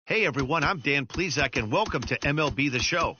Hey everyone, I'm Dan Plezak and welcome to MLB The Show.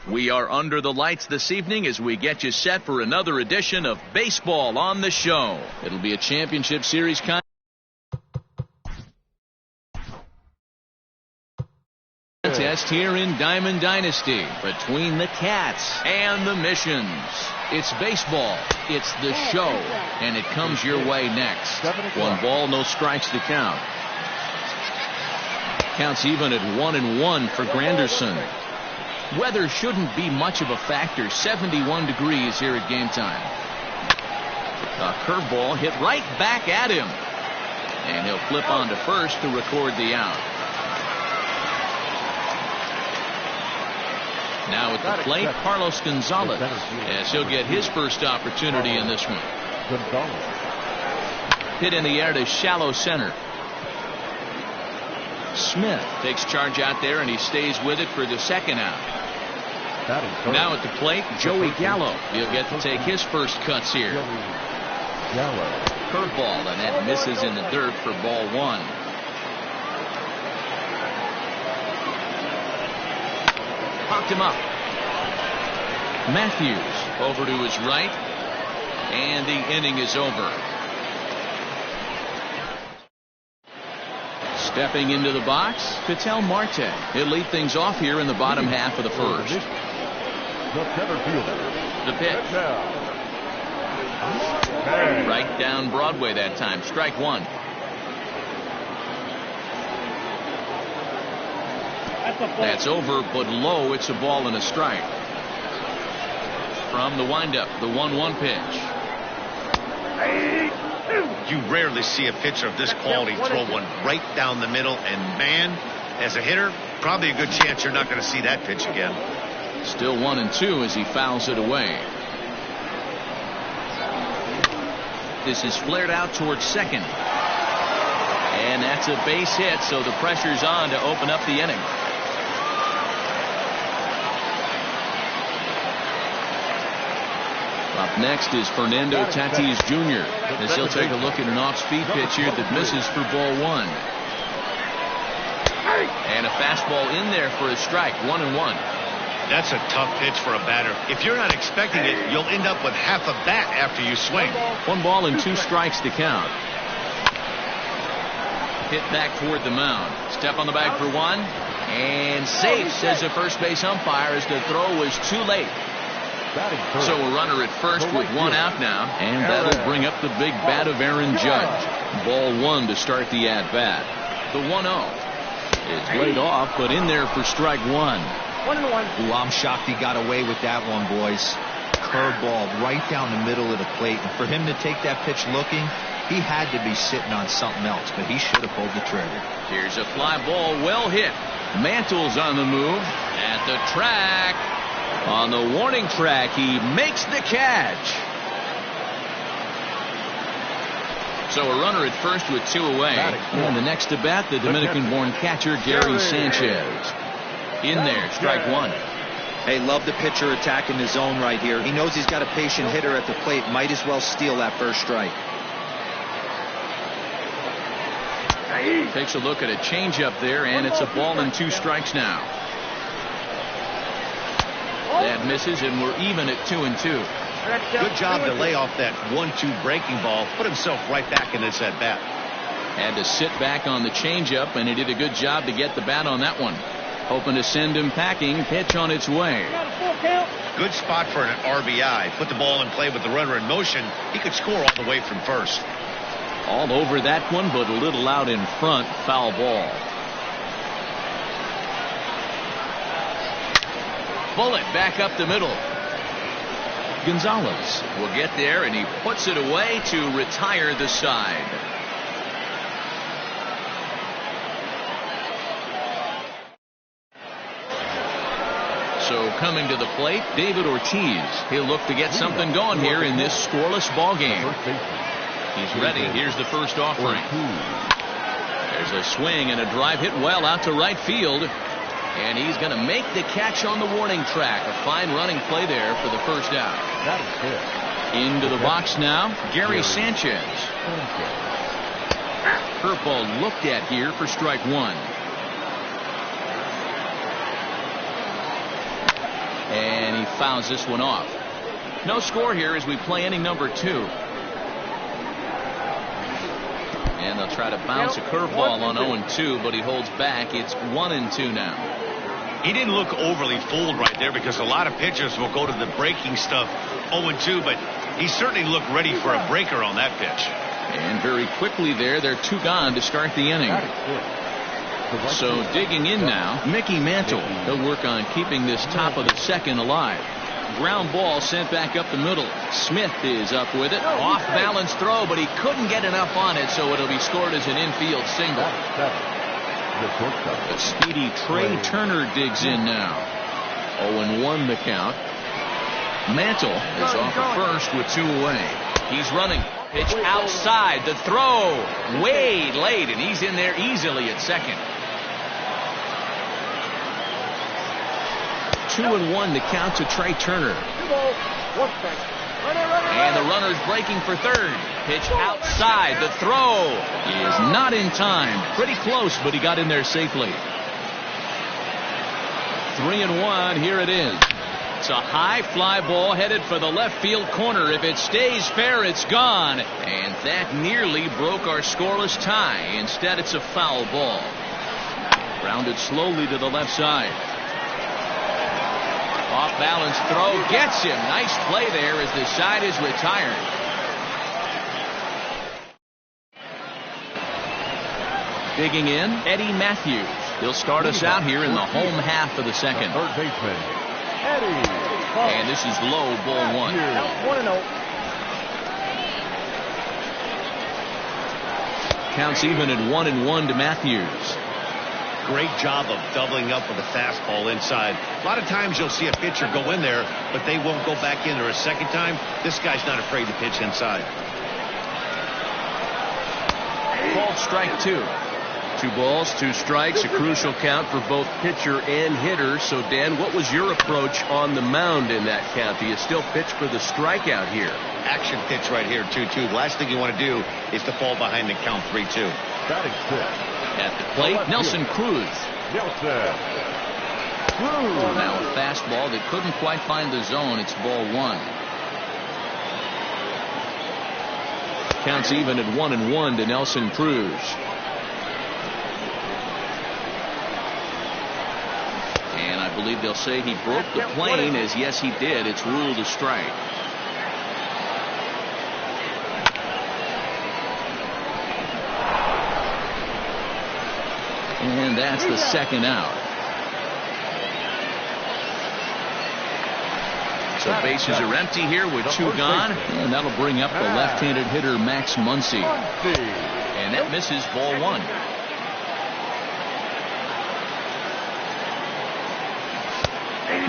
We are under the lights this evening as we get you set for another edition of Baseball on the Show. It'll be a championship series contest here in Diamond Dynasty between the Cats and the Missions. It's baseball, it's the show, and it comes your way next. 1 ball, no strikes to count. Counts even at 1-1 for Granderson. Weather shouldn't be much of a factor. 71 degrees here at game time. A curveball hit right back at him. And he'll flip on to first to record the out. Now at the plate, Carlos Gonzalez, as he'll get his first opportunity in this one. Hit in the air to shallow center. Smith takes charge out there, and he stays with it for the second out. Now at the plate, Joey Gallo. He'll get to take his first cuts here. Curveball, and that misses in the dirt for ball 1. Popped him up. Matthews over to his right, and the inning is over. Stepping into the box, Ketel Marte. He'll lead things off here in the bottom half of the first. The pitch. Right down Broadway that time. Strike 1. That's over, but low. It's a ball and a strike. From the windup, the 1-1 pitch. You rarely see a pitcher of this quality throw one right down the middle, and man, as a hitter, probably a good chance you're not going to see that pitch again. Still 1-2 as he fouls it away. This is flared out towards second. And that's a base hit, so the pressure's on to open up the inning. Up next is Fernando Tatis Jr. as he'll take a look at an off-speed pitch here that misses for ball 1. And a fastball in there for a strike. 1-1. That's a tough pitch for a batter. If you're not expecting it, you'll end up with half a bat after you swing. 1 ball and 2 strikes to count. Hit back toward the mound. Step on the bag for 1. And safe, says the first base umpire, as the throw was too late. So a runner at first with 1 out now. And that'll bring up the big bat of Aaron Judge. Ball 1 to start the at-bat. The 1-0. It's laid off, but in there for strike 1. 1-1. Ooh, I'm shocked he got away with that one, boys. Curveball right down the middle of the plate. And for him to take that pitch looking, he had to be sitting on something else, but he should have pulled the trigger. Here's a fly ball, well hit. Mantle's on the move at the track. On the warning track, he makes the catch. So a runner at first with 2 away. And the next to bat, the Dominican-born catcher Gary Sanchez. In there, strike 1. Hey, love the pitcher attacking the zone right here. He knows he's got a patient hitter at the plate. Might as well steal that first strike. Takes a look at a changeup there, and it's a ball and 2 strikes now. That misses, and we're even at 2-2. Good job to lay off that 1-2 breaking ball. Put himself right back in this at bat. Had to sit back on the changeup, and he did a good job to get the bat on that one. Hoping to send him packing. Pitch on its way. Good spot for an RBI. Put the ball in play with the runner in motion. He could score all the way from first. All over that one, but a little out in front. Foul ball. Bullet back up the middle. Gonzalez will get there, and he puts it away to retire the side. So coming to the plate, David Ortiz. He'll look to get something going here in this scoreless ball game. He's ready. Here's the first offering. There's a swing and a drive hit well out to right field. And he's going to make the catch on the warning track. A fine running play there for the first out. Into the box now, Gary Sanchez. Curveball looked at here for strike 1. And he fouls this one off. No score here as we play inning number 2. And they'll try to bounce a curveball on 0-2, but he holds back. It's 1-2 now. He didn't look overly fooled right there because a lot of pitchers will go to the breaking stuff 0-2, but he certainly looked ready for a breaker on that pitch. And very quickly there, they're 2 gone to start the inning. So digging in now, Mickey Mantle. He'll work on keeping this top of the second alive. Ground ball sent back up the middle. Smith is up with it. Off balance throw, but he couldn't get enough on it, so it'll be scored as an infield single. The speedy Trey Turner digs in now. 0-1 the count. Mantle is off at first with 2 away. He's running. Pitch outside. The throw way late, and he's in there easily at second. 2-1 the count to Trey Turner. And the runner's breaking for third. Pitch outside. The throw is not in time. Pretty close, but he got in there safely. 3-1. Here it is. It's a high fly ball headed for the left field corner. If it stays fair, it's gone. And that nearly broke our scoreless tie. Instead, it's a foul ball. Grounded slowly to the left side. Off balance throw gets him. Nice play there as the side is retired. Digging in, Eddie Matthews. He'll start us out here in the home half of the second. Third baseman, Eddie. And this is low, ball 1. 1-0. Counts even at 1-1 to Matthews. Great job of doubling up with a fastball inside. A lot of times you'll see a pitcher go in there, but they won't go back in there a second time. This guy's not afraid to pitch inside. Called strike 2. 2 balls, 2 strikes, a crucial count for both pitcher and hitter. So, Dan, what was your approach on the mound in that count? Do you still pitch for the strikeout here? Action pitch right here, 2-2. The last thing you want to do is to fall behind the count 3-2. Batting 6. At the plate, Nelson Cruz. Now a fastball that couldn't quite find the zone. It's ball 1. Counts even at 1-1 to Nelson Cruz. And I believe they'll say he broke the plane, as yes he did. It's ruled a strike. And that's the second out. So bases are empty here with 2 gone. And that'll bring up the left-handed hitter Max Muncy. And that misses, ball 1.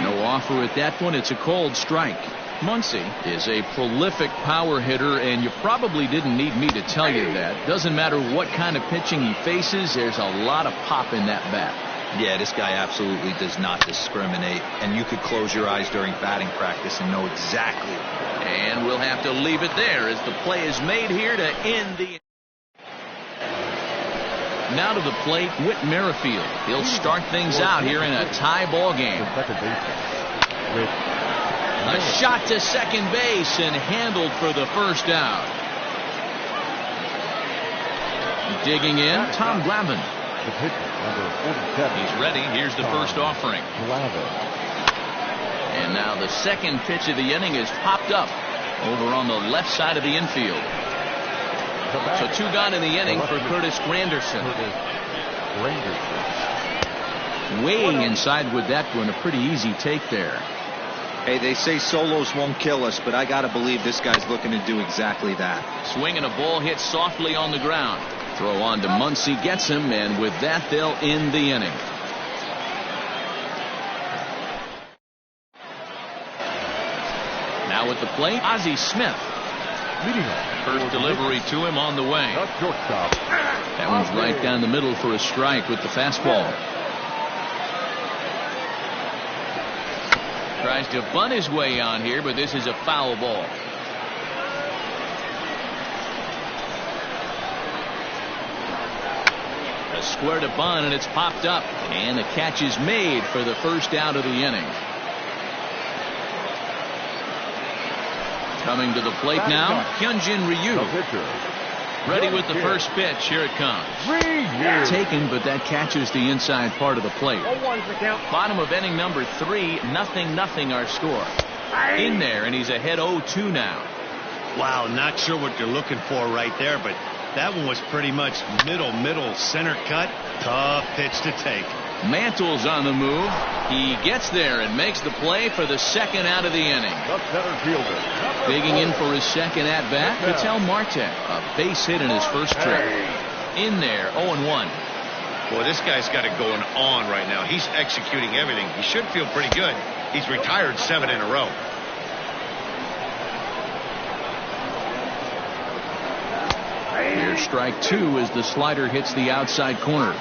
No offer at that one. It's a cold strike. Muncy is a prolific power hitter, and you probably didn't need me to tell you that. Doesn't matter what kind of pitching he faces, there's a lot of pop in that bat. Yeah, this guy absolutely does not discriminate, and you could close your eyes during batting practice and know exactly. And we'll have to leave it there as the play is made here to end the. Now to the plate, Whit Merrifield. He'll start things out here in a tie ball game. A shot to second base and handled for the first out. Digging in, Tom Glavine. He's ready. Here's the first offering. And now the second pitch of the inning is popped up over on the left side of the infield. So 2 gone in the inning for Curtis Granderson. Weighing inside with that one, a pretty easy take there. Hey, they say solos won't kill us, but I got to believe this guy's looking to do exactly that. Swing and a ball hit softly on the ground. Throw on to Muncy, gets him, and with that they'll end the inning. Now at the plate, Ozzie Smith. First delivery to him on the way. That one's right down the middle for a strike with the fastball. Tries to bunt his way on here, but this is a foul ball. A square to bunt, and it's popped up. And the catch is made for the first out of the inning. Coming to the plate now, Hyunjin Ryu. Ready with the first pitch. Here it comes. Taken, but that catches the inside part of the plate. Bottom of inning number 3, 0-0 our score. In there, and he's ahead 0-2 now. Wow, not sure what you're looking for right there, but that one was pretty much middle, center cut. Tough pitch to take. Mantle's on the move. He gets there and makes the play for the second out of the inning. Digging in for his second at-bat, Ketel Marte. A base hit in his first trip. In there, 0-1. Boy, this guy's got it going on right now. He's executing everything. He should feel pretty good. He's retired 7 in a row. Here's strike 2 as the slider hits the outside corner.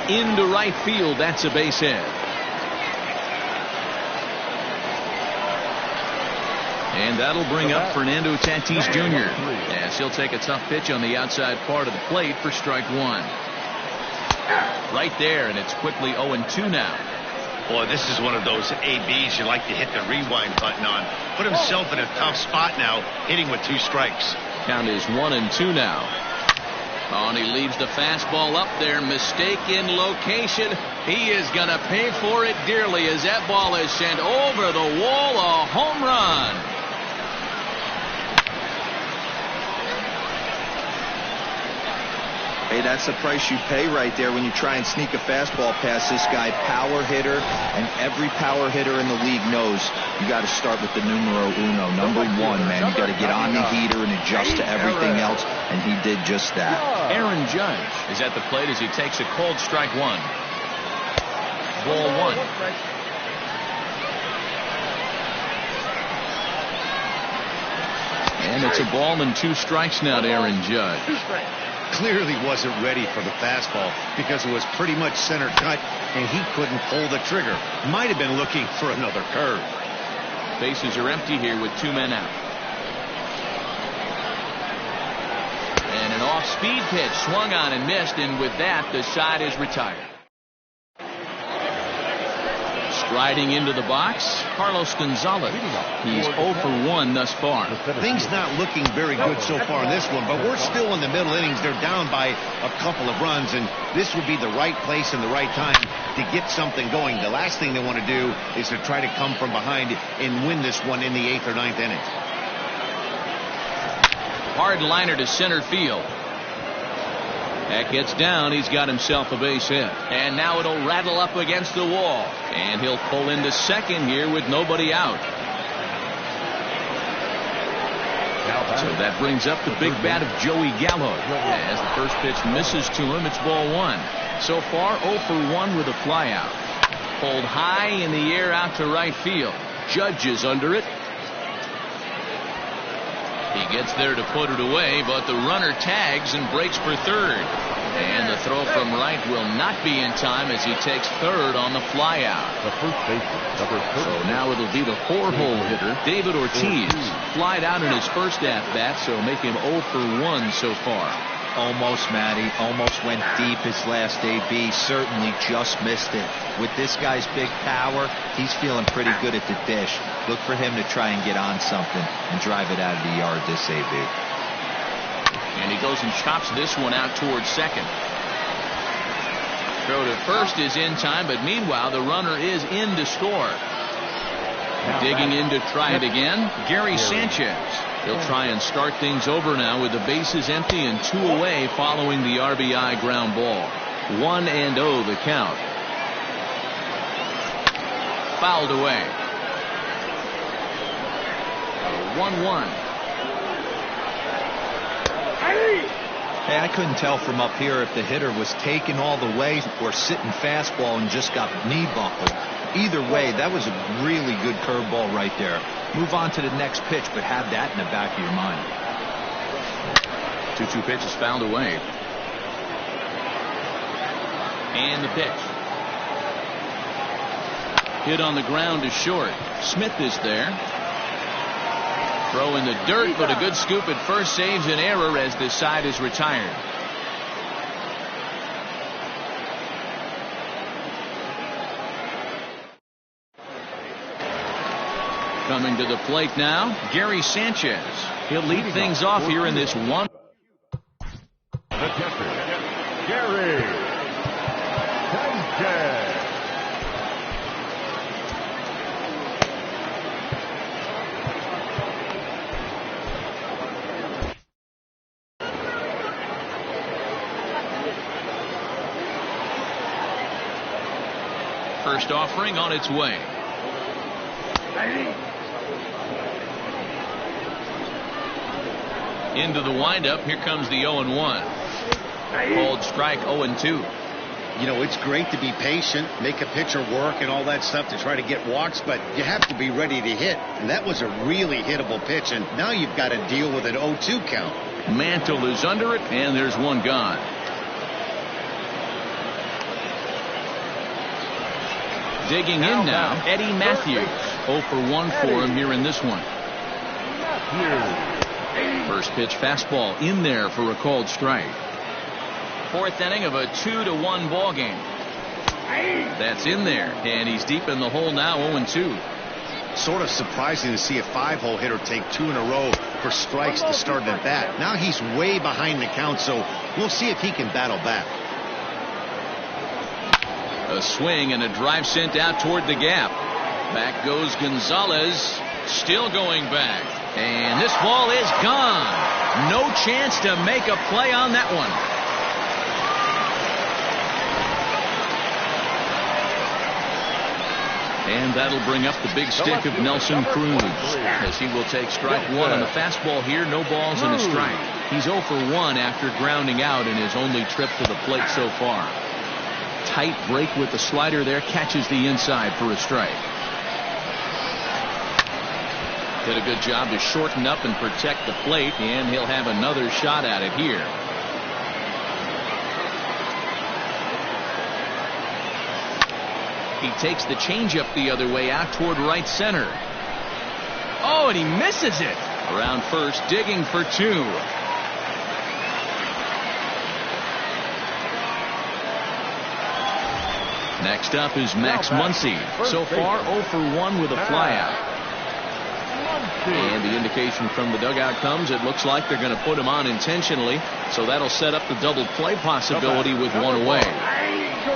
Into right field, that's a base hit. And that'll bring up Fernando Tatis Jr. As he'll take a tough pitch on the outside part of the plate for strike 1. Right there, and it's quickly 0-2 now. Boy, this is one of those ABs you like to hit the rewind button on. Put himself in a tough spot now, hitting with 2 strikes. Count is 1-2 now. Oh, and he leaves the fastball up there. Mistake in location. He is going to pay for it dearly as that ball is sent over the wall. A home run. Hey, that's the price you pay right there when you try and sneak a fastball past this guy. Power hitter, and every power hitter in the league knows you got to start with the numero uno, number 1, man. You got to get on the heater and adjust to everything else, and he did just that. Aaron Judge is at the plate as he takes a cold strike 1. Ball 1. And it's a ball and 2 strikes now to Aaron Judge. Clearly wasn't ready for the fastball because it was pretty much center cut and he couldn't pull the trigger. Might have been looking for another curve. Bases are empty here with 2 men out. And an off-speed pitch swung on and missed, and with that the side is retired. Striding into the box, Carlos Gonzalez. He's 0 for 1 thus far. Things not looking very good so far in this one, but we're still in the middle innings. They're down by a couple of runs, and this would be the right place and the right time to get something going. The last thing they want to do is to try to come from behind and win this one in the 8th or 9th innings. Hard liner to center field. That gets down. He's got himself a base hit. And now it'll rattle up against the wall. And he'll pull into second here with nobody out. So that brings up the big bat of Joey Gallo. As the first pitch misses to him, it's ball 1. So far, 0 for 1 with a flyout. Pulled high in the air out to right field. Judge is under it. He gets there to put it away, but the runner tags and breaks for third. And the throw from right will not be in time as he takes third on the flyout. The first baseman, number 30. So now it'll be the 4-hole hitter, David Ortiz. Flied out in his first at-bat, so make him 0 for 1 so far. Almost, Matty. Almost went deep his last AB. Certainly just missed it. With this guy's big power, he's feeling pretty good at the dish. Look for him to try and get on something and drive it out of the yard this AB. And he goes and chops this one out towards second. Throw to first is in time, but meanwhile the runner is in to score. Digging in to try it again, Gary Sanchez. He'll try and start things over now with the bases empty and 2 away following the RBI ground ball. 1-0 the count. Fouled away. 1-1. Hey, I couldn't tell from up here if the hitter was taken all the way or sitting fastball and just got knee buckled. Either way, that was a really good curveball right there. Move on to the next pitch, but have that in the back of your mind. 2-2 pitch is fouled away. And the pitch. Hit on the ground to short. Smith is there. Throw in the dirt, but a good scoop at first saves an error as this side is retired. Coming to the plate now, Gary Sanchez. He'll lead things off here in this one. The catcher, Gary Sanchez. First offering on its way. Into the windup. Here comes the 0-1. Called strike 0-2. You know, it's great to be patient, make a pitcher work and all that stuff to try to get walks, but you have to be ready to hit. And that was a really hittable pitch, and now you've got to deal with an 0-2 count. Mantle is under it, and there's one gone. Digging in now, Eddie Matthews. 0 for 1 for him here in this one. First pitch fastball in there for a called strike. 4th inning of a 2-1 ball game. That's in there, and he's deep in the hole now. 0-2. Sort of surprising to see a 5-hole hitter take 2 in a row for strikes to start at bat. Now he's way behind the count, so we'll see if he can battle back. A swing and a drive sent out toward the gap. Back goes Gonzalez, still going back. And this ball is gone. No chance to make a play on that one. And that'll bring up the big stick of Nelson Cruz, as he will take strike 1 on the fastball here. No balls and a strike. He's 0 for 1 after grounding out in his only trip to the plate so far. Tight break with the slider there, catches the inside for a strike. Did a good job to shorten up and protect the plate, and he'll have another shot at it here. He takes the changeup the other way out toward right center. Oh, and he misses it. Around first, digging for two. Next up is Max Muncy. So far, 0 for 1 with a flyout. And the indication from the dugout comes, it looks like they're going to put him on intentionally. So that'll set up the double play possibility with one away.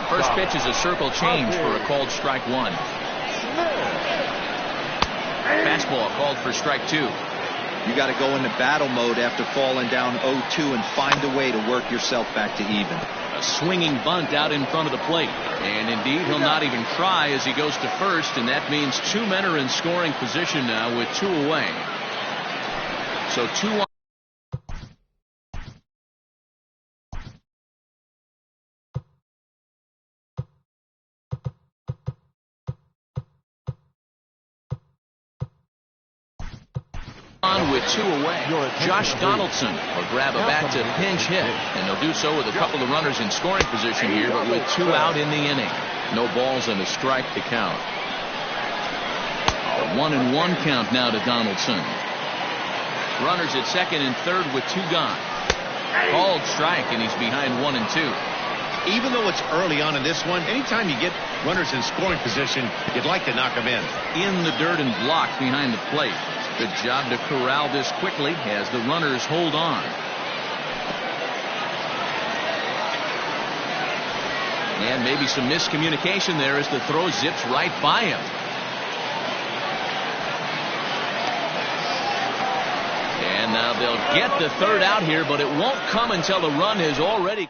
First pitch is a circle change for a called strike one. Fastball called for strike two. You got to go into battle mode after falling down 0-2 and find a way to work yourself back to even. A swinging bunt out in front of the plate. And indeed, he'll not even try as he goes to first, and that means two men are in scoring position now with two away. So 2-1. On with two away. Josh Donaldson will grab a bat to pinch hit, and they'll do so with a couple of runners in scoring position here, but with two out in the inning. No balls and a strike to count. A 1-1 count now to Donaldson. Runners at second and third with two gone. Called strike, and he's behind 1 and 2. Even though it's early on in this one, anytime you get runners in scoring position, you'd like to knock them in. In the dirt and blocked behind the plate. Good job to corral this quickly as the runners hold on. And maybe some miscommunication there as the throw zips right by him. And now they'll get the third out here, but it won't come until the run has already.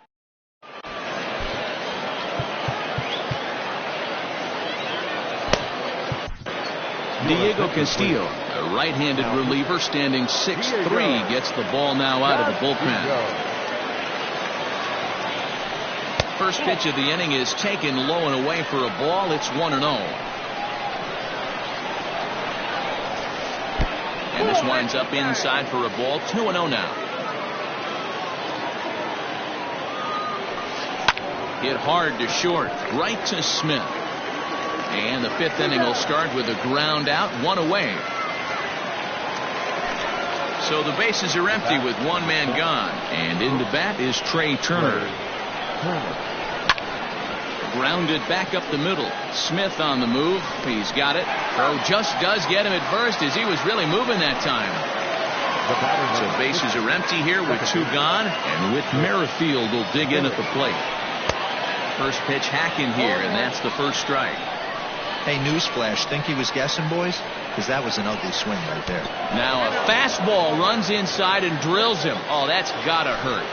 Diego Castillo, a right-handed reliever standing 6'3", gets the ball now out of the bullpen. First pitch of the inning is taken low and away for a ball. It's 1-0. And this winds up inside for a ball. 2-0 now. Hit hard to short, right to Smith. And the fifth inning will start with a ground out, one away. So the bases are empty with one man gone. And in the bat is Trey Turner. Grounded back up the middle. Smith on the move. He's got it. Throw just does get him at first as he was really moving that time. So bases are empty here with two gone. And Whit Merrifield will dig in at the plate. First pitch hack in here, and that's the first strike. Hey, newsflash, think he was guessing, boys? Because that was an ugly swing right there. Now a fastball runs inside and drills him. Oh, that's gotta hurt.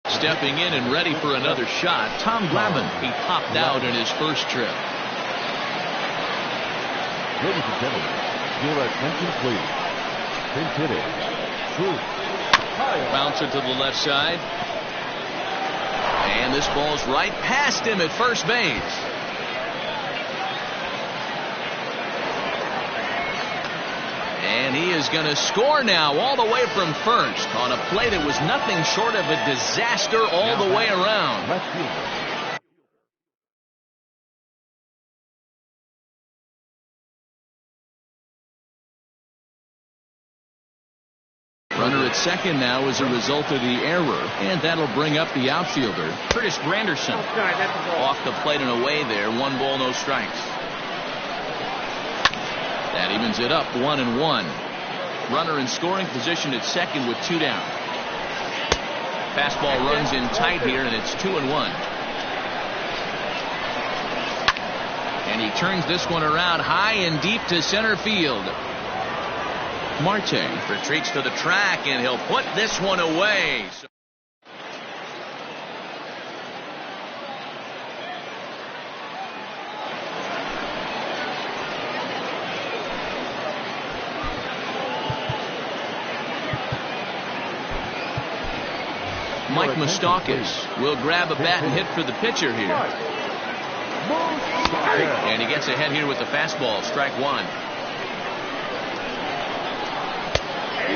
Stepping in and ready for another shot, Tom Glavine. He popped out in his first trip. Ladies and gentlemen, your attention please. Pinch hitting. True. Bouncer to the left side. And this ball's right past him at first base. And he is going to score now all the way from first on a play that was nothing short of a disaster all the way around. Left fielder. Runner at second now as a result of the error, and that'll bring up the outfielder, Curtis Granderson. Off the plate and away there, 1 ball, no strikes. That evens it up, 1-1. Runner in scoring position at second with 2 down. Fastball runs in tight here, and it's 2-1. And he turns this one around high and deep to center field. Marte retreats to the track, and he'll put this one away. Mike Moustakas will grab a bat and hit for the pitcher here. And he gets ahead here with the fastball, strike one.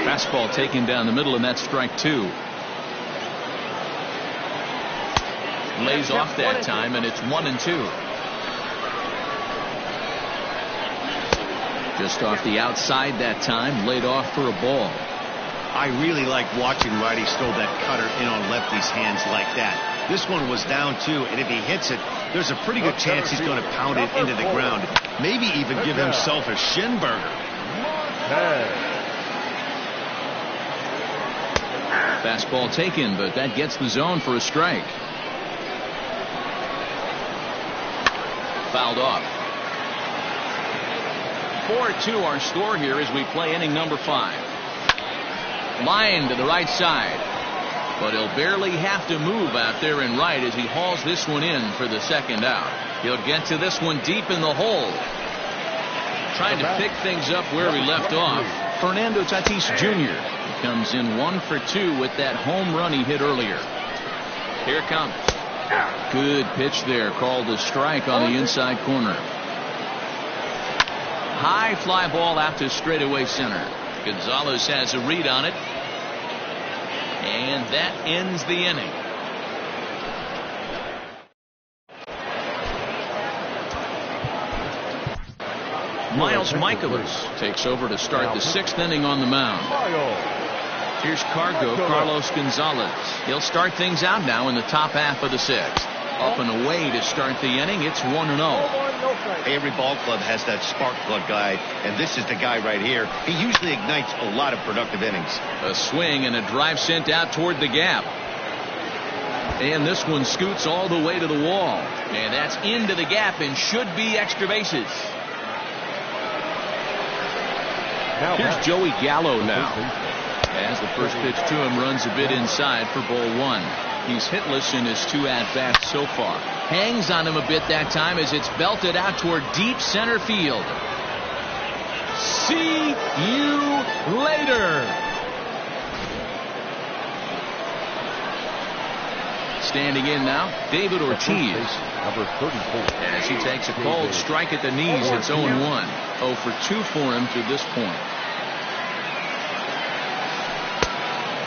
Fastball taken down the middle, and that's strike two. Lays off that time, and it's 1-2. Just off the outside that time, laid off for a ball. I really like watching righties throw that cutter in on lefty's hands like that. This one was down two, and if he hits it, there's a pretty good chance he's going to pound it into the ground. Maybe even give himself a shin burger. Fastball taken, but that gets the zone for a strike. Fouled off. 4-2 our score here as we play inning number 5. Line to the right side, but he'll barely have to move out there in right as he hauls this one in for the second out. He'll get to this one deep in the hole. Trying to pick things up where he left off. Fernando Tatis Jr. comes in 1 for 2 with that home run he hit earlier. Here it comes. Good pitch there, called a strike on the inside corner. High fly ball out to straightaway center. Gonzalez has a read on it, and that ends the inning. Miles Michaelis takes over to start the 6th inning on the mound. Here's Carlos Gonzalez. He'll start things out now in the top half of the 6th. Up and away to start the inning. It's 1-0. Every ball club has that spark plug guy, and this is the guy right here. He usually ignites a lot of productive innings. A swing and a drive sent out toward the gap. And this one scoots all the way to the wall. And that's into the gap and should be extra bases. Here's Joey Gallo now. As the first pitch to him runs a bit inside for ball 1. He's hitless in his 2 at-bats so far. Hangs on him a bit that time as it's belted out toward deep center field. See you later. Standing in now, David Ortiz. Number 34. As he takes a cold strike at the knees, it's 0-1. 0 for 2 for him to this point.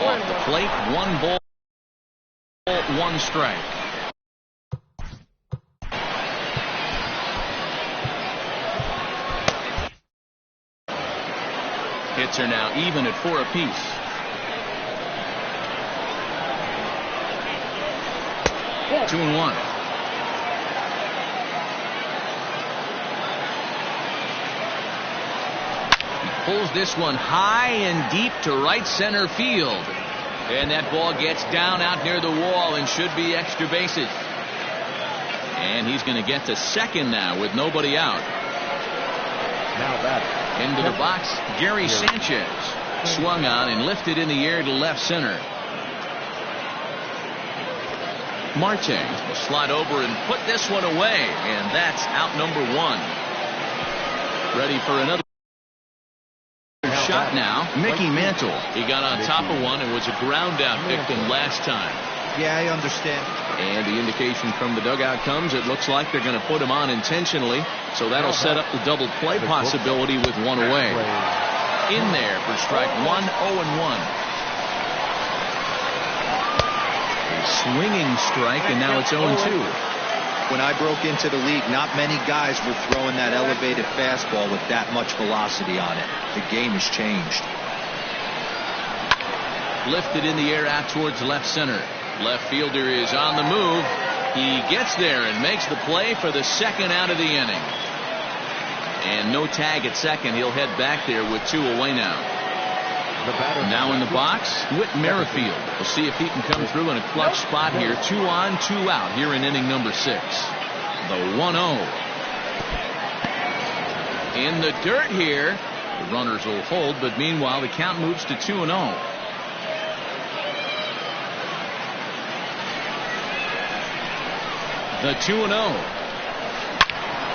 Off the plate, 1 ball, 1 strike. Hits are now even at 4 apiece. Two and 1. Pulls this one high and deep to right center field. And that ball gets down out near the wall and should be extra bases. And he's going to get to second now with nobody out. Now that into the box, Gary Sanchez. Swung on and lifted in the air to left center. Marte will slide over and put this one away. And that's out number 1. Ready for another shot now. Mickey Mantle. He got on top of one and was a ground out victim last time. Yeah, I understand. And the indication from the dugout comes, it looks like they're going to put him on intentionally. So that'll set up the double play possibility with 1 away. In there for strike 1, 0-1. A swinging strike, and now it's 0-2. When I broke into the league, not many guys were throwing that elevated fastball with that much velocity on it. The game has changed. Lifted in the air out towards left center. Left fielder is on the move. He gets there and makes the play for the second out of the inning. And no tag at second. He'll head back there with 2 away now. Now in the box, Whit Merrifield. We'll see if he can come through in a clutch spot here. 2 on, 2 out here in inning number 6. The 1-0. In the dirt here. The runners will hold, but meanwhile the count moves to 2-0. The 2-0.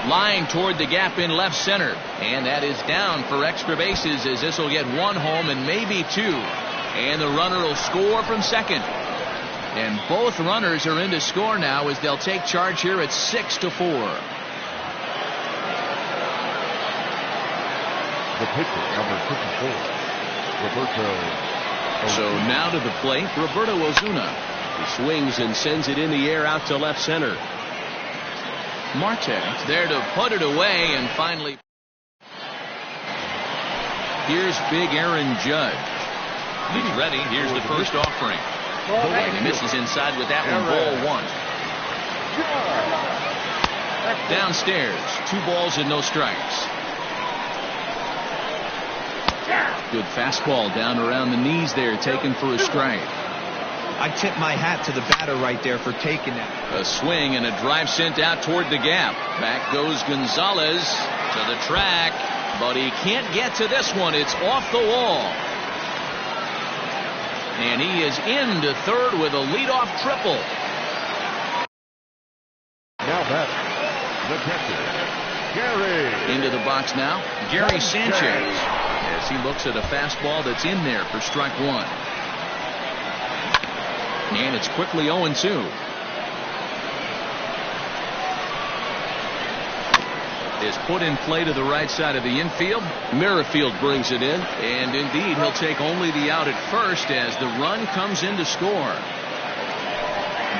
Line toward the gap in left center. And that is down for extra bases as this will get 1 home and maybe 2. And the runner will score from second. And both runners are in to score now as they'll take charge here at 6-4. The pitcher, number 54, Roberto. So now to the plate, Roberto Ozuna. He swings and sends it in the air out to left center. Marte there to put it away, and finally here's big Aaron Judge. He's ready. Here's the first offering. And he misses inside with that one. Ball 1. Downstairs, 2 balls and no strikes. Good fastball down around the knees there, taken for a strike. I tip my hat to the batter right there for taking that. A swing and a drive sent out toward the gap. Back goes Gonzalez to the track, but he can't get to this one. It's off the wall. And he is into third with a leadoff triple. Now batter, the catcher, Gary. Into the box now, Gary Sanchez, as he looks at a fastball that's in there for strike 1. And it's quickly 0-2. Is put in play to the right side of the infield. Merrifield brings it in. And indeed, he'll take only the out at first as the run comes in to score.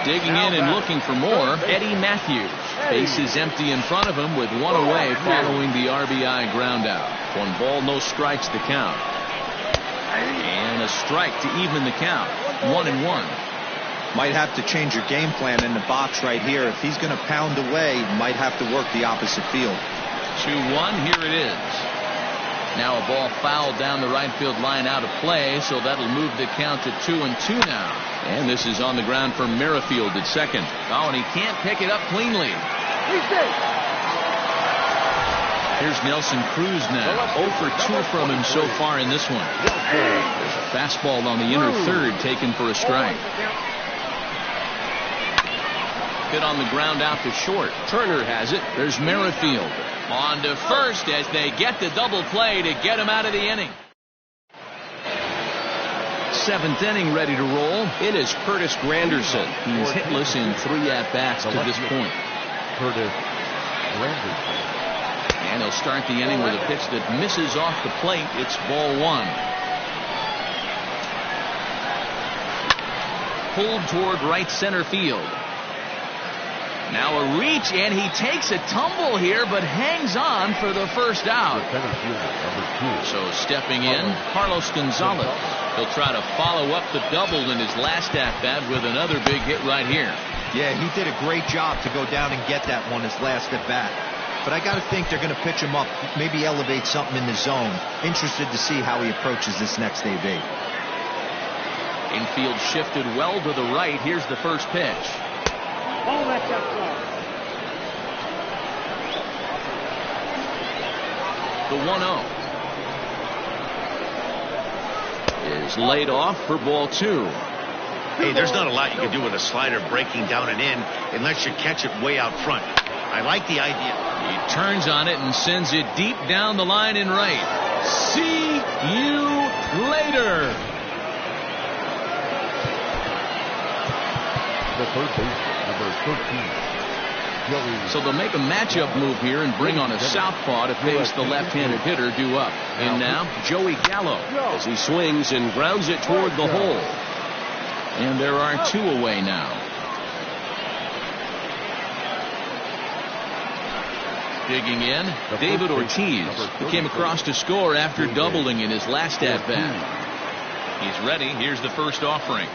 Digging in and looking for more, Eddie Matthews. Base is empty in front of him with 1 away following the RBI ground out. 1 ball, no strikes the count. And a strike to even the count. 1-1. Might have to change your game plan in the box right here. If he's going to pound away, might have to work the opposite field. 2-1, here it is. Now a ball fouled down the right field line out of play, so that'll move the count to 2-2 now. And this is on the ground for Merrifield at second. Oh, and he can't pick it up cleanly. Here's Nelson Cruz now. 0 for 2 from him so far in this one. There's a fastball on the inner third taken for a strike. Hit on the ground out to short. Turner has it. There's Merrifield on to first as they get the double play to get him out of the inning. 7th inning ready to roll. In is Curtis Granderson. He's hitless in 3 at-bats to this point. Curtis Granderson. And he'll start the inning with a pitch that misses off the plate. It's ball 1. Pulled toward right center field. Now a reach, and he takes a tumble here, but hangs on for the first out. So stepping in, Carlos Gonzalez. He'll try to follow up the double in his last at-bat with another big hit right here. Yeah, he did a great job to go down and get that one his last at-bat. But I got to think they're going to pitch him up, maybe elevate something in the zone. Interested to see how he approaches this next AB. Infield shifted well to the right. Here's the first pitch. Oh, that's outside. The 1-0 is laid off for ball 2. Hey, there's not a lot you can do with a slider breaking down and in unless you catch it way out front. I like the idea. He turns on it and sends it deep down the line in right. See you later. The third baseman, number 13. So they'll make a matchup move here and bring on a southpaw to face the left-handed hitter due up. And now Joey Gallo as he swings and grounds it toward the hole. And there are 2 away now. Digging in, David Ortiz. He came across to score after doubling in his last at-bat. He's ready. Here's the first offering.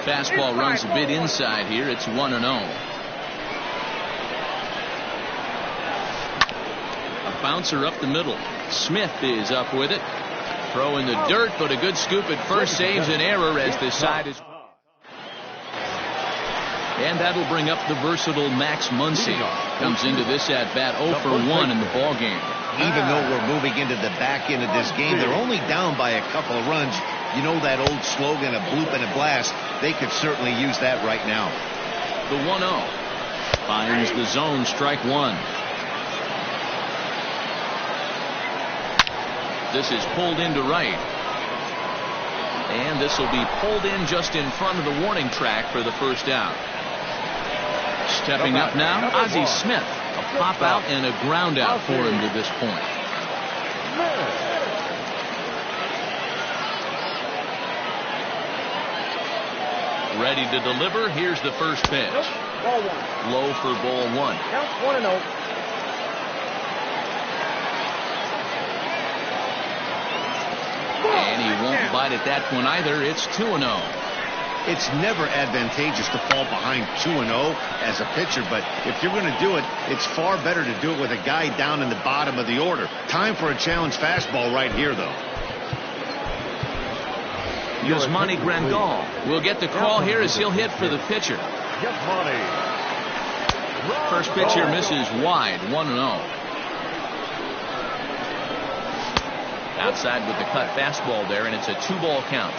Fastball runs a bit inside here. It's 1-0. A bouncer up the middle. Smith is up with it. Throw in the dirt, but a good scoop at first saves an error as the side is. And that'll bring up the versatile Max Muncy. Comes into this at-bat 0 for 1 in the ballgame. Even though we're moving into the back end of this game, they're only down by a couple of runs. You know that old slogan, a bloop and a blast. They could certainly use that right now. The 1-0 finds the zone, strike 1. This is pulled into right. And this will be pulled in just in front of the warning track for the first out. Stepping up now, Ozzie Smith. A pop out and a ground out for him to this point. Ready to deliver. Here's the first pitch. Ball one. Low for ball one. Count 1-0. And he won't bite at that one either. It's 2-0. It's never advantageous to fall behind 2-0 as a pitcher, but if you're going to do it, it's far better to do it with a guy down in the bottom of the order. Time for a challenge fastball right here, though. Yasmani Grandal will get the call here as he'll hit for the pitcher. First pitch here misses wide, 1-0. Outside with the cut fastball there, and it's a 2-ball count.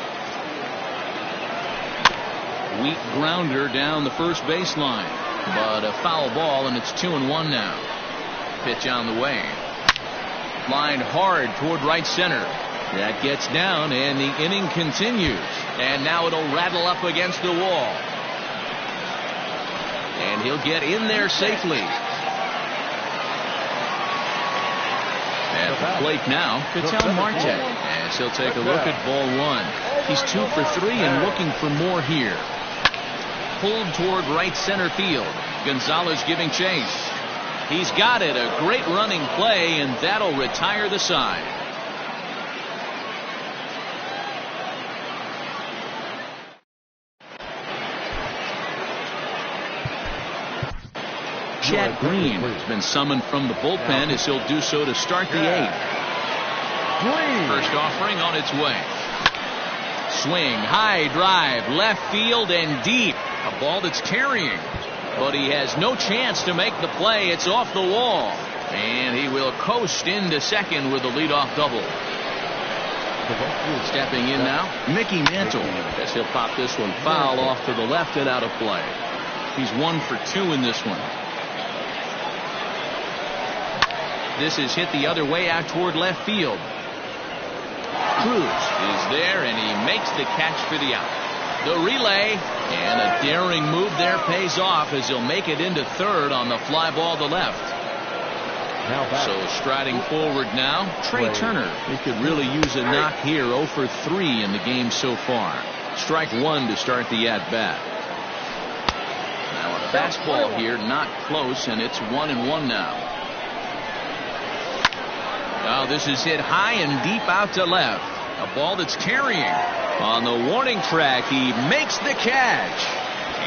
Weak grounder down the first baseline, but a foul ball, and it's 2-1 now. Pitch on the way. Line hard toward right center. That gets down, and the inning continues. And now it'll rattle up against the wall. And he'll get in there safely. At the plate now, Ketel Marte, as he'll take a look at ball one. He's 2 for 3 and looking for more here. Pulled toward right center field. Gonzalez giving chase. He's got it. A great running play, and that'll retire the side. Chad Green has been summoned from the bullpen as he'll do so to start the 8th. First offering on its way. Swing, high drive, left field and deep. A ball that's carrying, but he has no chance to make the play. It's off the wall, and he will coast into second with a leadoff double. Stepping in now, Mickey Mantle. As he'll pop this one foul off to the left and out of play. He's 1 for 2 in this one. This is hit the other way out toward left field. Cruz is there, and he makes the catch for the out. The relay, and a daring move there pays off as he'll make it into third on the fly ball to left. So striding forward now, Trey Turner. He could really use a knock here. 0 for 3 in the game so far. Strike 1 to start the at-bat. Now a fastball here, not close, and it's 1-1 now. Now this is hit high and deep out to left. A ball that's carrying. On the warning track, he makes the catch.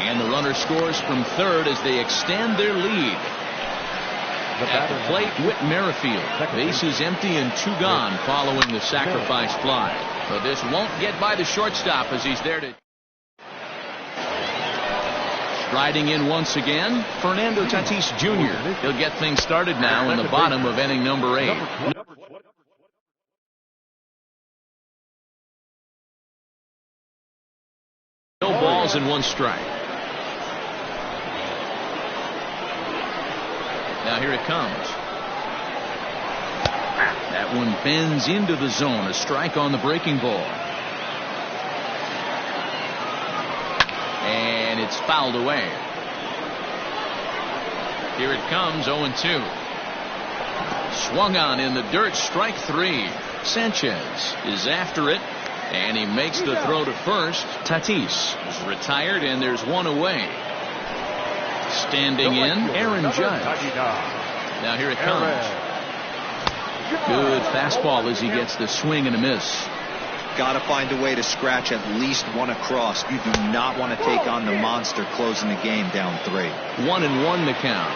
And the runner scores from third as they extend their lead. At the plate, Whit Merrifield. Bases empty and 2 gone following the sacrifice fly. But this won't get by the shortstop as he's there to... Striding in once again, Fernando Tatis Jr. He'll get things started now in the bottom of inning number 8. No balls and 1 strike. Now here it comes. That one bends into the zone. A strike on the breaking ball. And it's fouled away. Here it comes, 0-2. Swung on in the dirt, strike 3. Sanchez is after it, and he makes the throw to first. Tatis is retired, and there's 1 away. Standing in, Aaron Judge. Now here it comes. Good fastball as he gets the swing and a miss. Got to find a way to scratch at least 1 across. You do not want to take on the monster closing the game down 3. 1-1 the count.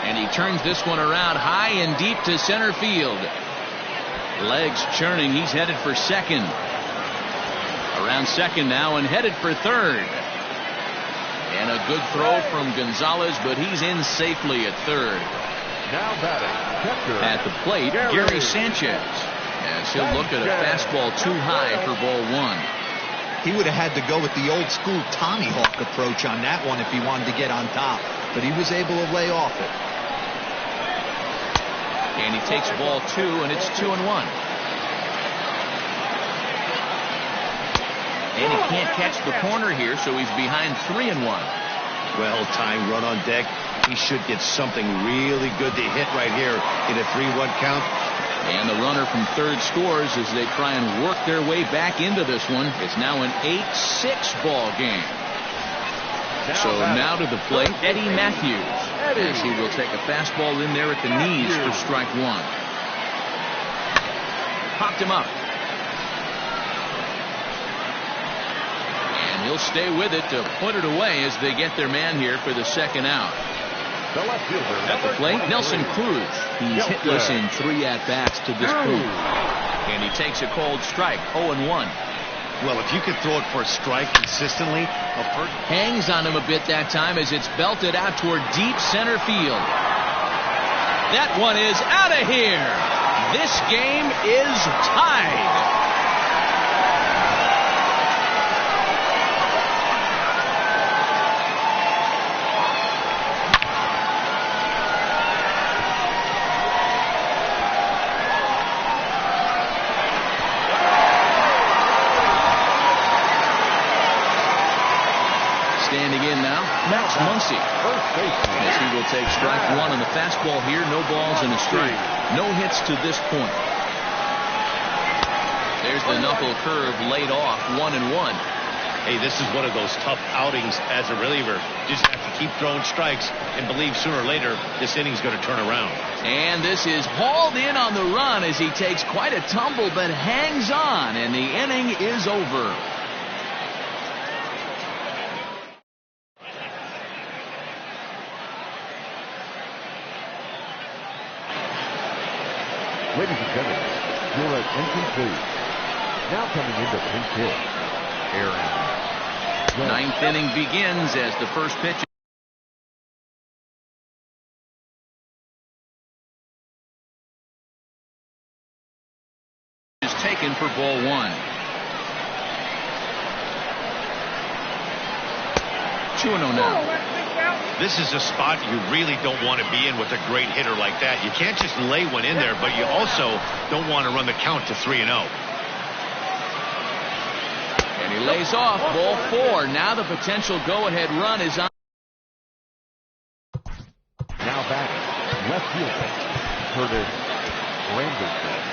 And he turns this one around high and deep to center field. Legs churning. He's headed for second. Around second now and headed for third. And a good throw from Gonzalez, but he's in safely at third. Now batting, at the plate, Gary Sanchez. As he'll look at a fastball too high for ball 1. He would have had to go with the old school Tommy Hawk approach on that one if he wanted to get on top, but he was able to lay off it. And he takes ball 2, and it's 2-1. And he can't catch the corner here, so he's behind 3-1. Well-timed run on deck. He should get something really good to hit right here in a 3-1 count. And the runner from third scores as they try and work their way back into this one. It's now an 8-6 ball game. So now to the plate, Eddie Matthews, as he will take a fastball in there at the knees for strike one. Popped him up. And he'll stay with it to put it away as they get their man here for the second out. At the plate, Nelson Cruz. He's hitless in 3 at-bats to this point. And he takes a cold strike, 0-1. Well, if you could throw it for a strike consistently, hangs on him a bit that time as it's belted out toward deep center field. That one is out of here. This game is tied. Standing in now, Max Muncy. As he will take strike one on the fastball here. No balls and a strike. No hits to this point. There's the knuckle curve laid off, 1-1. Hey, this is one of those tough outings as a reliever. Just have to keep throwing strikes and believe sooner or later this inning's going to turn around. And this is hauled in on the run as he takes quite a tumble but hangs on, and the inning is over. Ladies and gentlemen, your attention please. Now coming into pinch hit, Aaron. Ninth inning begins as the first pitch is taken for ball one. 2-0 now. This is a spot you really don't want to be in with a great hitter like that. You can't just lay one in there, but you also don't want to run the count to 3-0. And he lays off, ball four. Now the potential go-ahead run is on. Now batting, left fielder, Curtis Granderson.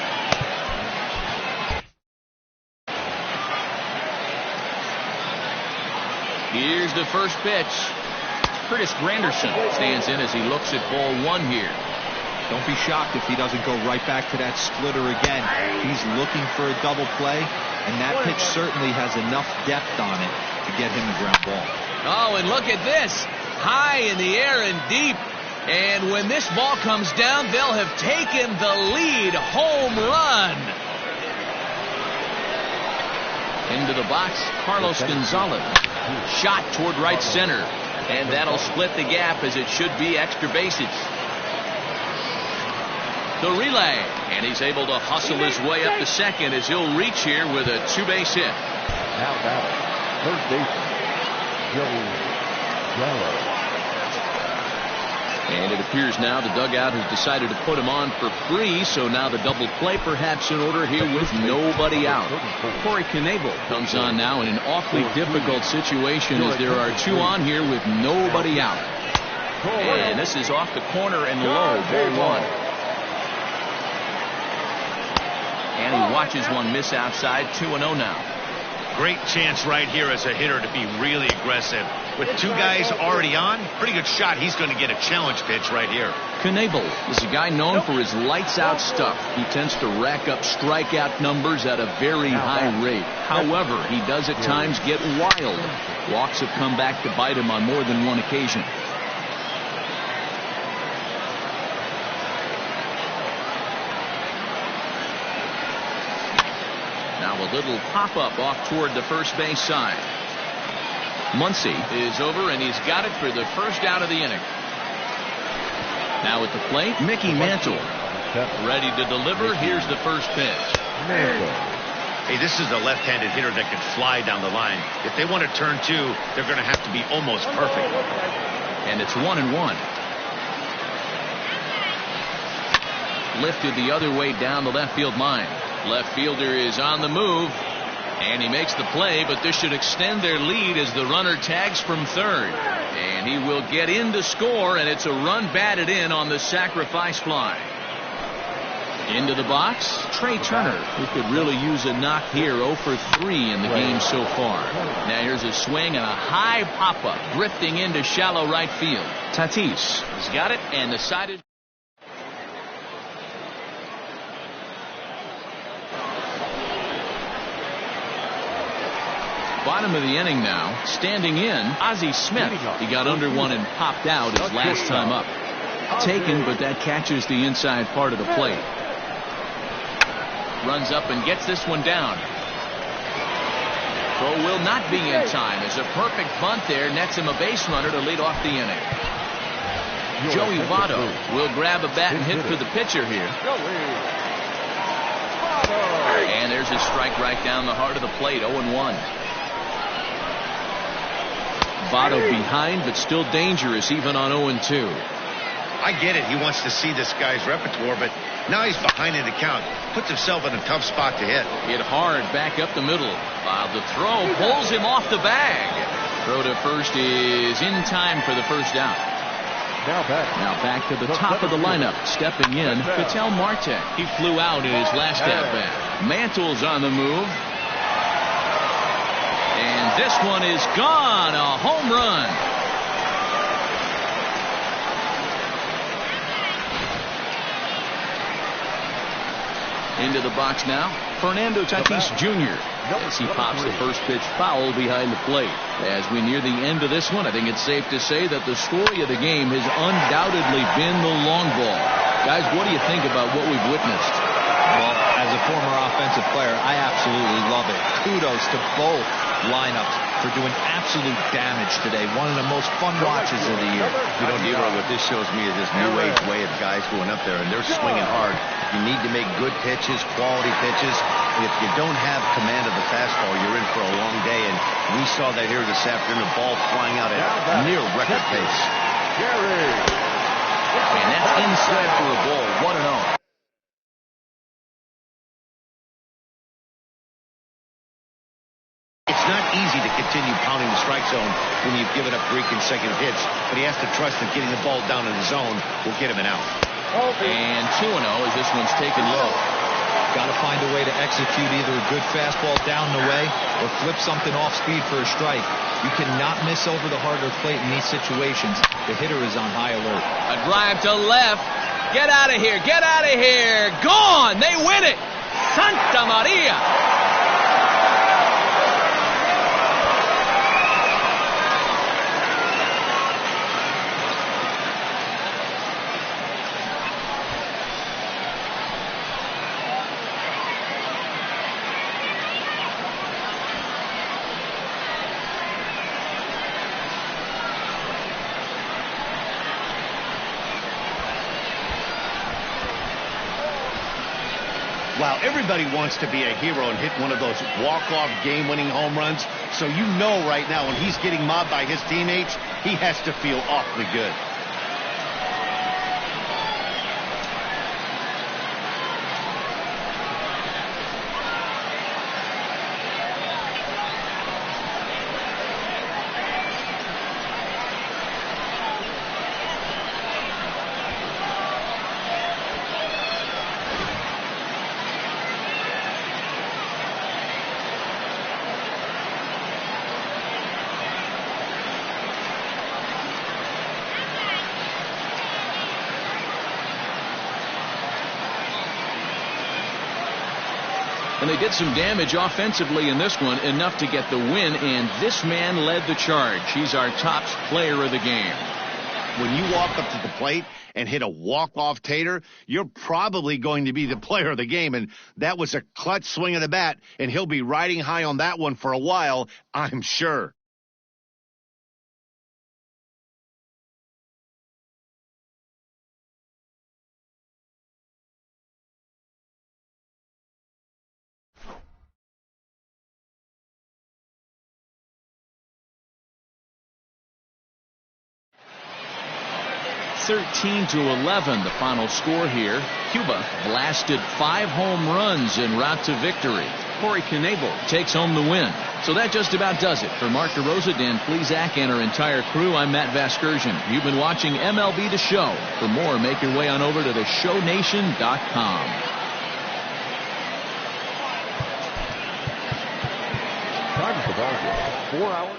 Here's the first pitch. Curtis Granderson stands in as he looks at ball one here. Don't be shocked if he doesn't go right back to that splitter again. He's looking for a double play, and that pitch certainly has enough depth on it to get him a ground ball. Oh, and look at this. High in the air and deep. And when this ball comes down, they'll have taken the lead. Home run. Into the box, Carlos Gonzalez. Shot toward right center. And that'll split the gap as it should be extra bases. The relay. And he's able to hustle his way up to second as he'll reach here with a two-base hit. Now batting, third baseman, Joe Gallo. And it appears now the dugout has decided to put him on for free, so now the double play perhaps in order here with nobody out. Corey Knebel comes on now in an awfully difficult situation as there are two on here with nobody out. And this is off the corner and low, ball one. And he watches one miss outside, 2-0 now. Great chance right here as a hitter to be really aggressive. With two guys already on, pretty good shot. He's going to get a challenge pitch right here. Knebel is a guy known for his lights-out stuff. He tends to rack up strikeout numbers at a very high rate. However, he does at times get wild. Walks have come back to bite him on more than one occasion. Now a little pop-up off toward the first base side. Muncy is over, and he's got it for the first out of the inning. Now at the plate, Mickey Mantle. Ready to deliver. Here's the first pitch. Hey, this is a left-handed hitter that can fly down the line. If they want to turn two, they're going to have to be almost perfect. And it's 1-1. Lifted the other way down the left field line. Left fielder is on the move. And he makes the play, but this should extend their lead as the runner tags from third. And he will get in to score, and it's a run batted in on the sacrifice fly. Into the box, Trey Turner, who could really use a knock here. 0 for 3 in the game so far. Now here's a swing and a high pop-up, drifting into shallow right field. Tatis has got it and decided. Bottom of the inning now. Standing in, Ozzie Smith. He got under one and popped out his last time up. Taken, but that catches the inside part of the plate. Runs up and gets this one down. Throw will not be in time. As a perfect bunt there nets him a base runner to lead off the inning. Joey Votto will grab a bat and hit for the pitcher here. And there's a strike right down the heart of the plate. 0-1. Votto behind, but still dangerous even on 0-2. I get it. He wants to see this guy's repertoire, but now he's behind in the count. Puts himself in a tough spot to hit. Hit hard back up the middle. While the throw pulls him off the bag. Throw to first is in time for the first out. Now back to the top of the lineup. Stepping in, Ketel Marte. He flew out in his last at-bat. Mantle's on the move. And this one is gone. A home run. Into the box now, Fernando Tatis Jr. as he pops the first pitch foul behind the plate. As we near the end of this one, I think it's safe to say that the story of the game has undoubtedly been the long ball. Guys, what do you think about what we've witnessed? Well, as a former offensive player, I absolutely love it. Kudos to both lineups for doing absolute damage today. One of the most fun watches of the year. You know, Dero, what this shows me is this new age way of guys going up there, and they're swinging hard. You need to make good pitches, quality pitches. If you don't have command of the fastball, you're in for a long day, and we saw that here this afternoon, the ball flying out at near record pace. And that's inside for a ball. 1-0. It's not easy to continue pounding the strike zone when you've given up 3 consecutive hits, but he has to trust that getting the ball down in the zone will get him an out. And 2-0 as this one's taken low. Got to find a way to execute either a good fastball down the way or flip something off speed for a strike. You cannot miss over the harder plate in these situations. The hitter is on high alert. A drive to left. Get out of here. Get out of here. Gone. They win it. Santa Maria. Wow, everybody wants to be a hero and hit one of those walk-off game-winning home runs. So you know right now when he's getting mobbed by his teammates, he has to feel awfully good. And they did some damage offensively in this one, enough to get the win, and this man led the charge. He's our top player of the game. When you walk up to the plate and hit a walk-off tater, you're probably going to be the player of the game, and that was a clutch swing of the bat, and he'll be riding high on that one for a while, I'm sure. (13-11) the final score here. Cuba blasted 5 home runs en route to victory. Corey Knebel takes home the win. So that just about does it. For Mark DeRosa, Dan Plesac, and our entire crew, I'm Matt Vasgersian. You've been watching MLB The Show. For more, make your way on over to theshownation.com. Time of the ball game, 4 hours.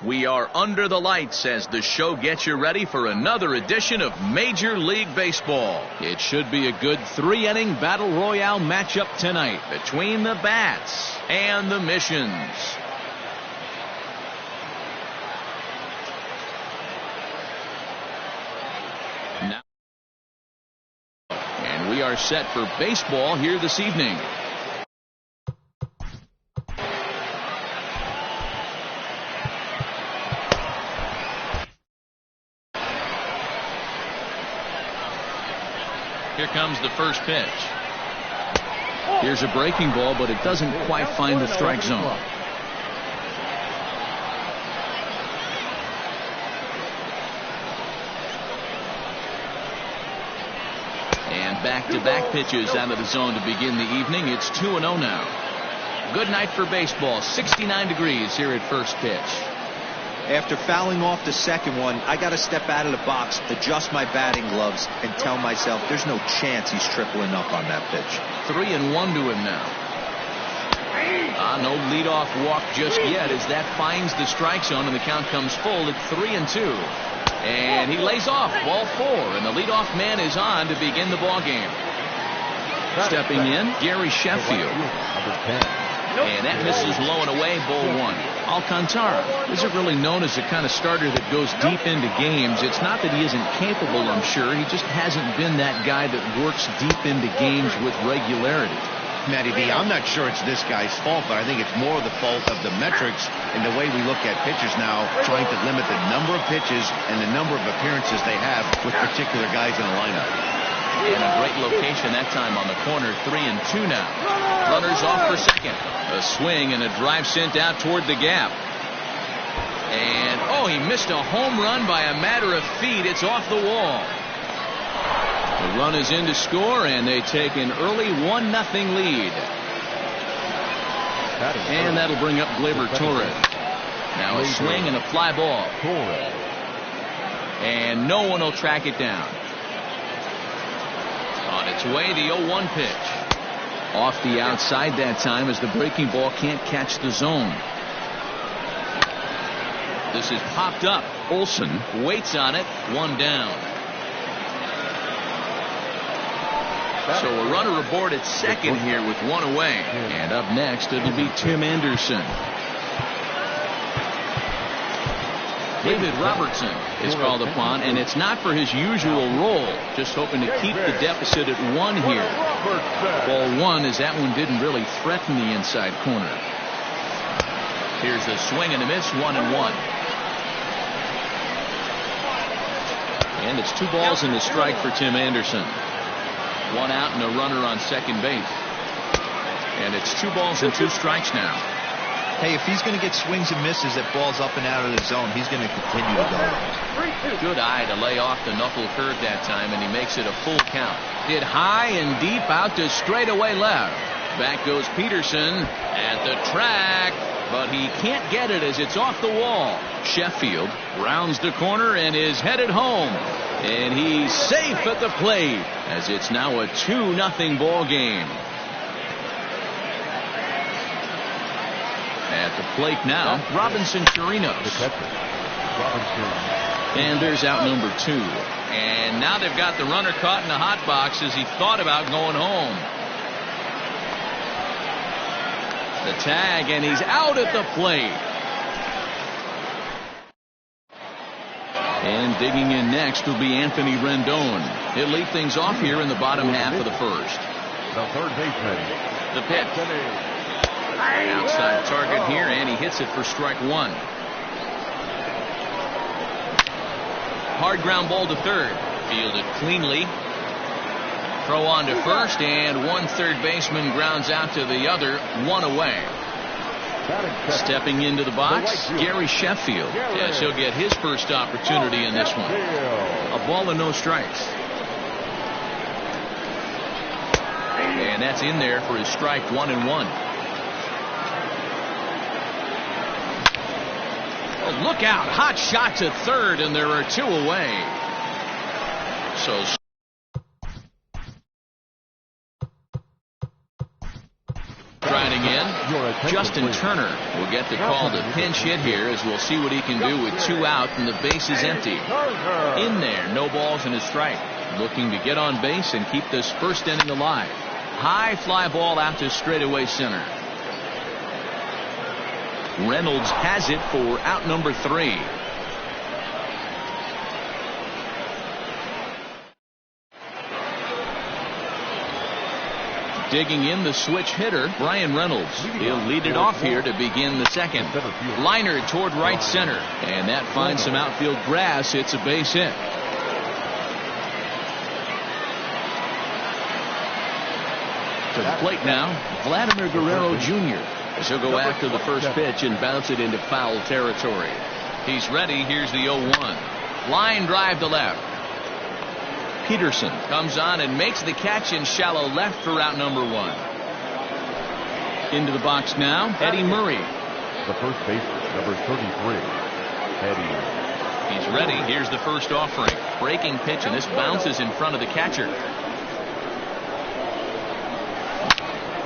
We are under the lights as the show gets you ready for another edition of Major League Baseball. It should be a good 3-inning battle royale matchup tonight between the Bats and the Missions. Now, and we are set for baseball here this evening. Here comes the first pitch. Here's a breaking ball, but it doesn't quite find the strike zone. And back-to-back pitches out of the zone to begin the evening. It's 2-0 now. Good night for baseball. 69 degrees here at first pitch. After fouling off the second one, I got to step out of the box, adjust my batting gloves, and tell myself there's no chance he's tripling up on that pitch. 3-1 to him now. No leadoff walk just yet as that finds the strike zone, and the count comes full at 3-2. And he lays off ball 4, and the leadoff man is on to begin the ball game. Stepping in, Gary Sheffield. And that misses low and away, ball 1. Alcantara isn't really known as the kind of starter that goes deep into games. It's not that he isn't capable, I'm sure. He just hasn't been that guy that works deep into games with regularity. Matty V, I'm not sure it's this guy's fault, but I think it's more the fault of the metrics and the way we look at pitchers now, trying to limit the number of pitches and the number of appearances they have with particular guys in a lineup. And a great location that time on the corner. 3-2 now. Runners off for second. A swing and a drive sent out toward the gap. And, he missed a home run by a matter of feet. It's off the wall. The run is in to score, and they take an early 1-0 lead. And that'll bring up Gleyber Torres. Now a swing and a fly ball. And no one will track it down. On its way, the 0-1 pitch. Off the outside that time as the breaking ball can't catch the zone. This is popped up. Olsen waits on it. 1 down. So a runner aboard at second here with 1 away. And up next, it'll be Tim Anderson. David Robertson is called upon, and it's not for his usual role, just hoping to keep the deficit at 1 here. Ball 1, as that one didn't really threaten the inside corner. Here's a swing and a miss, 1-1. And it's 2 balls and a strike for Tim Anderson. 1 out and a runner on second base. And it's 2 balls and 2 strikes now. Hey, if he's going to get swings and misses at balls up and out of the zone, he's going to continue to go. Good eye to lay off the knuckle curve that time, and he makes it a full count. Hit high and deep out to straightaway left. Back goes Peterson at the track, but he can't get it as it's off the wall. Sheffield rounds the corner and is headed home. And he's safe at the plate as it's now a 2-0 ball game. At the plate now, Robinson Chirinos. And there's out number 2. And now they've got the runner caught in the hot box as he thought about going home. The tag, and he's out at the plate. And digging in next will be Anthony Rendon. He'll lead things off here in the bottom half of the first. The third baseman. The pitch. Outside target here, and he hits it for strike 1. Hard ground ball to third. Fielded cleanly. Throw on to first, and 1 third baseman grounds out to the other. 1 away. Stepping into the box, Gary Sheffield, as he'll get his first opportunity in this one. A ball and no strikes. And that's in there for his strike 1-1. Look out, hot shot to third, and there are 2 away. So trying to Coming in, Justin Turner will get the call to pinch hit here, as we'll see what he can do with 2 out and the base is empty. In there, no balls and a strike. Looking to get on base and keep this first inning alive. High fly ball out to straightaway center. Reynolds has it for out number 3. Digging in the switch hitter, Brian Reynolds. He'll lead it off here to begin the second. Liner toward right center, and that finds some outfield grass. It's a base hit. To the plate now, Vladimir Guerrero Jr. as he'll go after the first pitch and bounce it into foul territory. He's ready. Here's the 0-1. Line drive to left. Peterson comes on and makes the catch in shallow left for out number 1. Into the box now, Eddie Murray. The first baseman, number 33, Eddie. He's ready. Here's the first offering. Breaking pitch, and this bounces in front of the catcher.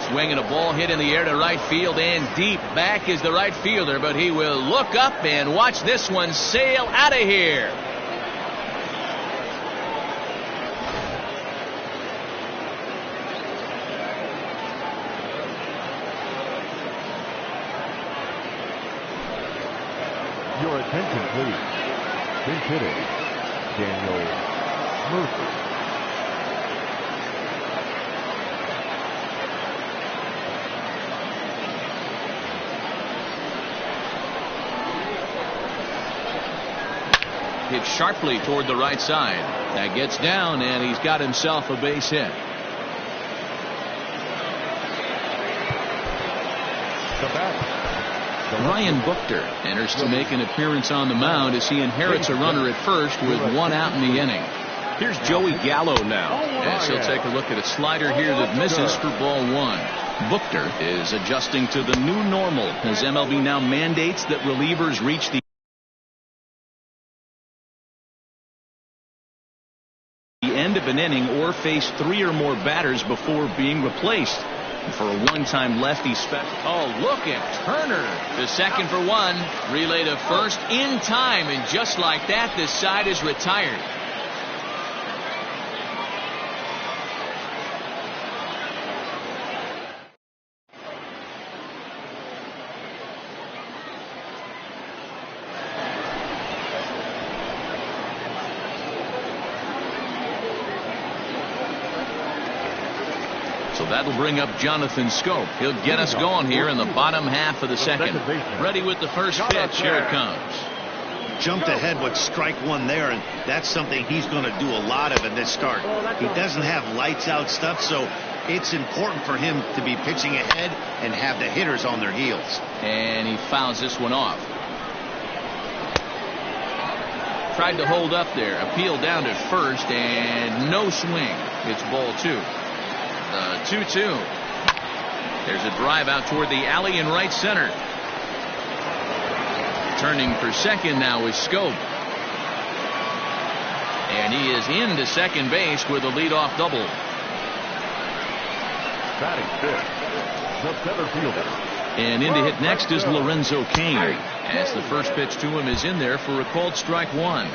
Swinging a ball hit in the air to right field and deep. Back is the right fielder, but he will look up and watch this one sail out of here. Your attention, please. Pinch hitting, Daniel Murphy. Hit sharply toward the right side. That gets down, and he's got himself a base hit. The bat. Ryan Buchter enters to make an appearance on the mound as he inherits a runner at first with 1 out in the inning. Here's Joey Gallo now. Yes, he'll take a look at a slider here that misses for ball 1. Buchter is adjusting to the new normal as MLB now mandates that relievers reach the end of an inning or face 3 or more batters before being replaced. For a one-time lefty special. Oh, look at Turner. The second for 1. Relay to first in time, and just like that, this side is retired. So that'll bring up Jonathan Scope. He'll get us going here in the bottom half of the second. Ready with the first pitch. Here it comes. Jumped ahead with strike 1 there, and that's something he's going to do a lot of in this start. He doesn't have lights out stuff, so it's important for him to be pitching ahead and have the hitters on their heels. And he fouls this one off. Tried to hold up there. Appeal down to first, and no swing. It's ball 2. 2-2. There's a drive out toward the alley in right center. Turning for second now is Scope. And he is into second base with a leadoff double. Batting fifth, the center fielder. And in to hit next is Lorenzo Cain, as the first pitch to him is in there for a called strike 1.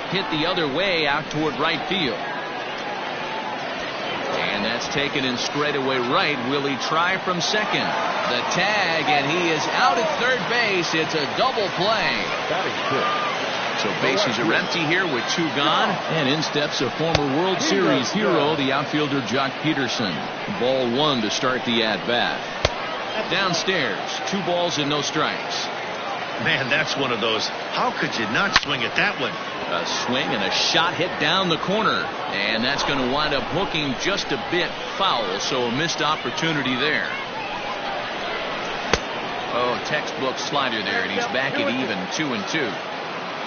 Hit the other way out toward right field. And that's taken in straightaway right. Will he try from second? The tag, and he is out at third base. It's a double play. So bases are empty here with 2 gone. And in steps a former World Series hero, the outfielder Jock Peterson. Ball 1 to start the at-bat. Downstairs, 2 balls and no strikes. Man, that's one of those. How could you not swing at that one? A swing and a shot hit down the corner. And that's going to wind up hooking just a bit foul, so a missed opportunity there. Oh, textbook slider there, and he's back at even 2-2.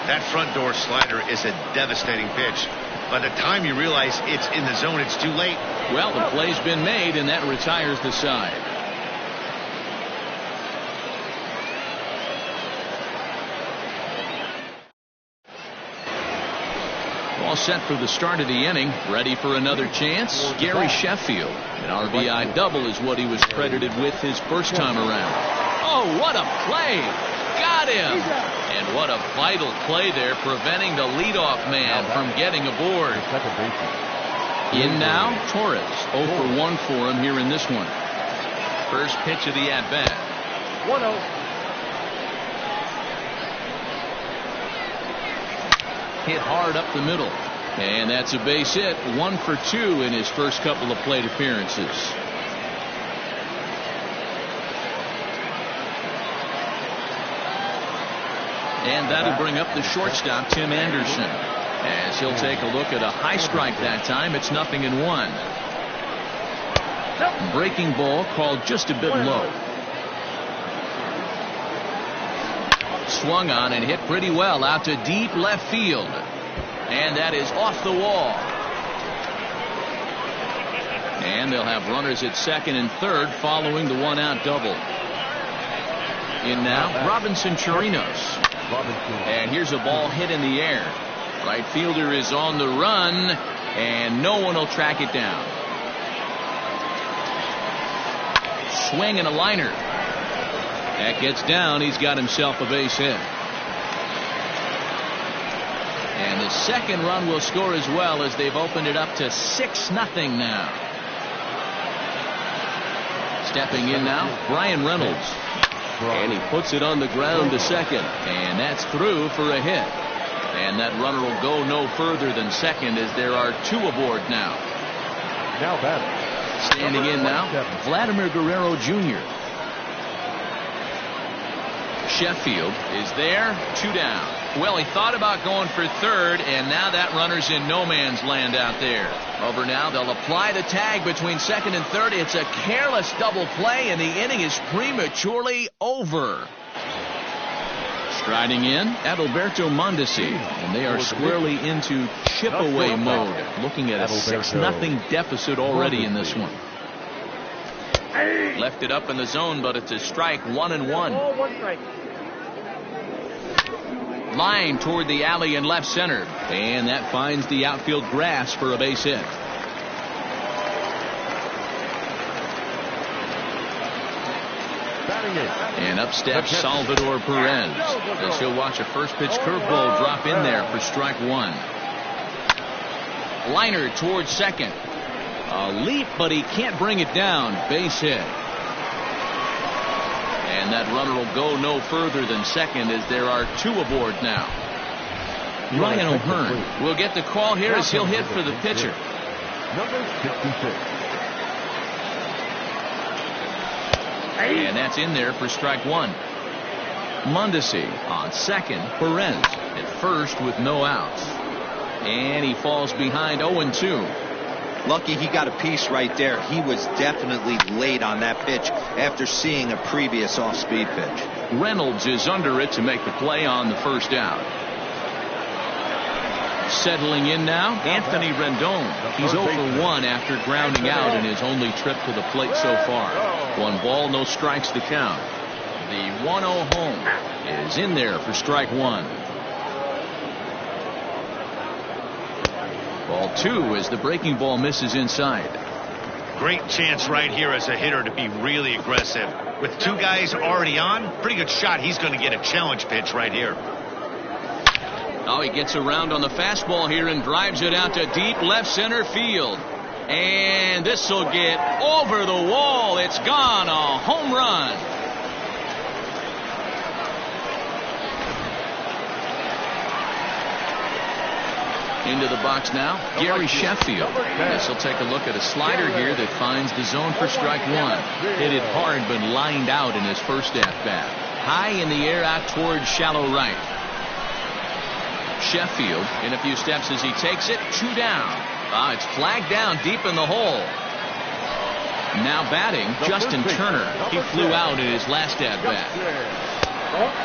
That front door slider is a devastating pitch. By the time you realize it's in the zone, it's too late. Well, the play's been made, and that retires the side. All set for the start of the inning. Ready for another chance. Gary Sheffield. An RBI double is what he was credited with his first time around. Oh, what a play. Got him. And what a vital play there, preventing the leadoff man from getting aboard. In now, Torres. 0 for 1 for him here in this one. First pitch of the at-bat. 1-0. Hit hard up the middle. And that's a base hit. 1 for 2 in his first couple of plate appearances. And that'll bring up the shortstop, Tim Anderson, as he'll take a look at a high strike that time. It's 0-1. Breaking ball called just a bit low. Swung on and hit pretty well out to deep left field. And that is off the wall. And they'll have runners at second and third following the one-out double. In now, Robinson Chirinos. And here's a ball hit in the air. Right fielder is on the run, and no one will track it down. Swing and a liner. That gets down. He's got himself a base hit. And the second run will score as well, as they've opened it up to 6-0 now. Stepping in now, Brian Reynolds. And he puts it on the ground to second. And that's through for a hit. And that runner will go no further than second, as there are 2 aboard now. Now batting. Standing in now, Vladimir Guerrero Jr. Sheffield is there, 2 down. Well, he thought about going for third, and now that runner's in no man's land out there. Over now, they'll apply the tag between second and third. It's a careless double play, and the inning is prematurely over. Striding in, Adalberto Mondesi, and they are squarely into chip-away mode, looking at a 6-0 deficit already in this one. Left it up in the zone, but it's a strike. 1-1. 1 strike. Line toward the alley in left center, and that finds the outfield grass for a base hit. And up steps Salvador Perez, as he'll watch a first pitch curveball drop in there for strike 1. Liner towards second. A leap, but he can't bring it down. Base hit. And that runner will go no further than second, as there are 2 aboard now. Ryan O'Hearn will get the call here, as he'll hit for the pitcher. Number 66. And that's in there for strike 1. Mondesi on second. Perez at first with no outs. And he falls behind 0-2. Lucky he got a piece right there. He was definitely late on that pitch after seeing a previous off-speed pitch. Reynolds is under it to make the play on the first out. Settling in now, Anthony Rendon. He's 0 for 1 after grounding out in his only trip to the plate so far. 1 ball, no strikes to count. The 1-0 home is in there for strike 1. Ball 2 as the breaking ball misses inside. Great chance right here as a hitter to be really aggressive. With 2 guys already on, pretty good shot. He's going to get a challenge pitch right here. Oh, he gets around on the fastball here and drives it out to deep left center field. And this will get over the wall. It's gone. A home run. Into the box now, Gary Sheffield. Yes, he'll take a look at a slider here that finds the zone for strike 1. Hit it hard, but lined out in his first at-bat. High in the air out towards shallow right. Sheffield in a few steps as he takes it. 2 down. It's flagged down deep in the hole. Now batting, Justin Turner. He flew out in his last at-bat.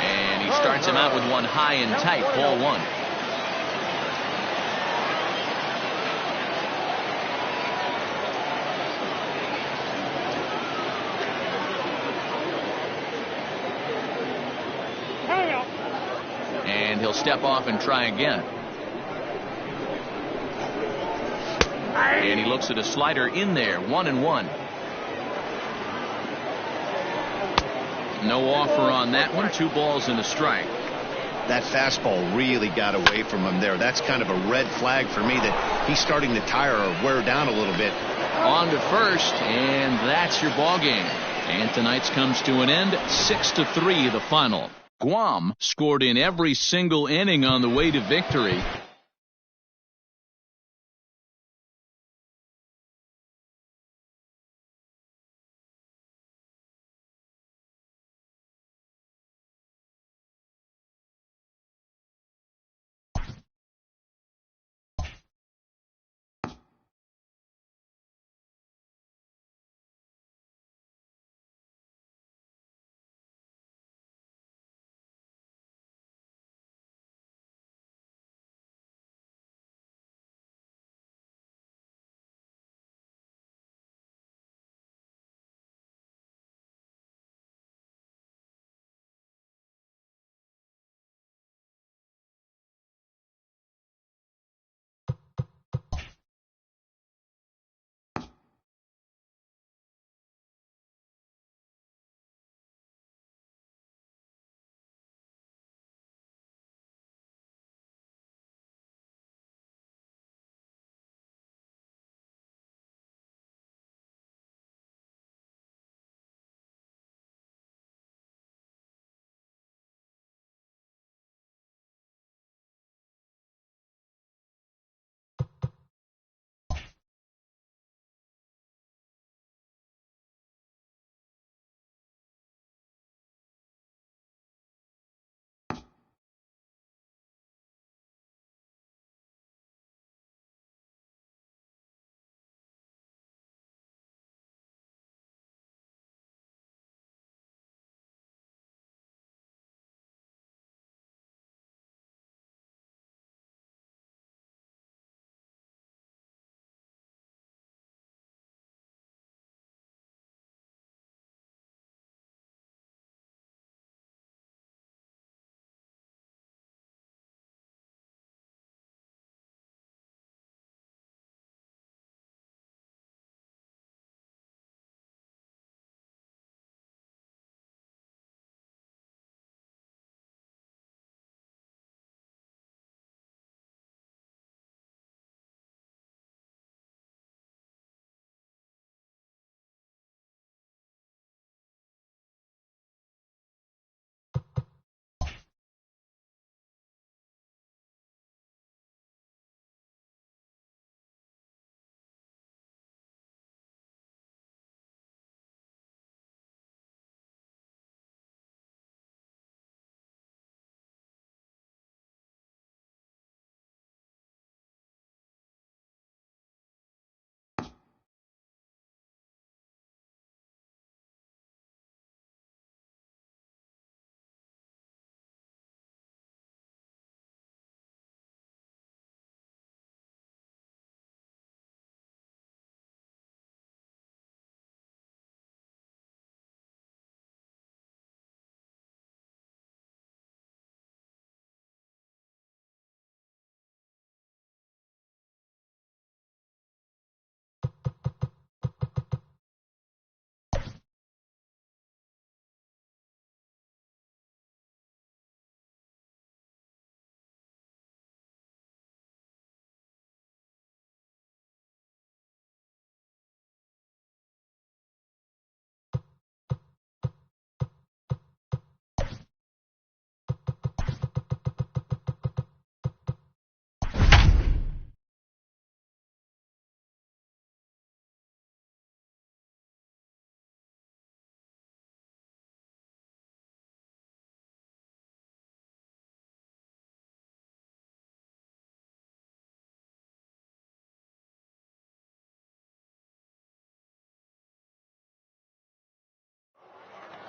And he starts him out with one high and tight. Ball 1. And he'll step off and try again. And he looks at a slider in there. 1-1. No offer on that one. 2 balls and a strike. That fastball really got away from him there. That's kind of a red flag for me that he's starting to tire or wear down a little bit. On to first, and that's your ball game. And tonight's comes to an end. 6-3 the final. Guam scored in every single inning on the way to victory.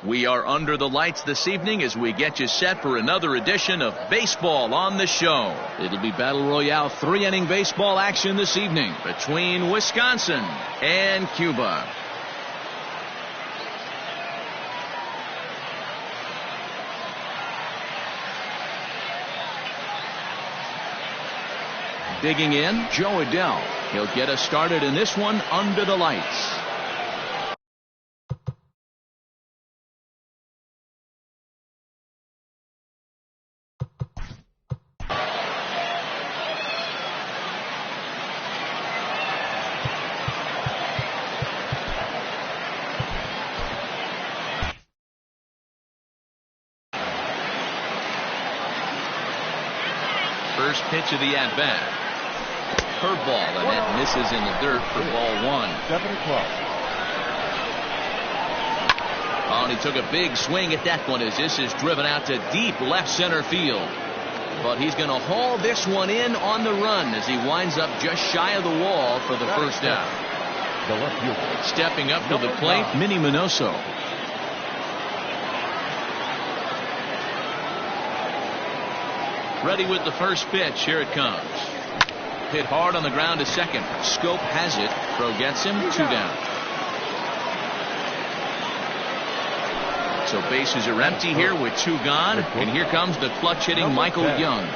We are under the lights this evening as we get you set for another edition of Baseball on the Show. It'll be Battle Royale 3-inning baseball action this evening between Wisconsin and Cuba. Digging in, Joe Adele. He'll get us started in this one under the lights. First pitch of the at-bat. Curveball, and that misses in the dirt for ball one. 7 o'clock. Oh, and he took a big swing at that one as this is driven out to deep left center field. But he's going to haul this one in on the run as he winds up just shy of the wall for the first out. The left fielder. Stepping up to the plate, Minnie Minoso. Ready with the first pitch. Here it comes. Hit hard on the ground to second. Scope has it. Throw gets him. 2 down. So bases are empty here with 2 gone. And here comes the clutch hitting Michael Young.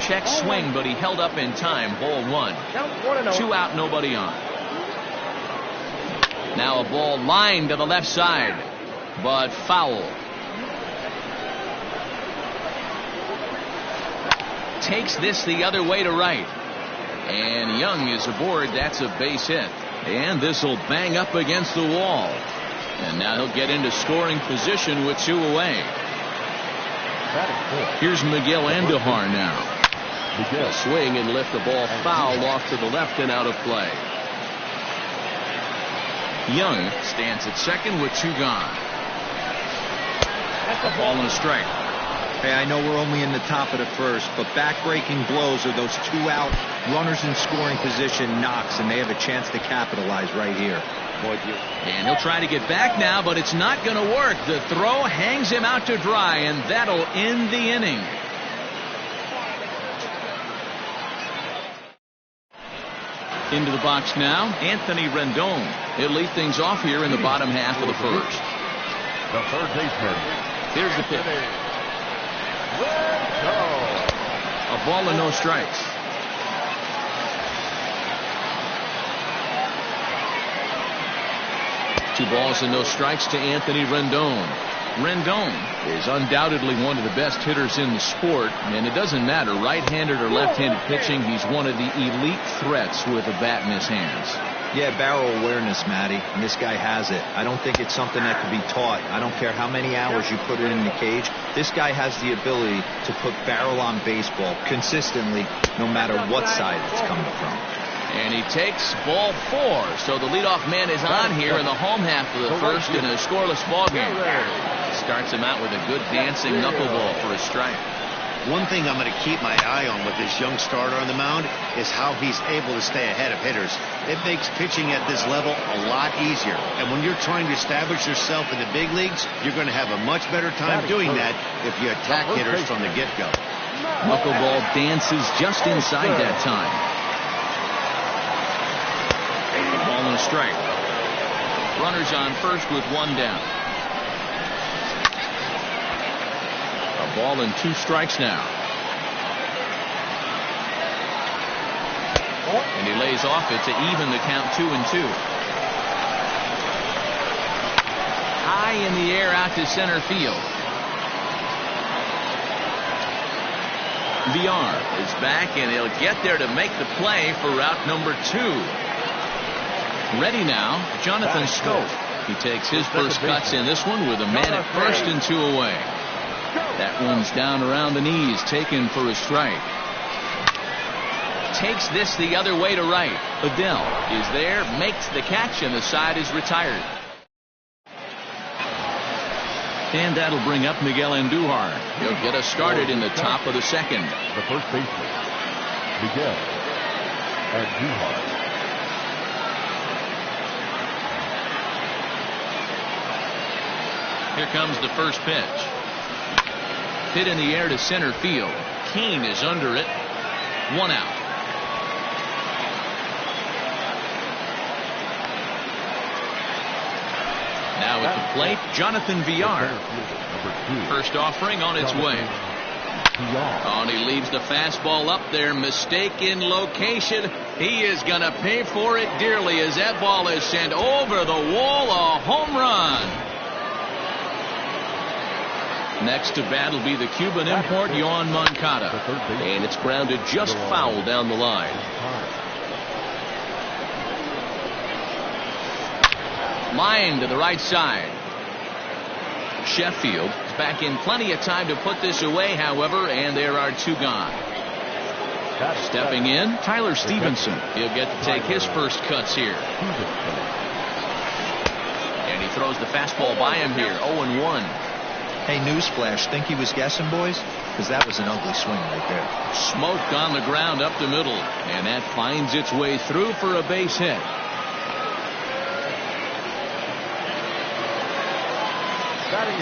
Check swing, but he held up in time. Ball 1. 2 out, nobody on. Now a ball lined to the left side, but foul. Takes this the other way to right. And Young is aboard. That's a base hit. And this will bang up against the wall. And now he'll get into scoring position with 2 away. Here's Miguel Andujar now. He'll swing and lift the ball foul off to the left and out of play. Young stands at second with 2 gone. A ball and a strike. Hey, I know we're only in the top of the first, but back-breaking blows are those 2 out runners in scoring position knocks, and they have a chance to capitalize right here. And he'll try to get back now, but it's not going to work. The throw hangs him out to dry, and that'll end the inning. Into the box now, Anthony Rendon. He'll lead things off here in the bottom half of the first. The third baseman. Here's the pitch. A ball and no strikes. Two balls and no strikes to Anthony Rendon. Rendon is undoubtedly one of the best hitters in the sport, and it doesn't matter right-handed or left-handed pitching. He's one of the elite threats with a bat in his hands. Yeah, barrel awareness, Matty, and this guy has it. I don't think it's something that can be taught. I don't care how many hours you put it in the cage. This guy has the ability to put barrel on baseball consistently, no matter what side it's coming from. And he takes ball 4, so the leadoff man is on here in the home half of the first in a scoreless ball game. Starts him out with a good dancing knuckleball for a strike. One thing I'm going to keep my eye on with this young starter on the mound is how he's able to stay ahead of hitters. It makes pitching at this level a lot easier. And when you're trying to establish yourself in the big leagues, you're going to have a much better time doing that if you attack hitters from the get-go. Knuckleball dances just inside that time. A ball and a strike. Runners on first with 1 down. A ball and 2 strikes now. And he lays off it to even the count 2-2. High in the air out to center field. VR is back, and he'll get there to make the play for route number 2. Ready now, Jonathan Scope. He takes his first cuts in this one with a man at first and 2 away. That one's down around the knees, taken for a strike. Takes this the other way to right. Adele is there, makes the catch, and the side is retired. And that'll bring up Miguel Andujar. He'll get us started in the top of the second. The first baseman, Miguel Andujar. Here comes the first pitch. Hit in the air to center field. Kane is under it. 1 out. Now at the plate, Jonathan VR. First offering on its way. Oh, and he leaves the fastball up there. Mistake in location. He is going to pay for it dearly as that ball is sent over the wall. A home run. Next to bat will be the Cuban import, Yoan Moncada. And it's grounded just foul down the line. Line to the right side. Sheffield is back in plenty of time to put this away, however, and there are two gone. Stepping in, Tyler Stevenson. He'll get to take his first cuts here. And he throws the fastball by him here. 0-1. Hey, newsflash, think he was guessing, boys? Because that was an ugly swing right there. Smoked on the ground up the middle, and that finds its way through for a base hit.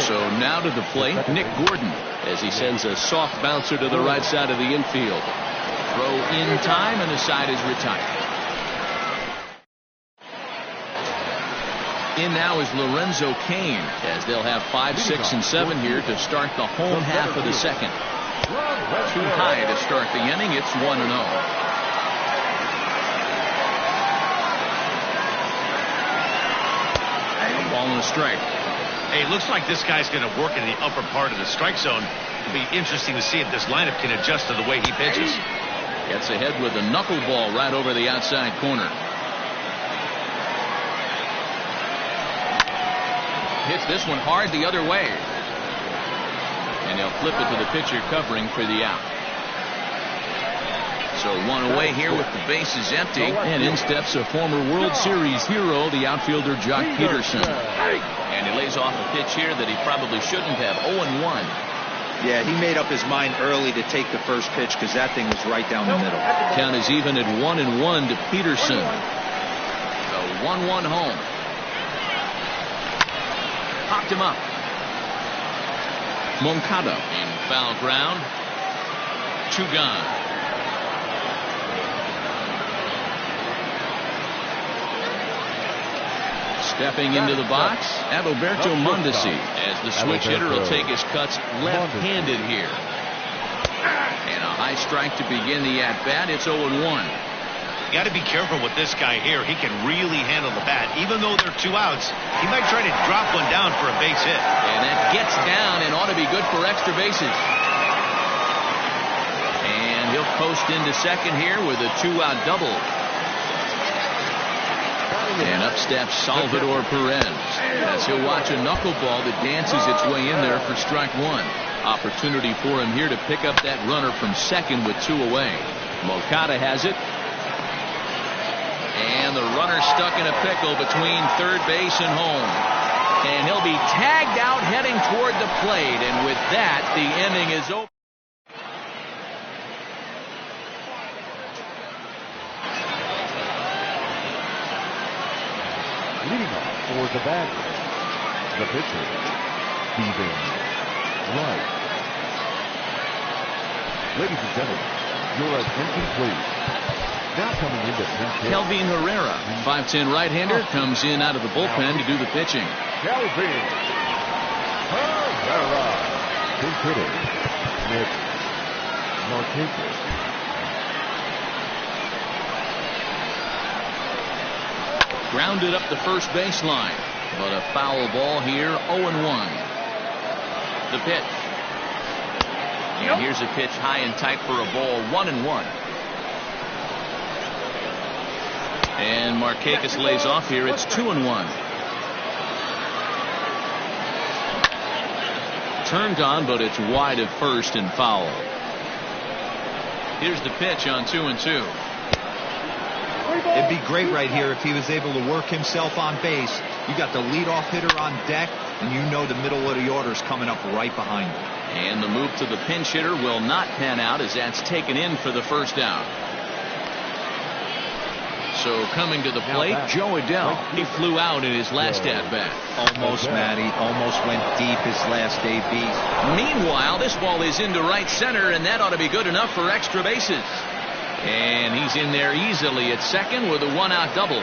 So now to the plate, Nick Gordon, as he sends a soft bouncer to the right side of the infield. Throw in time, and the side is retired. In now is Lorenzo Cain, as they'll have 5, 6, and 7 here to start the home half of the second. Too high to start the inning. It's 1-0. Ball and a strike. Hey, looks like this guy's going to work in the upper part of the strike zone. It'll be interesting to see if this lineup can adjust to the way he pitches. Gets ahead with a knuckleball right over the outside corner. Hits this one hard the other way. And he'll flip it to the pitcher covering for the out. So one away here with the bases empty. And in steps a former World Series hero, the outfielder Jock Peterson. And he lays off a pitch here that he probably shouldn't have. 0-1. Yeah, he made up his mind early to take the first pitch because that thing was right down the middle. Count is even at 1-1 to Peterson. So 1-1 home. Popped him up. Moncada in foul ground. 2 gone. Stepping into the box, Adalberto Mondesi, as the switch hitter will take his cuts left-handed here. And a high strike to begin the at-bat. It's 0-1. You got to be careful with this guy here. He can really handle the bat. Even though there are 2 outs, he might try to drop one down for a base hit. And that gets down and ought to be good for extra bases. And he'll post into second here with a 2-out double. And up steps Salvador Perez, as he'll watch a knuckleball that dances its way in there for strike 1. Opportunity for him here to pick up that runner from second with 2 away. Moncada has it. And the runner stuck in a pickle between third base and home. And he'll be tagged out heading toward the plate. And with that, the inning is over. Leading off for the Badgers, the pitcher, Steven Wright. Ladies and gentlemen, your attention please. Now coming into pinch hit, Kelvin Herrera, 5'10" right-hander, comes in out of the bullpen to do the pitching. Kelvin Herrera. Pinch hitter, Nick Martinez. Grounded up the first baseline, but a foul ball here. 0-1. The pitch. And here's a pitch high and tight for a ball. 1-1. And Markakis lays off here. It's 2-1. Turned on, but it's wide at first and foul. Here's the pitch on 2-2. It'd be great right here if he was able to work himself on base. You got the leadoff hitter on deck, and you know the middle of the order is coming up right behind him. And the move to the pinch hitter will not pan out as that's taken in for the first out. So coming to the plate, Joe Adell. He flew out in his last at-bat. Almost, Matty. Almost went deep his last AB. Meanwhile, this ball is into right center, and that ought to be good enough for extra bases. And he's in there easily at second with a 1-out double.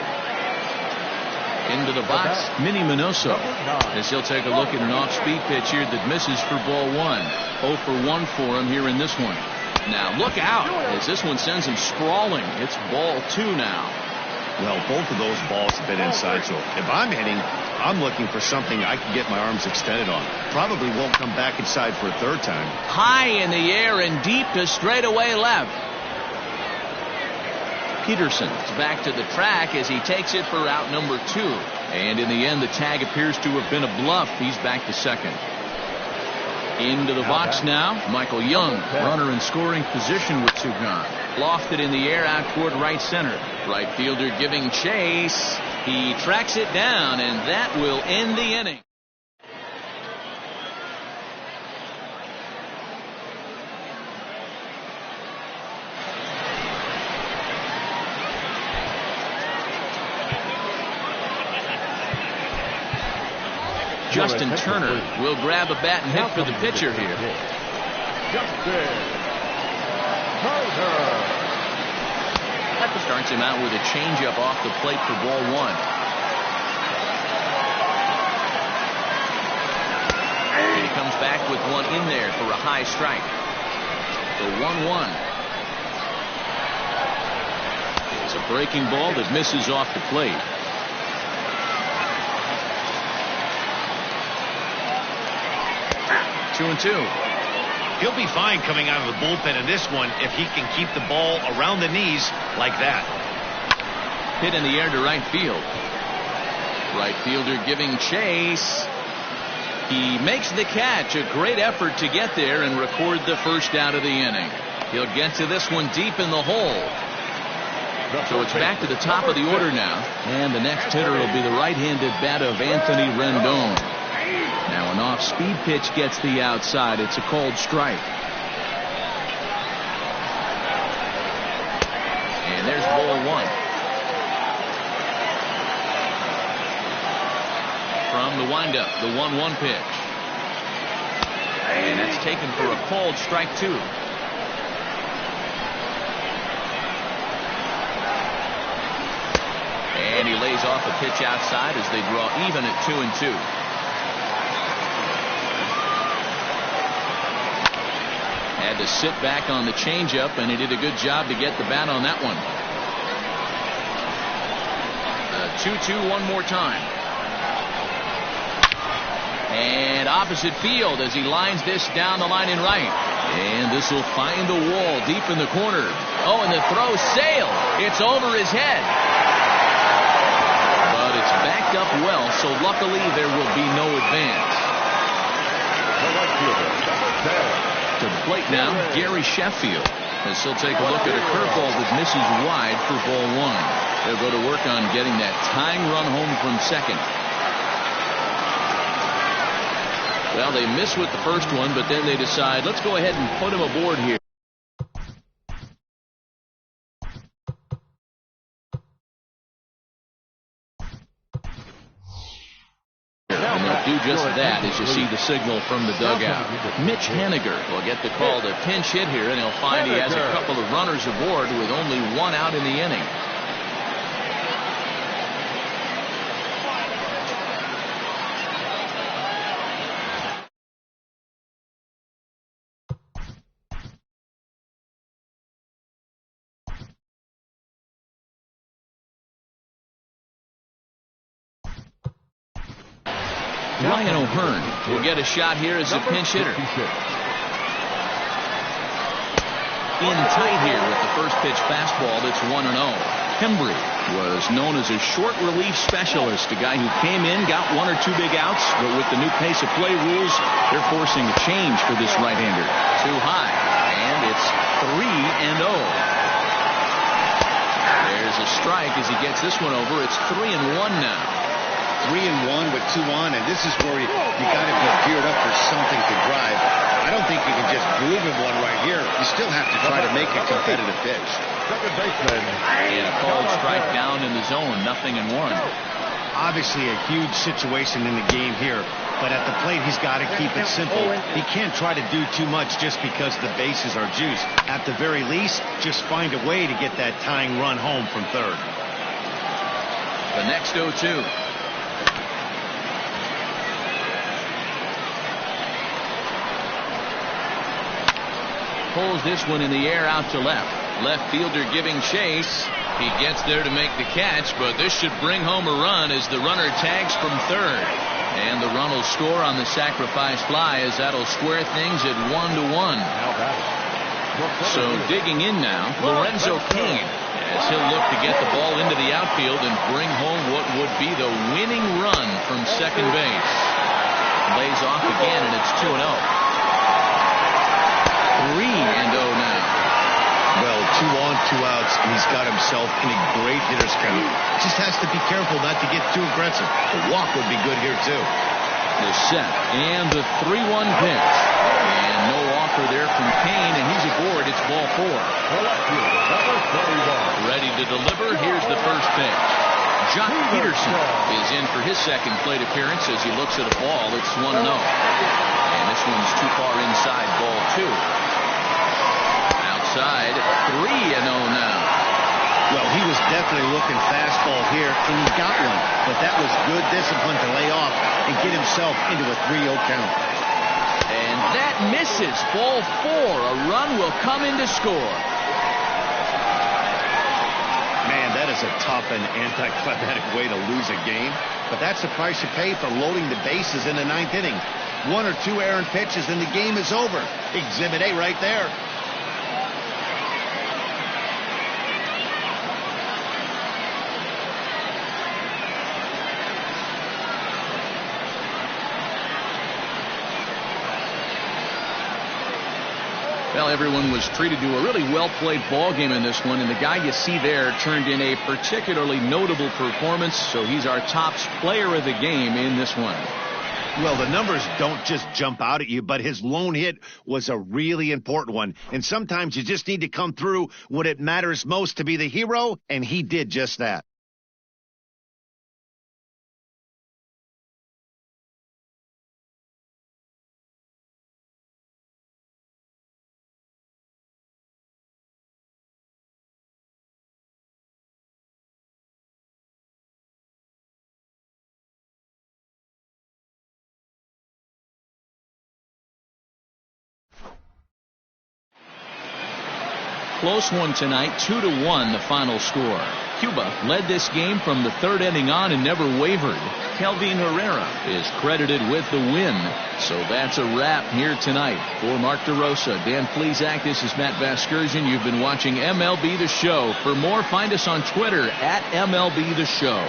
Into the box, Minnie Minoso, as he'll take a look at an off-speed pitch here that misses for ball 1. 0 for 1 for him here in this one. Now look out as this one sends him sprawling. It's ball 2 now. Well, both of those balls have been inside, so if I'm hitting, I'm looking for something I can get my arms extended on. Probably won't come back inside for a third time. High in the air and deep to straightaway left. Peterson's back to the track as he takes it for out number 2. And in the end, the tag appears to have been a bluff. He's back to second. Into the box now, Michael Young, runner in scoring position with 2 gone. Lofted in the air out toward right center. Right fielder giving chase. He tracks it down, and that will end the inning. Justin Turner will grab a bat and hit for the pitcher here. Justin Turner. Starts him out with a changeup off the plate for ball 1. And he comes back with one in there for a high strike. The 1-1. It's a breaking ball that misses off the plate. Two and two. He'll be fine coming out of the bullpen in this one if he can keep the ball around the knees like that. Hit in the air to right field. Right fielder giving chase. He makes the catch. A great effort to get there and record the first out of the inning. He'll get to this one deep in the hole. So it's back to the top of the order now. And the next hitter will be the right-handed bat of Anthony Rendon. Now an off-speed pitch gets the outside. It's a called strike. And there's ball 1. From the windup, the 1-1 pitch. And that's taken for a called strike 2. And he lays off a pitch outside as they draw even at 2 and 2. Had to sit back on the changeup, and he did a good job to get the bat on that one. 2-2 one more time. And opposite field as he lines this down the line in right. And this will find the wall deep in the corner. Oh, and the throw sailed. It's over his head. But it's backed up well, so luckily there will be no advance. To the plate now, Gary Sheffield, as he'll take a look at a curveball that misses wide for ball 1. They'll go to work on getting that tying run home from second. Well, they miss with the first one, but then they decide, let's go ahead and put him aboard here. And they'll do just that as you see the signal from the dugout. Mitch Haniger will get the call to pinch hit here, and he'll find he has a couple of runners aboard with only one out in the inning. Ryan O'Hearn will get a shot here as a pinch hitter. In tight here with the first pitch fastball that's 1-0. Hembry was known as a short relief specialist, a guy who came in, got 1 or 2 big outs, but with the new pace of play rules, they're forcing a change for this right-hander. Too high, and it's 3-0. There's a strike as he gets this one over. It's 3-1 now. 3-1 with 2 on, and this is where you got to be geared up for something to drive. I don't think you can just groove him one right here. You still have to try to make a competitive pitch. And a called strike down in the zone, 0-1. Obviously a huge situation in the game here, but at the plate he's got to keep it simple. He can't try to do too much just because the bases are juiced. At the very least, just find a way to get that tying run home from third. The next 0-2. pulls this one in the air out to left. Left fielder giving chase. He gets there to make the catch, but this should bring home a run as the runner tags from third. And the run will score on the sacrifice fly as that'll square things at 1-1. So digging in now, Lorenzo Cain, as he'll look to get the ball into the outfield and bring home what would be the winning run from second base. Lays off again, and it's 2-0. 3-0 now. Well, 2 on, 2 outs, and he's got himself in a great hitter's count. Just has to be careful not to get too aggressive. The walk would be good here, too. The set and the 3-1 pitch. And no offer there from Kane, and he's aboard. It's ball 4. Ready to deliver. Here's the first pitch. Jock Peterson is in for his second plate appearance as he looks at a ball. It's 1-0. And this one's too far inside, ball 2. Outside, 3-0 now. Well, he was definitely looking fastball here, and he got one. But that was good discipline to lay off and get himself into a 3-0 count. And that misses. Ball 4. A run will come in to score. Man, that is a tough and anticlimactic way to lose a game. But that's the price you pay for loading the bases in the 9th inning. 1 or 2 errant pitches, and the game is over. Exhibit A right there. Well, everyone was treated to a really well-played ball game in this one, and the guy you see there turned in a particularly notable performance, so he's our top player of the game in this one. Well, the numbers don't just jump out at you, but his lone hit was a really important one, and sometimes you just need to come through when it matters most to be the hero, and he did just that. Close one tonight, 2-1 the final score. Cuba led this game from the 3rd inning on and never wavered. Kelvin Herrera is credited with the win. So that's a wrap here tonight. For Mark DeRosa, Dan Plesac, this is Matt Vasgersian. You've been watching MLB The Show. For more, find us on Twitter at MLB The Show.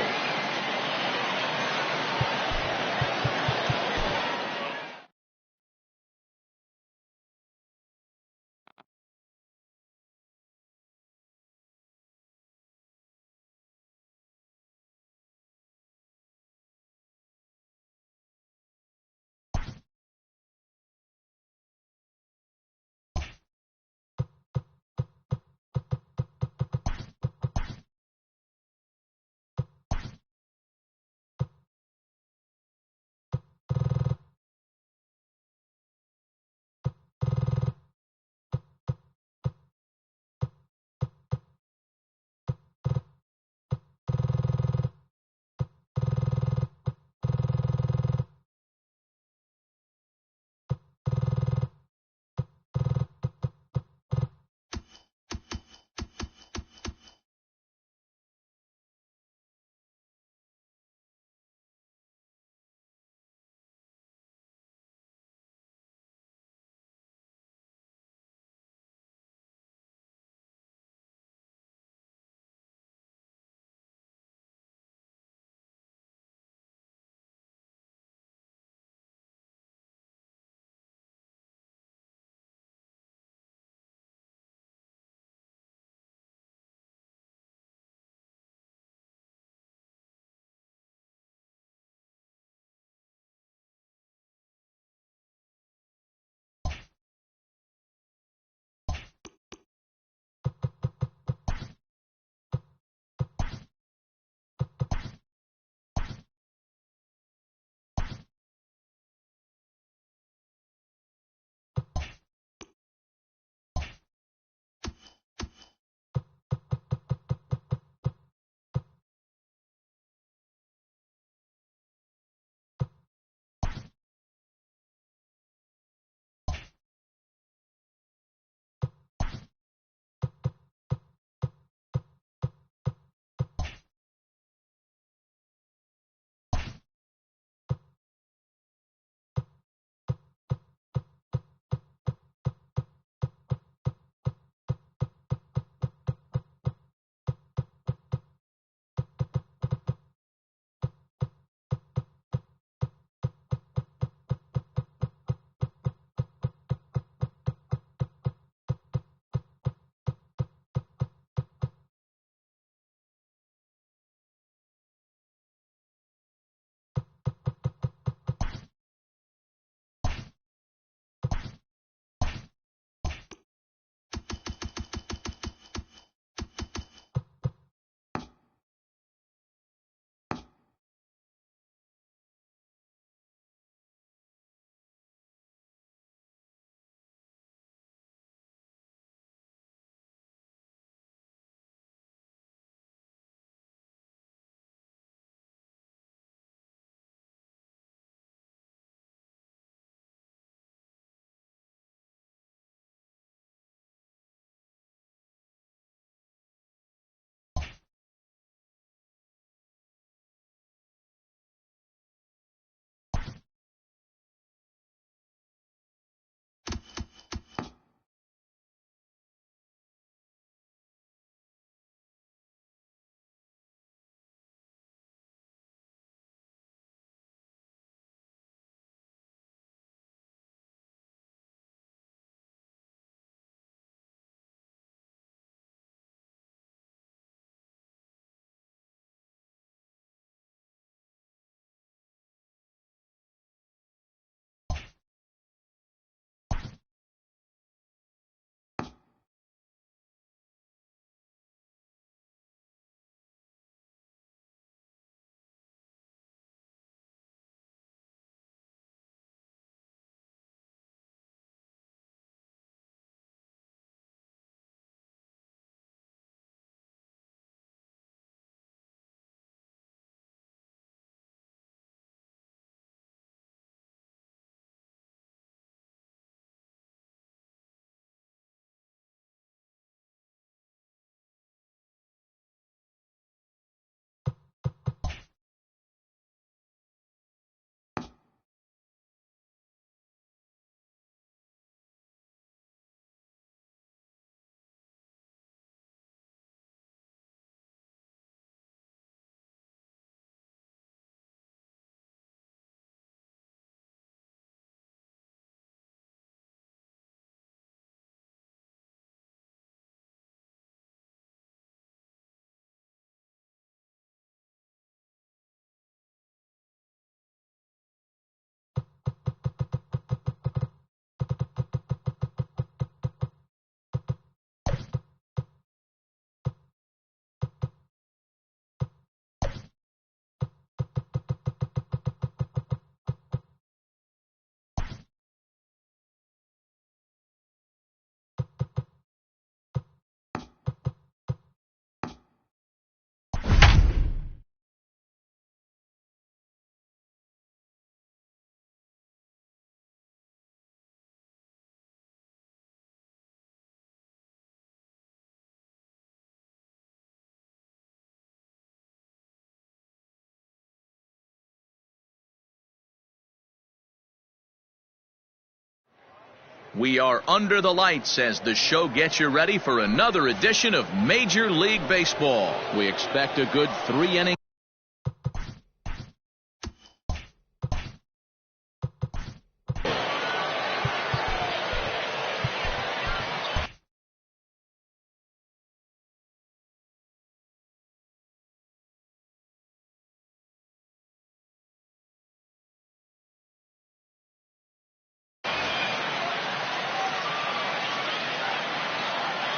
We are under the lights as the show gets you ready for another edition of Major League Baseball. We expect a good 3-inning.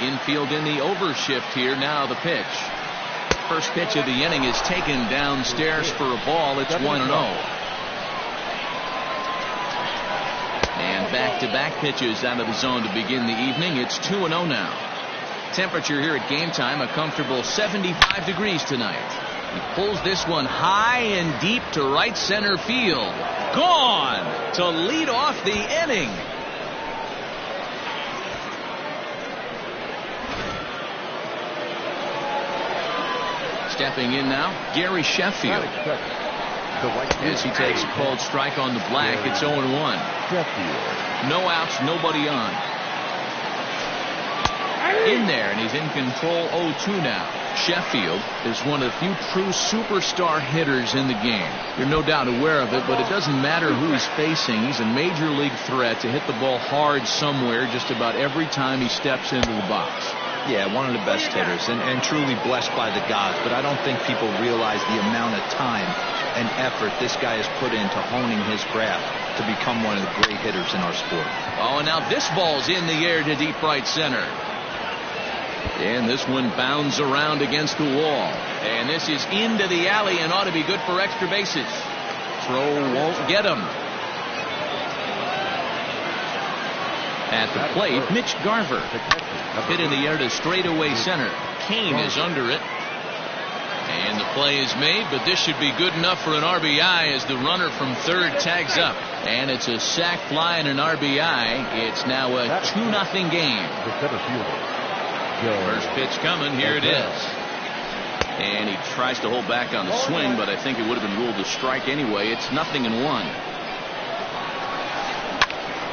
Infield in the overshift here. Now the pitch. First pitch of the inning is taken downstairs for a ball. It's 1-0. And back-to-back pitches out of the zone to begin the evening. It's 2-0 now. Temperature here at game time, a comfortable 75 degrees tonight. He pulls this one high and deep to right center field. Gone to lead off the inning. Stepping in now, Gary Sheffield. As he takes a cold strike on the black, it's 0-1. No outs, nobody on. In there, and he's in control 0-2 now. Sheffield is one of the few true superstar hitters in the game. You're no doubt aware of it, but it doesn't matter who he's facing. He's a major league threat to hit the ball hard somewhere just about every time he steps into the box. Yeah, one of the best hitters and truly blessed by the gods, but I don't think people realize the amount of time and effort this guy has put into honing his craft to become one of the great hitters in our sport. Oh, and now this ball's in the air to deep right center. And this one bounds around against the wall. And this is into the alley and ought to be good for extra bases. Throw won't get him. At the plate, Mitch Garver. Hit in the air to straightaway center. Kane is under it. And the play is made, but this should be good enough for an RBI as the runner from third tags up. And it's a sac fly and an RBI. It's now a 2-0 game. First pitch coming. Here it is. And he tries to hold back on the swing, but I think it would have been ruled a strike anyway. It's 0-1.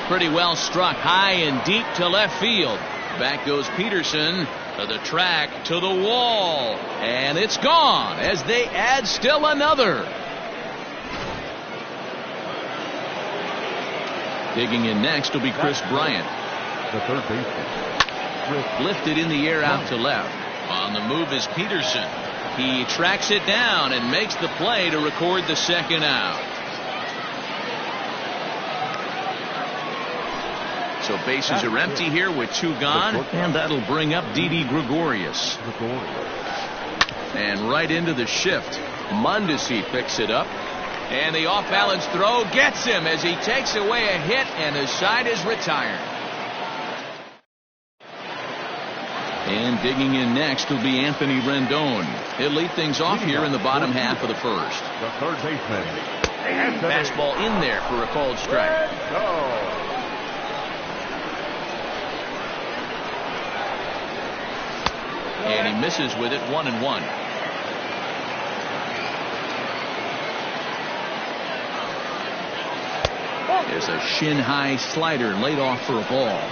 Pretty well struck high and deep to left field. Back goes Peterson to the track, to the wall, and it's gone as they add still another. Digging in next will be Chris Bryant. The third baseman. Lifted in the air out to left. On the move is Peterson. He tracks it down and makes the play to record the second out. So bases are empty here with 2 gone, and that'll bring up Didi Gregorius. And right into the shift. Mondesi picks it up. And the off-balance throw gets him as he takes away a hit, and his side is retired. And digging in next will be Anthony Rendon. He'll lead things off here in the bottom half of the first. The third baseman. Fastball in there for a called strike. And he misses with it, 1-1. There's a shin-high slider laid off for a ball.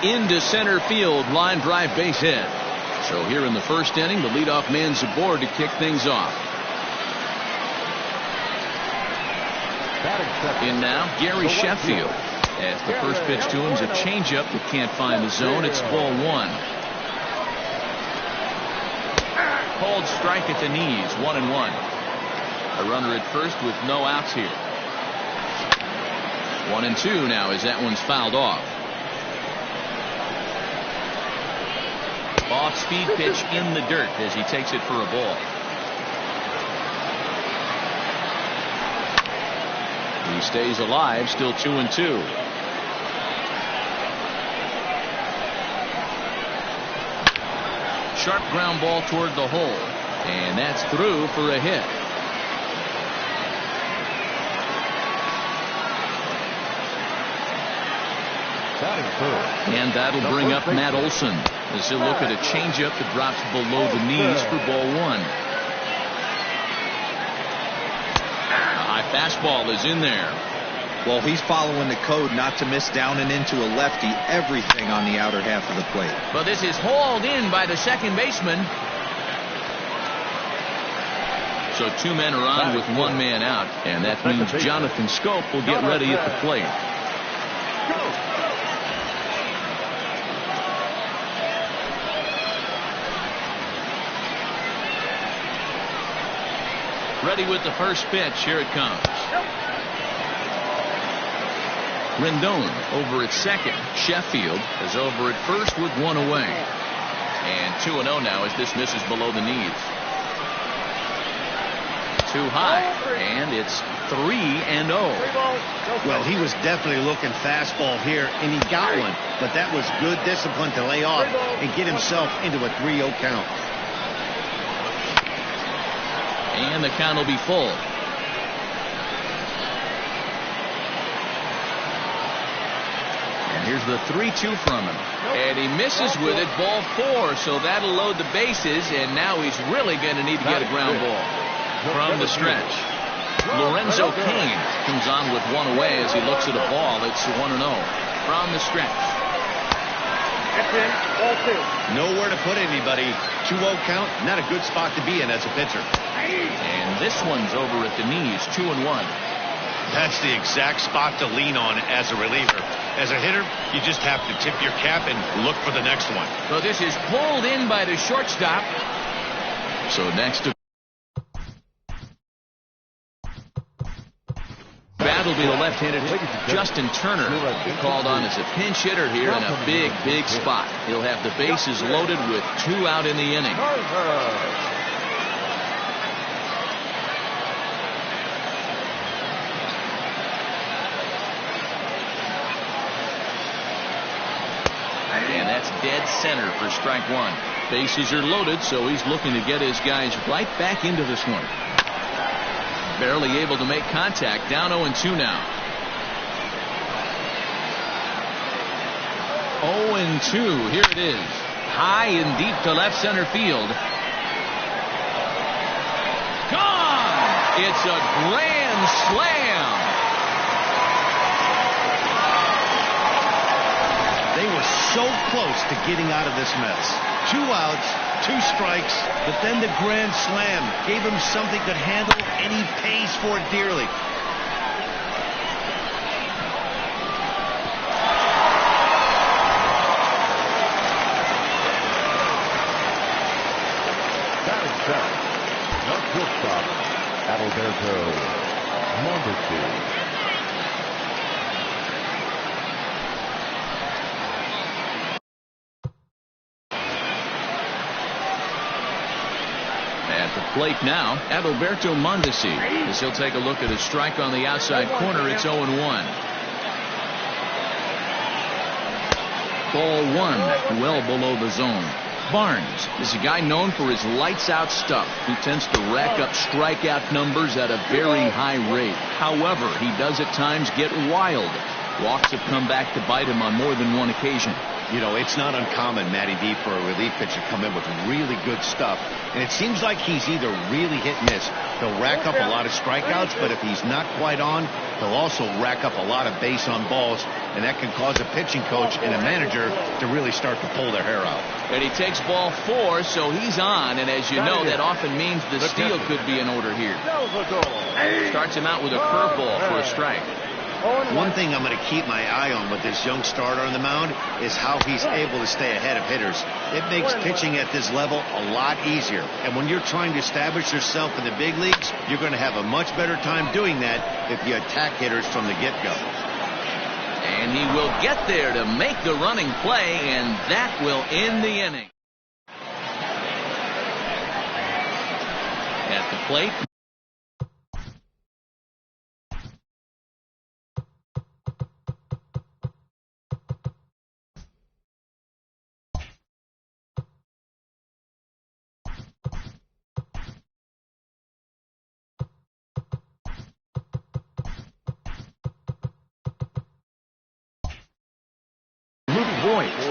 Into center field, line drive base hit. So here in the first inning, the leadoff man's aboard to kick things off. In now, Gary Sheffield. As the first pitch to him is a changeup that can't find the zone. It's ball 1. Called strike at the knees, 1-1. A runner at first with no outs here. 1-2 now as that one's fouled off. Off-speed pitch in the dirt as he takes it for a ball. He stays alive, still 2-2. Sharp ground ball toward the hole. And that's through for a hit. And that'll bring up Matt Olson as he'll look at a changeup that drops below the knees for ball 1. Fastball is in there. Well, he's following the code not to miss down and into a lefty. Everything on the outer half of the plate. But this is hauled in by the second baseman. So 2 men are on with 1 man out. And that means Jonathan Scope will get ready at the plate. Ready with the first pitch. Here it comes. Rendon over at second. Sheffield is over at first with 1 away. And 2-0 now as this misses below the knees. Too high. And it's 3-0. Well, he was definitely looking fastball here, and he got one. But that was good discipline to lay off and get himself into a 3-0 count. And the count will be full. And here's the 3-2 from him. And he misses with it, ball 4. So that'll load the bases, and now he's really going to need to get a ground ball. From the stretch, Lorenzo Cain comes on with 1 away as he looks at a ball. It's 1-0 from the stretch. Nowhere to put anybody. 2-0 count, not a good spot to be in as a pitcher. And this one's over at the knees, 2-1. That's the exact spot to lean on as a reliever. As a hitter, you just have to tip your cap and look for the next one. So this is pulled in by the shortstop. So next to battle will be the left-handed Justin Turner, called on as a pinch hitter here in a big, big spot. He'll have the bases loaded with 2 out in the inning. And that's dead center for strike 1. Bases are loaded, so he's looking to get his guys right back into this one. Barely able to make contact. Down 0-2 now. 0-2. Here it is. High and deep to left center field. Gone! It's a grand slam. They were so close to getting out of this mess. 2 outs, 2 strikes, but then the grand slam gave him something to handle, and he pays for it dearly. Batting seventh, the shortstop, Adalberto Mondesi. At the plate now, Adalberto Mondesi, as he'll take a look at his strike on the outside corner. It's 0-1. Ball 1, well below the zone. Barnes is a guy known for his lights-out stuff who tends to rack up strikeout numbers at a very high rate. However, he does at times get wild. Walks have come back to bite him on more than 1 occasion. You know, it's not uncommon, Matty D, for a relief pitcher to come in with really good stuff. And it seems like he's either really hit and miss. He'll rack up a lot of strikeouts, but if he's not quite on, he'll also rack up a lot of base on balls. And that can cause a pitching coach and a manager to really start to pull their hair out. And he takes ball 4, so he's on. And as you know, that often means the steal could be in order here. Starts him out with a curveball for a strike. One thing I'm going to keep my eye on with this young starter on the mound is how he's able to stay ahead of hitters. It makes pitching at this level a lot easier. And when you're trying to establish yourself in the big leagues, you're going to have a much better time doing that if you attack hitters from the get-go. And he will get there to make the running play, and that will end the inning. At the plate,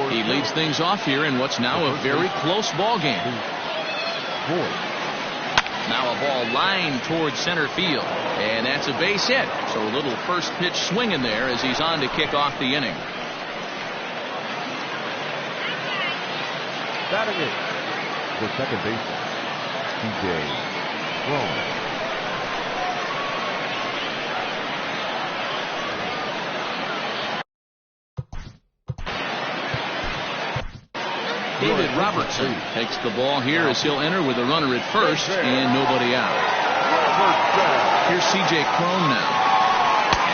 he leads things off here in what's now a very close ball game. Now a ball lined towards center field. And that's a base hit. So a little first pitch swinging there as he's on to kick off the inning. Batting it, the second baseman, CJ Cron. David Robertson takes the ball here as he'll enter with a runner at first and nobody out. Here's C.J. Cron now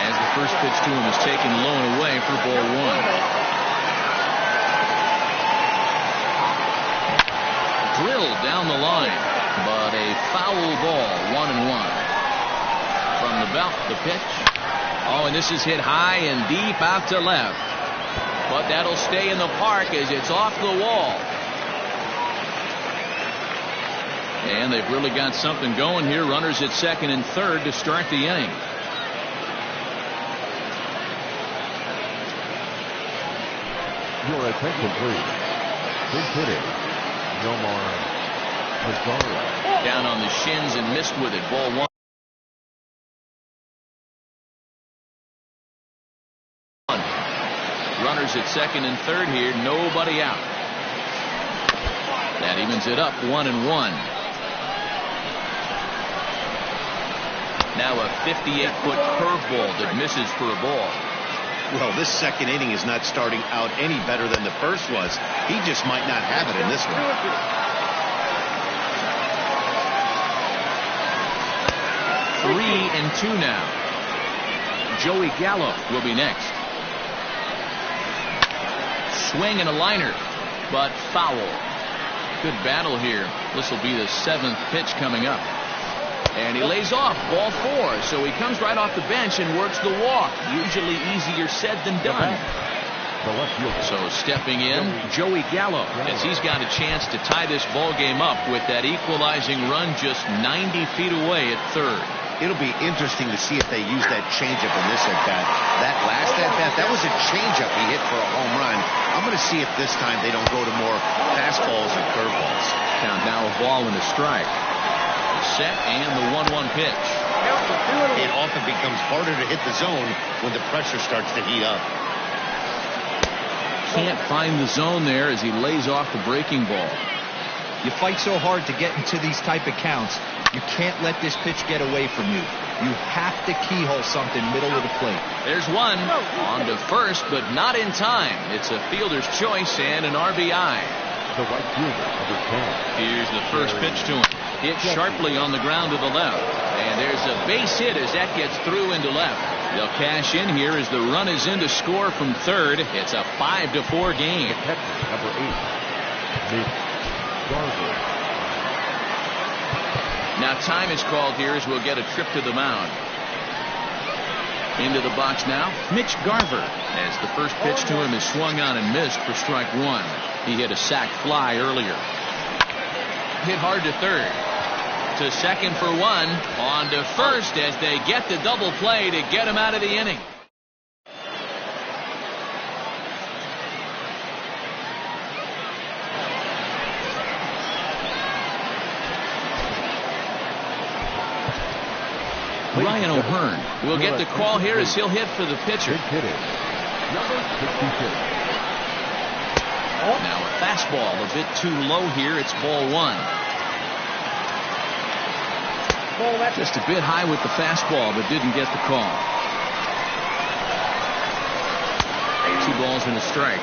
as the first pitch to him is taken low and away for ball one. Drilled down the line, but a foul ball, 1-1. From the belt, the pitch. Oh, and this is hit high and deep out to left. But that'll stay in the park as it's off the wall. And they've really got something going here. Runners at second and third to start the inning. Your attention, please. Big hitting, Nomar Mazara. Down on the shins and missed with it. Ball one. Runners at second and third here. Nobody out. That evens it up 1-1. Now a 58-foot curveball that misses for a ball. Well, this second inning is not starting out any better than the first was. He just might not have it in this one. 3-2 now. Joey Gallo will be next. Swing and a liner, but foul. Good battle here. This will be the seventh pitch coming up. And he lays off ball four, so he comes right off the bench and works the walk. Usually easier said than done. So stepping in, Joey Gallo, as he's got a chance to tie this ball game up with that equalizing run just 90 feet away at third. It'll be interesting to see if they use that changeup in this at-bat. That last at-bat, that was a changeup he hit for a home run. I'm going to see if this time they don't go to more fastballs and curveballs. Count now a ball and a strike. Set and the 1-1 pitch. It often becomes harder to hit the zone when the pressure starts to heat up. Can't find the zone there as he lays off the breaking ball. You fight so hard to get into these type of counts. You can't let this pitch get away from you. You have to keyhole something middle of the plate. There's one on to first, but not in time. It's a fielder's choice and an RBI. The right fielder, number 10. Here's the first pitch to him. Hit sharply on the ground to the left. And there's a base hit as that gets through into left. They'll cash in here as the run is in to score from third. It's a 5-4 game. Number 8, Garver. Now time is called here as we'll get a trip to the mound. Into the box now, Mitch Garver, as the first pitch to him is swung on and missed for strike one. He hit a sac fly earlier. Hit hard to third. To second for one. On to first as they get the double play to get him out of the inning. Ryan O'Hearn will get the call here as he'll hit for the pitcher. Number 66. Now a fastball a bit too low here. It's ball one. Just a bit high with the fastball, but didn't get the call. 2 balls and a strike.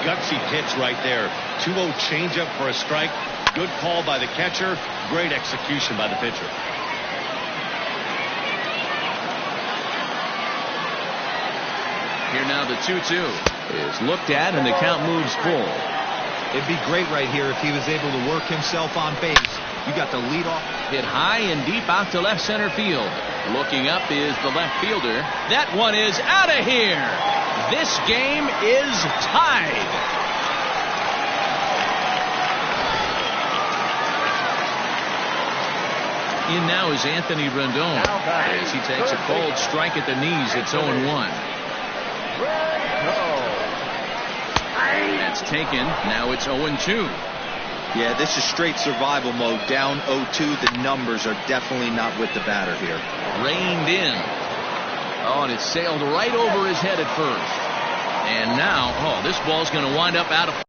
Gutsy pitch right there. 2-0 changeup for a strike. Good call by the catcher. Great execution by the pitcher. Here now the 2-2 is looked at and the count moves full. It'd be great right here if he was able to work himself on base. You got the lead off. Hit high and deep out to left center field. Looking up is the left fielder. That one is out of here. This game is tied. In now is Anthony Rendon as he takes a cold strike at the knees. It's 0-1. That's taken. Now it's 0-2. Yeah, this is straight survival mode. Down 0-2. The numbers are definitely not with the batter here. Reined in. Oh, and it sailed right over his head at first. And now, oh, this ball's going to wind up out of.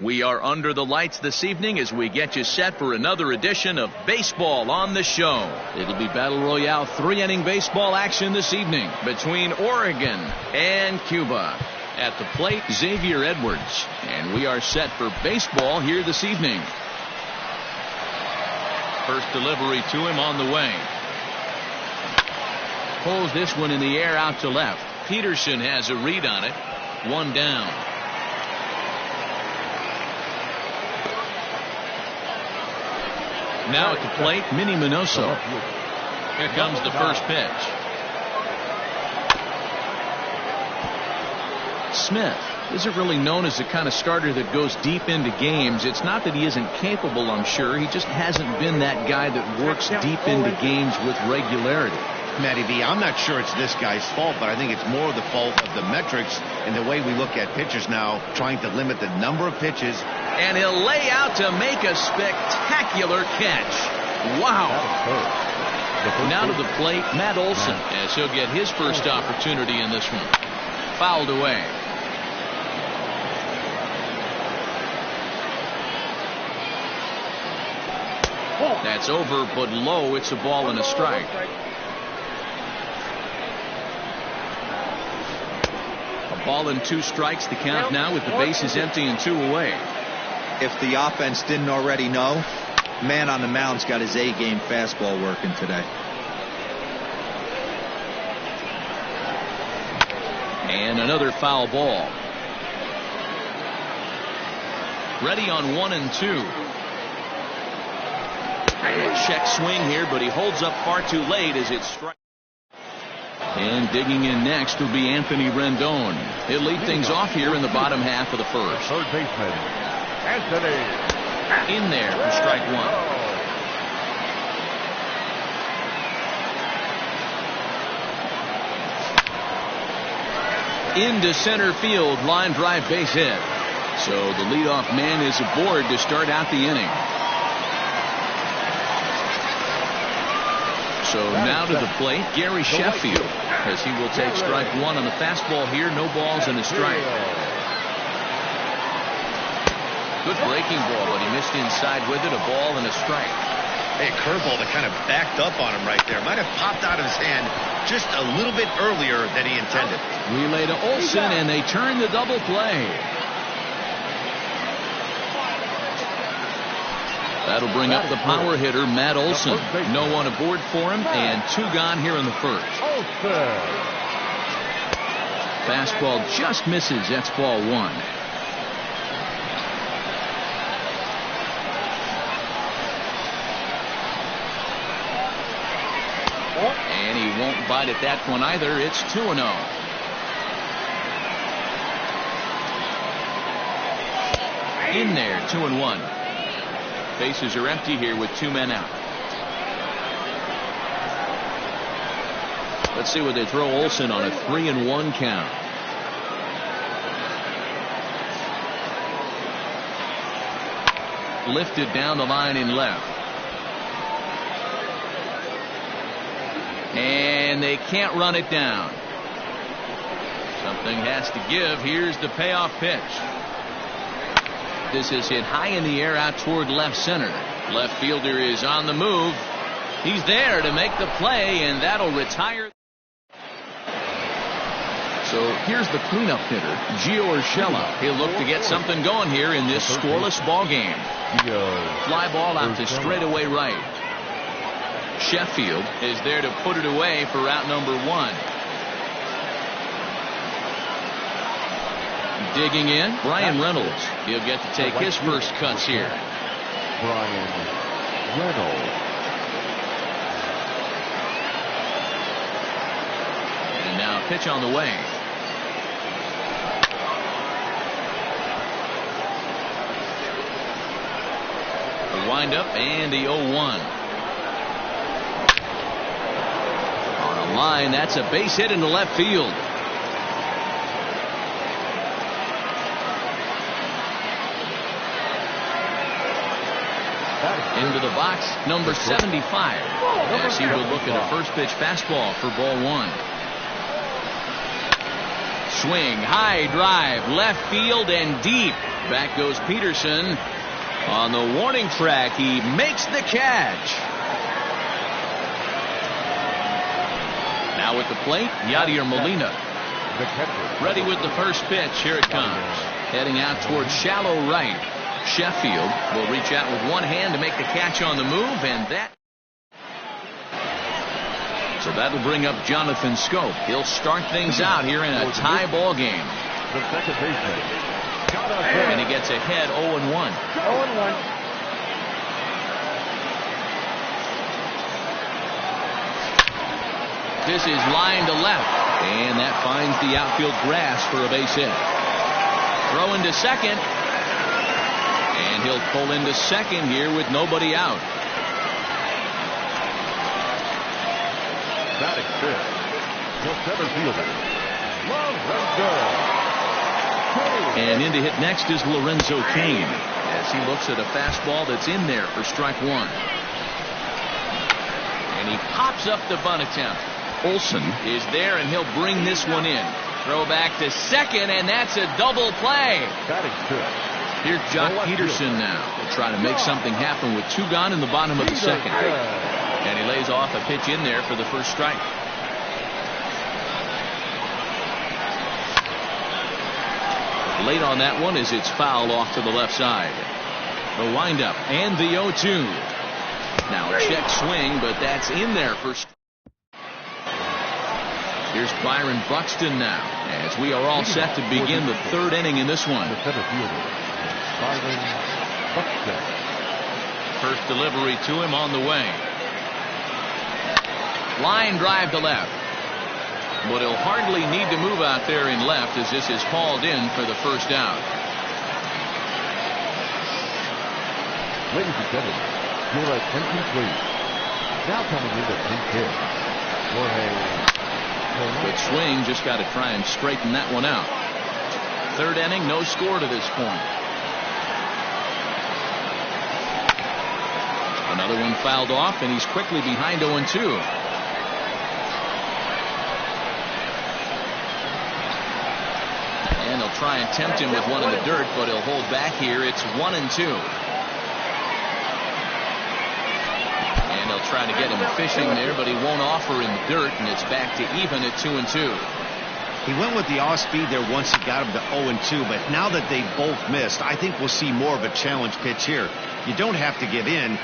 We are under the lights this evening as we get you set for another edition of Baseball on the Show. It'll be Battle Royale 3-inning baseball action this evening between Oregon and Cuba. At the plate, Xavier Edwards. And we are set for baseball here this evening. First delivery to him on the way. Pulls this one in the air out to left. Peterson has a read on it. One down. Now at the plate, Minnie Minoso. Here comes the first pitch. Smith isn't really known as the kind of starter that goes deep into games. It's not that he isn't capable, I'm sure. He just hasn't been that guy that works deep into games with regularity. Matty V, I'm not sure it's this guy's fault, but I think it's more the fault of the metrics and the way we look at pitchers now, trying to limit the number of pitches. And he'll lay out to make a spectacular catch. Wow. Now to the plate, Matt Olson, as he'll get his first opportunity in this one. Fouled away. That's over, but low. It's a ball and a strike. A ball and 2 strikes the count now with the bases empty and 2 away. If the offense didn't already know, man on the mound's got his A-game fastball working today. And another foul ball. Ready on 1 and 2. Check swing here, but he holds up far too late as it strikes. And digging in next will be Anthony Rendon. He'll lead things off here in the bottom half of the first. Third baseman, Anthony. In there for strike 1. Into center field, line drive base hit. So the leadoff man is aboard to start out the inning. So now to the plate, Gary Sheffield, as he will take strike 1 on the fastball here. No balls and a strike. Good breaking ball, but he missed inside with it. A ball and a strike. Hey, curveball that kind of backed up on him right there. Might have popped out of his hand just a little bit earlier than he intended. Relay to Olson, and they turn the double play. That'll bring up the power hitter, Matt Olson. No one aboard for him, and 2 gone here in the first. Fastball just misses. That's ball 1. And he won't bite at that one either. It's 2-0. In there, 2-1. Bases are empty here with 2 men out. Let's see what they throw Olson on a 3-1 count. Lifted down the line in left. And they can't run it down. Something has to give. Here's the payoff pitch. This is hit high in the air out toward left center. Left fielder is on the move. He's there to make the play, and that'll retire. So here's the cleanup hitter, Gio Urshela. He'll look to get something going here in this scoreless ball game. Fly ball out to straightaway right. Sheffield is there to put it away for out number 1. Digging in, Brian Reynolds. He'll get to take his first cuts here. Brian Reynolds. And now pitch on the way. The windup and the 0-1. On a line, that's a base hit into left field. Into the box, number 75. As he will look at a first pitch fastball for ball 1. swing, high drive, left field and deep. Back goes Peterson. On the warning track, he makes the catch. Now at the plate, Yadier Molina. Ready with the first pitch. Here it comes. Heading out towards shallow right. Sheffield will reach out with one hand to make the catch on the move, and that. So that'll bring up Jonathan Scope. He'll start things out here in a tie ball game. The second baseman. And he gets ahead 0-1. 0-1. This is line to left, and that finds the outfield grass for a base hit. Throw into second, and he'll pull into second here with nobody out. Batting fifth. The center fielder. And in to hit next is Lorenzo Cain, as he looks at a fastball that's in there for strike one. And he pops up the bunt attempt. Olsen is there, and he'll bring this one in. Throw back to second, and that's a double play. Here's Jock Peterson now. He'll try to make something happen with two gone in the bottom of the second. And he lays off a pitch in there for the first strike. Late on that one as it's fouled off to the left side. The windup and the 0-2. Now a check swing, but that's in there for. Here's Byron Buxton now, as we are all set to begin the third inning in this one. First delivery to him on the way. Line drive to left. But he'll hardly need to move out there in left, as this is hauled in for the first out. Ladies and gentlemen, your attention please. Now coming in the pinch hit. Good swing, just got to try and straighten that one out. Third inning, no score to this point. Another one fouled off, and he's quickly behind 0-2. And they'll try and tempt him with one in the dirt, but he'll hold back here. It's 1-2. And they'll try to get him fishing there, but he won't offer in the dirt, and it's back to even at 2-2. He went with the off speed there once he got him to 0-2, but now that they've both missed, I think we'll see more of a challenge pitch here. You don't have to give in.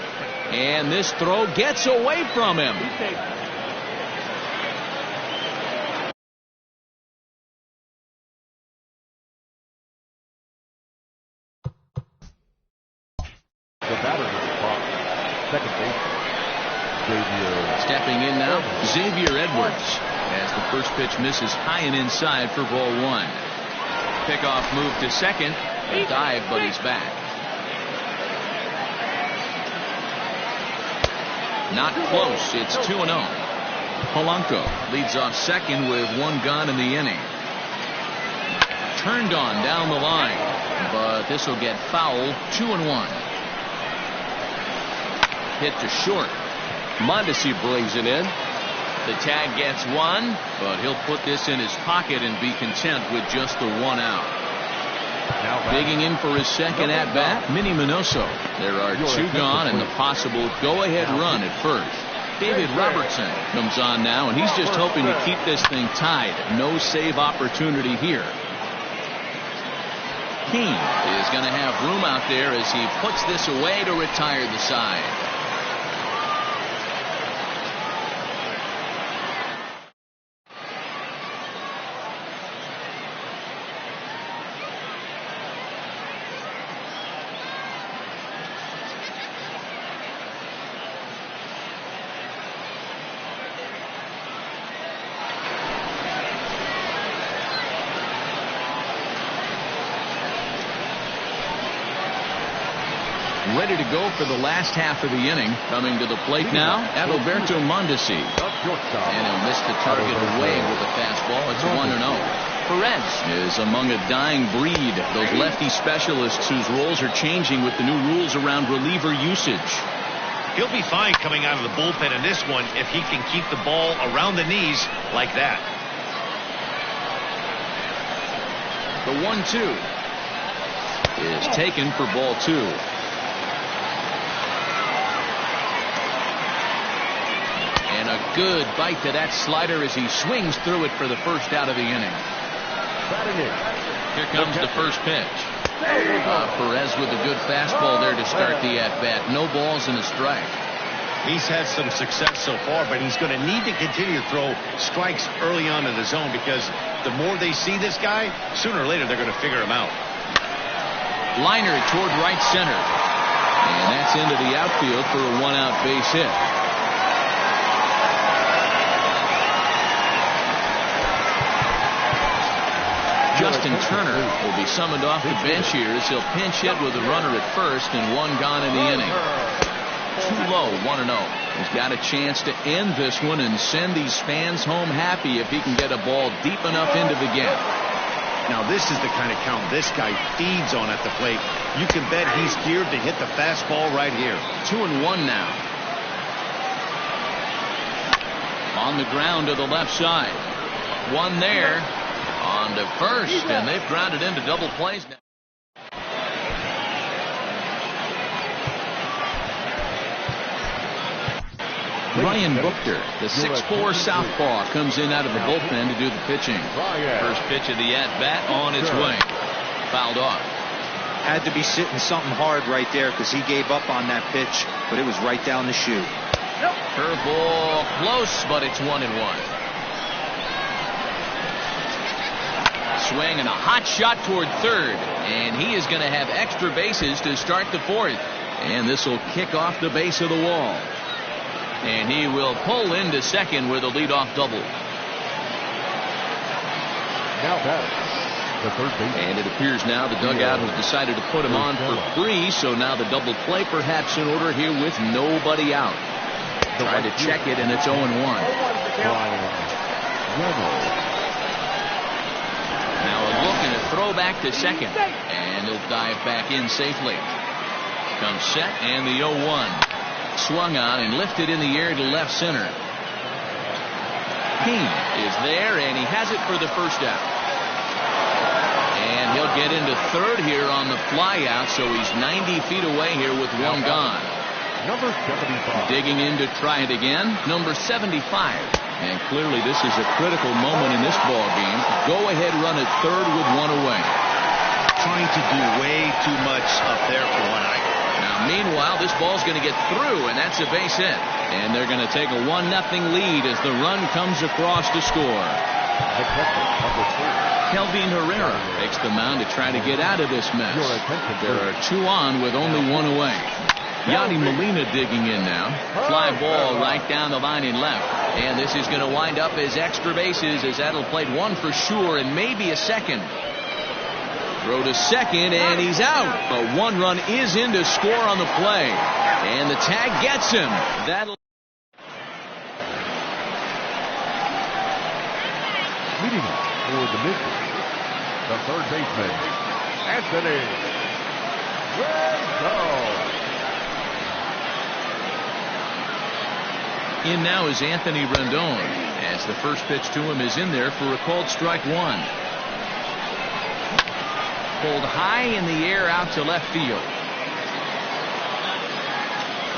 And this throw gets away from him. The batter is the top. Second baseman. Stepping in now, Xavier Edwards, as the first pitch misses high and inside for ball one. Pickoff move to second, a dive, but he's back. Not close. It's 2-0. Polanco leads off second with one gone in the inning. Turned on down the line, but this will get fouled. 2-1. Hit to short. Mondesi brings it in. The tag gets one, but he'll put this in his pocket and be content with just the one out. Digging in for his second at bat, Minnie Minoso. There are two gone and the possible go-ahead run at first. David Robertson comes on now, and he's just hoping to keep this thing tied. No save opportunity here. Keane is going to have room out there as he puts this away to retire the side. Ready to go for the last half of the inning. Coming to the plate now, Adalberto Mondesi. And he'll miss the target away with a fastball. It's 1-0. Perez is among a dying breed. Those lefty specialists whose roles are changing with the new rules around reliever usage. He'll be fine coming out of the bullpen in this one if he can keep the ball around the knees like that. The 1-2 is taken for ball 2. And a good bite to that slider as he swings through it for the first out of the inning. Here comes the first pitch. Perez with a good fastball there to start the at-bat. No balls and a strike. He's had some success so far, but he's going to need to continue to throw strikes early on in the zone, because the more they see this guy, sooner or later they're going to figure him out. Liner toward right center. And that's into the outfield for a one-out base hit. Justin Turner will be summoned off the bench here as he'll pinch hit with a runner at first and one gone in the inning. Too low, 1-0. He's got a chance to end this one and send these fans home happy if he can get a ball deep enough into the gap. Now this is the kind of count this guy feeds on at the plate. You can bet he's geared to hit the fastball right here. 2-1 now. On the ground to the left side. One there. On to first, and they've grounded into double plays now. Ryan Buchter, the 6'4" southpaw, comes in out of the bullpen to do the pitching. First pitch of the at-bat on its way. Fouled off. Had to be sitting something hard right there, because he gave up on that pitch, but it was right down the chute. Curveball close, but it's 1-1. Swing and a hot shot toward third, and he is going to have extra bases to start the fourth, and this will kick off the base of the wall, and he will pull into second with a leadoff double. Now batting, the third baseman. And it appears now the dugout has decided to put him on for free, so now the double play perhaps in order here with nobody out. Try to check it, and it's 0-1. Now a look and a throw back to second, and he'll dive back in safely. Comes set, and the 0-1 swung on and lifted in the air to left center. King is there, and he has it for the first out. And he'll get into third here on the fly out, so he's 90 feet away here with one gone. Number 75. Digging in to try it again, number 75. And clearly this is a critical moment in this ball game. Go ahead run at third with one away. Trying to do way too much up there for one eye. Now meanwhile this ball's going to get through, and that's a base hit. And they're going to take a 1-0 lead as the run comes across to score. Kelvin Herrera takes the mound to try to get out of this mess. There are two on with only one away. Yadi Molina digging in now. Fly ball right down the line in left. And this is going to wind up as extra bases, as that'll play one for sure and maybe a second. Throw to second, and he's out. A one run is in to score on the play. And the tag gets him. That'll. Leading up for the Mystics, the third baseman, Anthony Rendon. In now is Anthony Rendon, as the first pitch to him is in there for a called strike one. Pulled high in the air out to left field.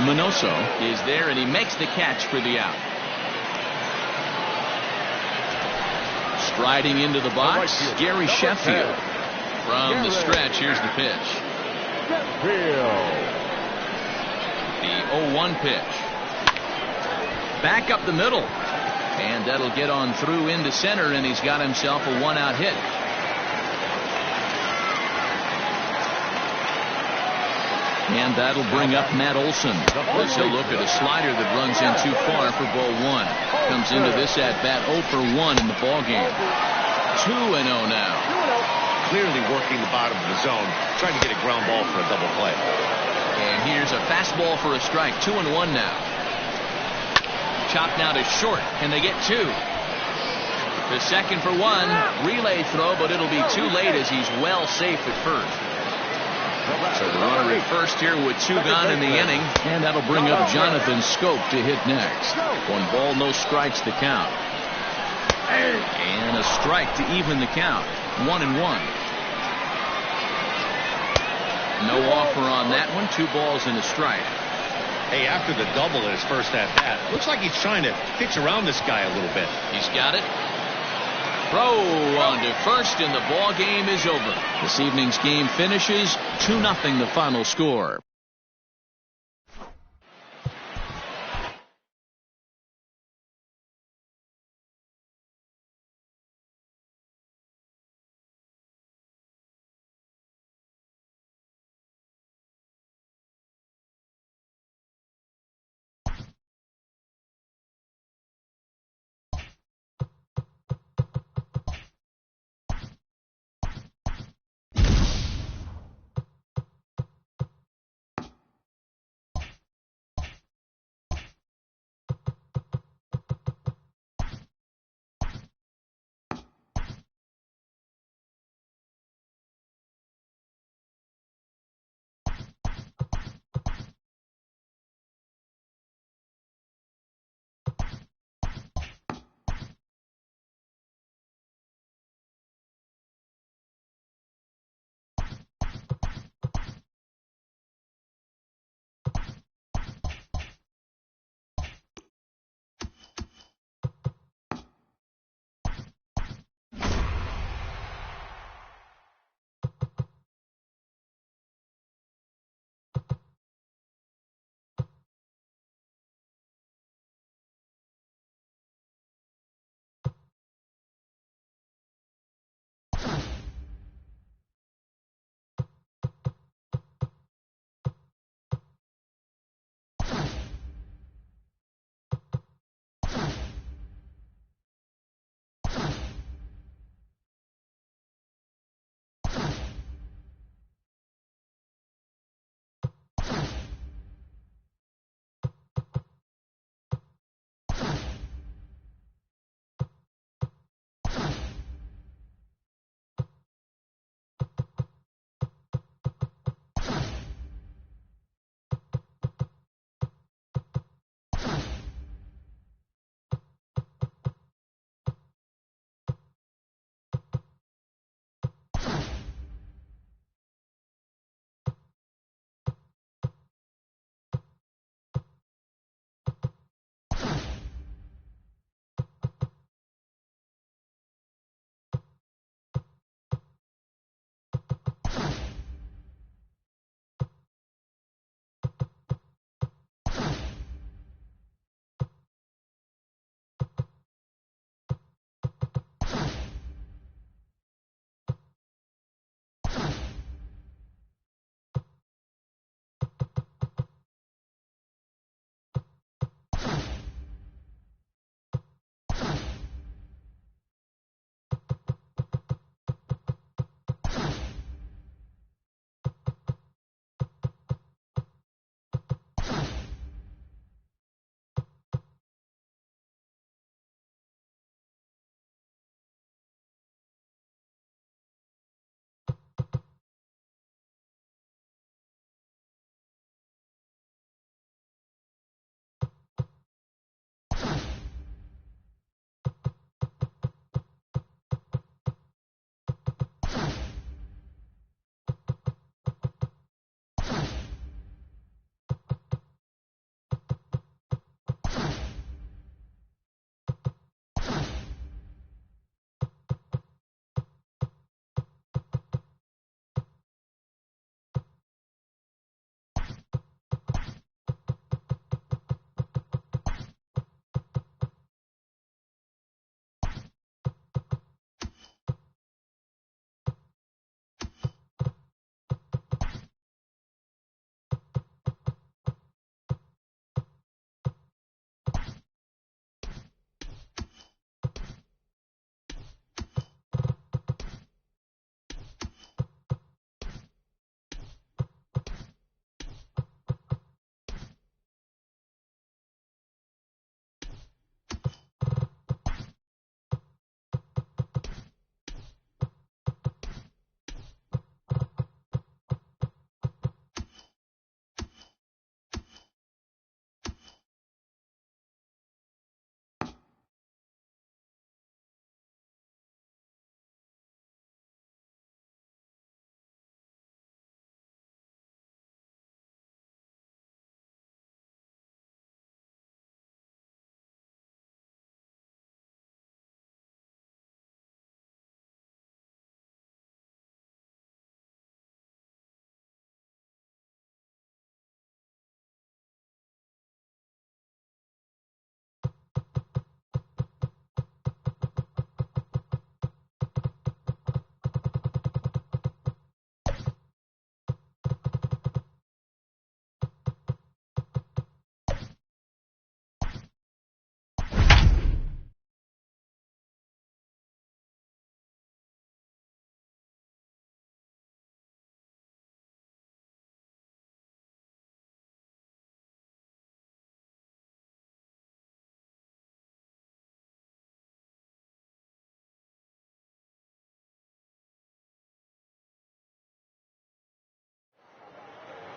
Minoso is there, and he makes the catch for the out. Striding into the box, Gary Sheffield. From the stretch, here's the pitch. The 0-1 pitch. Back up the middle, and that'll get on through into center, and he's got himself a one-out hit. And that'll bring up Matt Olson as he'll look at a slider that runs in too far for ball one. Comes into this at-bat 0 for 1 in the ball game. 2-0 now. Clearly working the bottom of the zone, trying to get a ground ball for a double play. And here's a fastball for a strike. 2-1 now. Chopped now to short, and they get two. The second for one. Relay throw, but it'll be too late as he's well safe at first. So the runner at first here with two gone in the inning, and that'll bring up Jonathan Scope to hit next. 1 ball, no strikes to count. And a strike to even the count. 1-1. No offer on that one. 2 balls and a strike. Hey, after the double in his first at-bat, looks like he's trying to pitch around this guy a little bit. He's got it. Throw on to first, and the ball game is over. This evening's game finishes 2-0 the final score.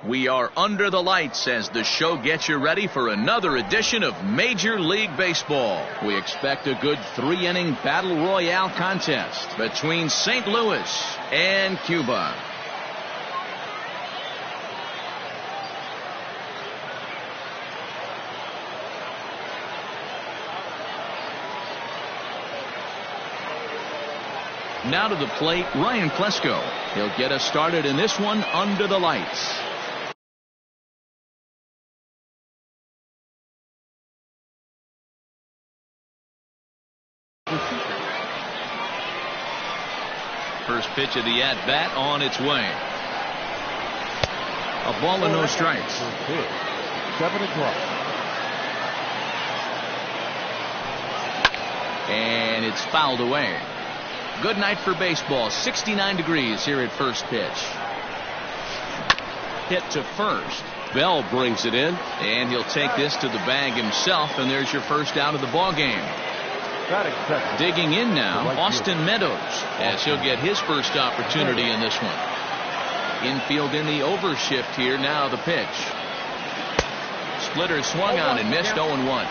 We are under the lights as the show gets you ready for another edition of Major League Baseball. We expect a good 3-inning battle royale contest between St. Louis and Cuba. Now to the plate, Ryan Klesko. He'll get us started in this one under the lights. First pitch of the at-bat on its way. A ball and no strikes. 7 o'clock. And it's fouled away. Good night for baseball. 69 degrees here at first pitch. Hit to first. Bell brings it in. And he'll take this to the bag himself, and there's your first out of the ball game. Digging in now, Austin Meadows, as he'll get his first opportunity in this one. Infield in the overshift here. Now the pitch. Splitter swung on and missed. 0-1.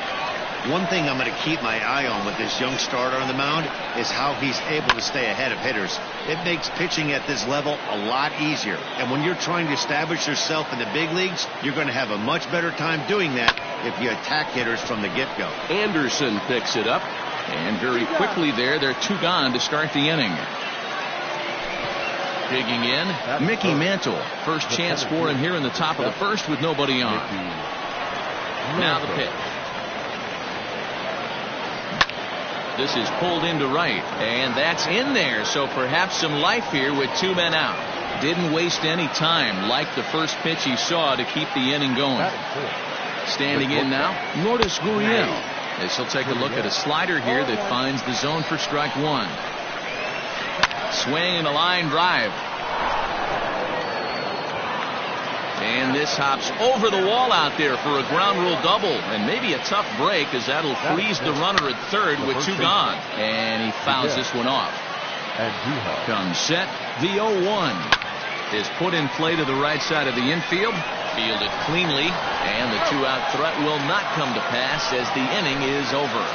One thing I'm going to keep my eye on with this young starter on the mound is how he's able to stay ahead of hitters. It makes pitching at this level a lot easier. And when you're trying to establish yourself in the big leagues, you're going to have a much better time doing that if you attack hitters from the get-go. Anderson picks it up. And very quickly there, they're 2 gone to start the inning. Digging in, Mickey Mantle. First chance for him here in the top of the first with nobody on. Now the pitch. This is pulled into right, and that's in there, so perhaps some life here with 2 men out. Didn't waste any time like the first pitch he saw to keep the inning going. Standing in now, Lourdes Gurriel, as he'll take a look at a slider here that finds the zone for strike 1. Swing and a line drive. And this hops over the wall out there for a ground rule double. And maybe a tough break, as that'll freeze the runner at third with 2 gone. And he fouls this one off. Comes set. The 0-1 is put in play to the right side of the infield. Fielded cleanly. And the 2-out threat will not come to pass as the inning is over.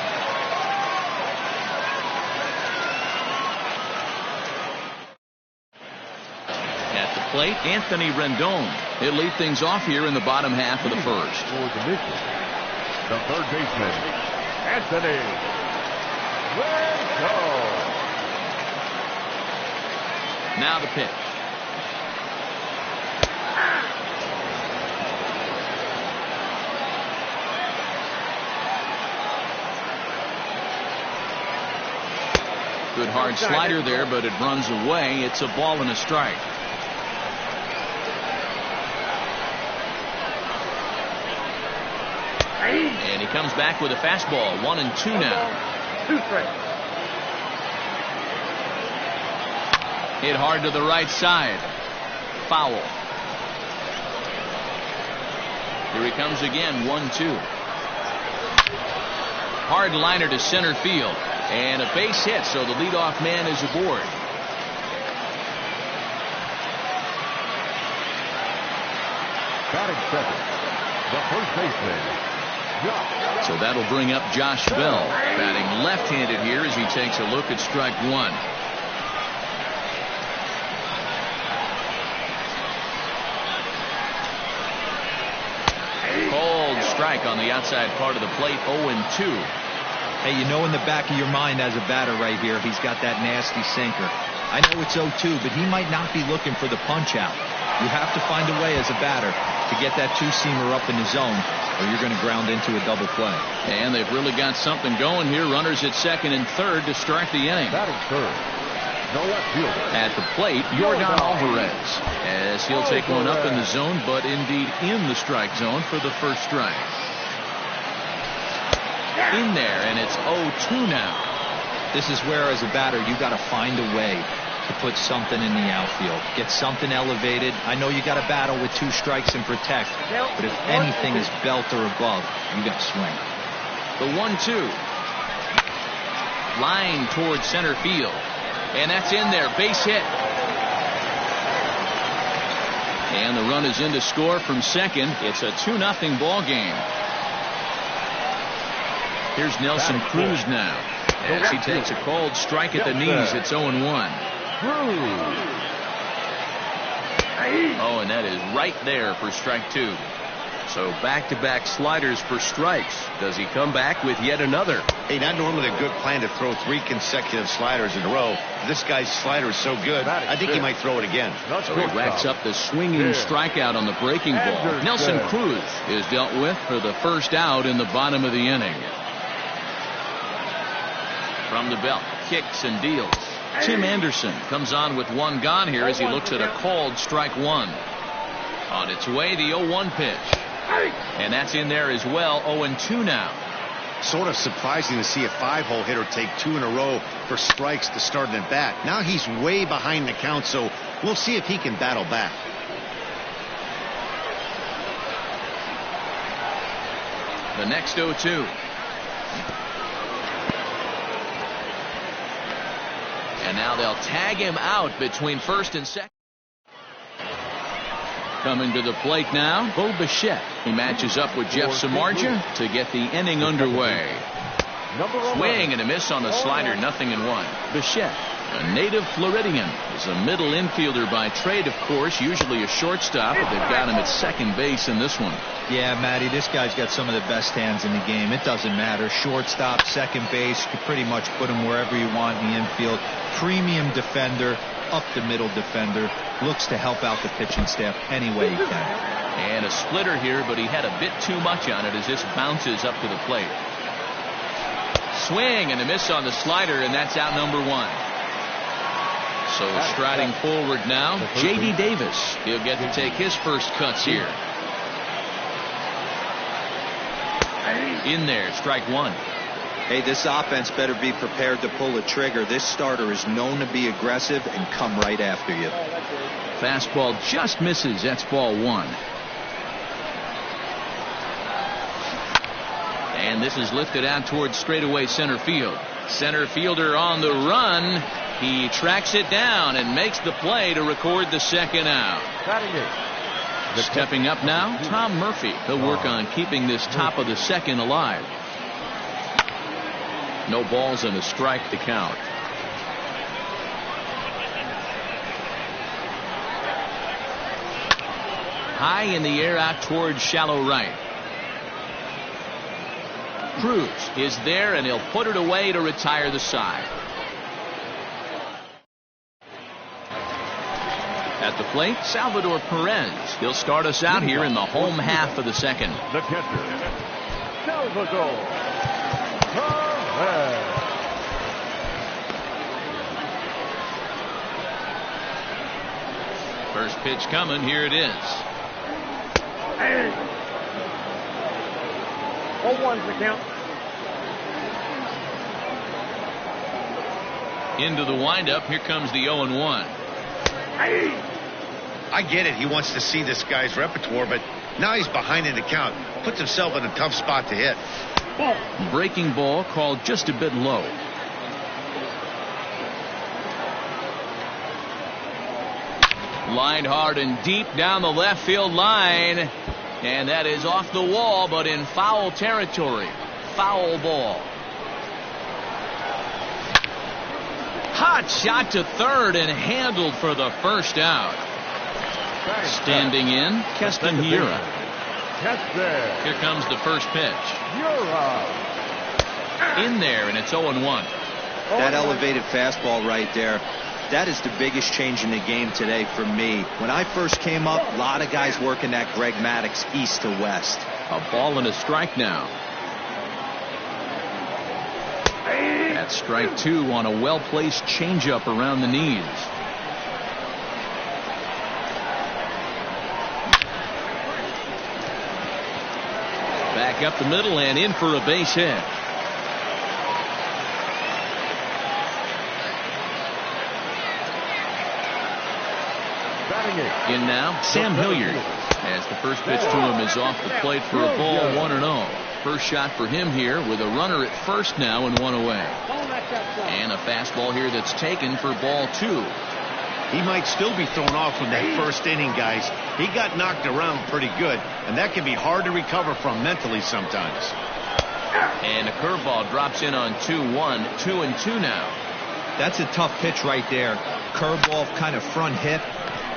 At the plate, Anthony Rendon. He'll lead things off here in the bottom half of the first. For the mission, the third baseman, Anthony Rendon. Now the pitch. Good hard slider there, but it runs away. It's a ball and a strike. And he comes back with a fastball. 1-2 now. 2 strikes. Hit hard to the right side. Foul. Here he comes again. 1-2. Hard liner to center field. And a base hit, so the leadoff man is aboard. Batting second, the first baseman, Josh. So that'll bring up Josh Bell, batting left-handed here as he takes a look at strike 1. Cold strike on the outside part of the plate. 0-2. Hey, you know in the back of your mind as a batter right here, he's got that nasty sinker. I know it's 0-2, but he might not be looking for the punch out. You have to find a way as a batter to get that 2-seamer up in the zone, or you're going to ground into a double play. And they've really got something going here. Runners at second and third to start the inning. Batting third, the left fielder. At the plate, Yordan Alvarez, as he'll take one up in the zone, but indeed in the strike zone for the first strike. In there, and it's 0-2 now. This is where, as a batter, you got to find a way to put something in the outfield. Get something elevated. I know you got to battle with 2 strikes and protect, but if anything is belt or above, you got to swing. The 1-2. Line towards center field. And that's in there. Base hit. And the run is in to score from second. It's a 2-0 ball game. Here's Nelson Cruz now, as he takes a called strike at the knees. It's 0-1. Oh, and that is right there for strike 2. So back-to-back sliders for strikes. Does he come back with yet another? Hey, not normally a good plan to throw 3 consecutive sliders in a row. This guy's slider is so good, I think he might throw it again. So he racks up the swinging strikeout on the breaking ball. Nelson Cruz is dealt with for the first out in the bottom of the inning. From the belt, kicks and deals. Tim Anderson comes on with 1 gone here as he looks at a called strike 1. On its way, the 0-1 pitch. And that's in there as well. 0-2 now. Sort of surprising to see a 5-hole hitter take 2 in a row for strikes to start an at bat. Now he's way behind the count, so we'll see if he can battle back. The next 0-2. And now they'll tag him out between first and second. Coming to the plate now, Bo Bichette. He matches up with Jeff Samardzija to get the inning underway. Swing and a miss on the slider, 0-1. Bichette, a native Floridian, is a middle infielder by trade, of course, usually a shortstop, but they've got him at second base in this one. Yeah, Matty, this guy's got some of the best hands in the game. It doesn't matter. Shortstop, second base, you can pretty much put him wherever you want in the infield. Premium defender, up the middle defender, looks to help out the pitching staff any way he can. And a splitter here, but he had a bit too much on it as this bounces up to the plate. Swing and a miss on the slider, and that's out number 1. So striding forward now, J.D. Davis. He'll get to take his first cuts here. In there, strike 1. Hey, this offense better be prepared to pull a trigger. This starter is known to be aggressive and come right after you. Fastball just misses. That's ball 1. And this is lifted out towards straightaway center field. Center fielder on the run. He tracks it down and makes the play to record the second out. Stepping up now, Tom Murphy. He'll work on keeping this top of the second alive. No balls and a strike to count. High in the air out towards shallow right. Cruz is there, and he'll put it away to retire the side. At the plate, Salvador Perez. He'll start us out here in the home half of the second. The catcher, Salvador Perez. First pitch coming. Here it is. 0-1's the count. Into the windup. Here comes the 0-1. I get it. He wants to see this guy's repertoire, but now he's behind in the count. Puts himself in a tough spot to hit. Breaking ball called just a bit low. Lined hard and deep down the left field line. And that is off the wall, but in foul territory. Foul ball. Hot shot to third and handled for the first out. Standing in, Keston Hiura. Here comes the first pitch. In there, and it's 0-1. That elevated fastball right there, that is the biggest change in the game today for me. When I first came up, a lot of guys working that Greg Maddux east to west. A ball and a strike now. That's strike 2 on a well-placed changeup around the knees. Back up the middle and in for a base hit. In now, Sam Hilliard, as the first pitch to him is off the plate for a ball, 1-0. First shot for him here with a runner at first now and 1 away. And a fastball here that's taken for ball 2. He might still be thrown off from that first inning, guys. He got knocked around pretty good, and that can be hard to recover from mentally sometimes. And a curveball drops in on 2-1, 2-2 now. That's a tough pitch right there. Curveball, kind of front hip.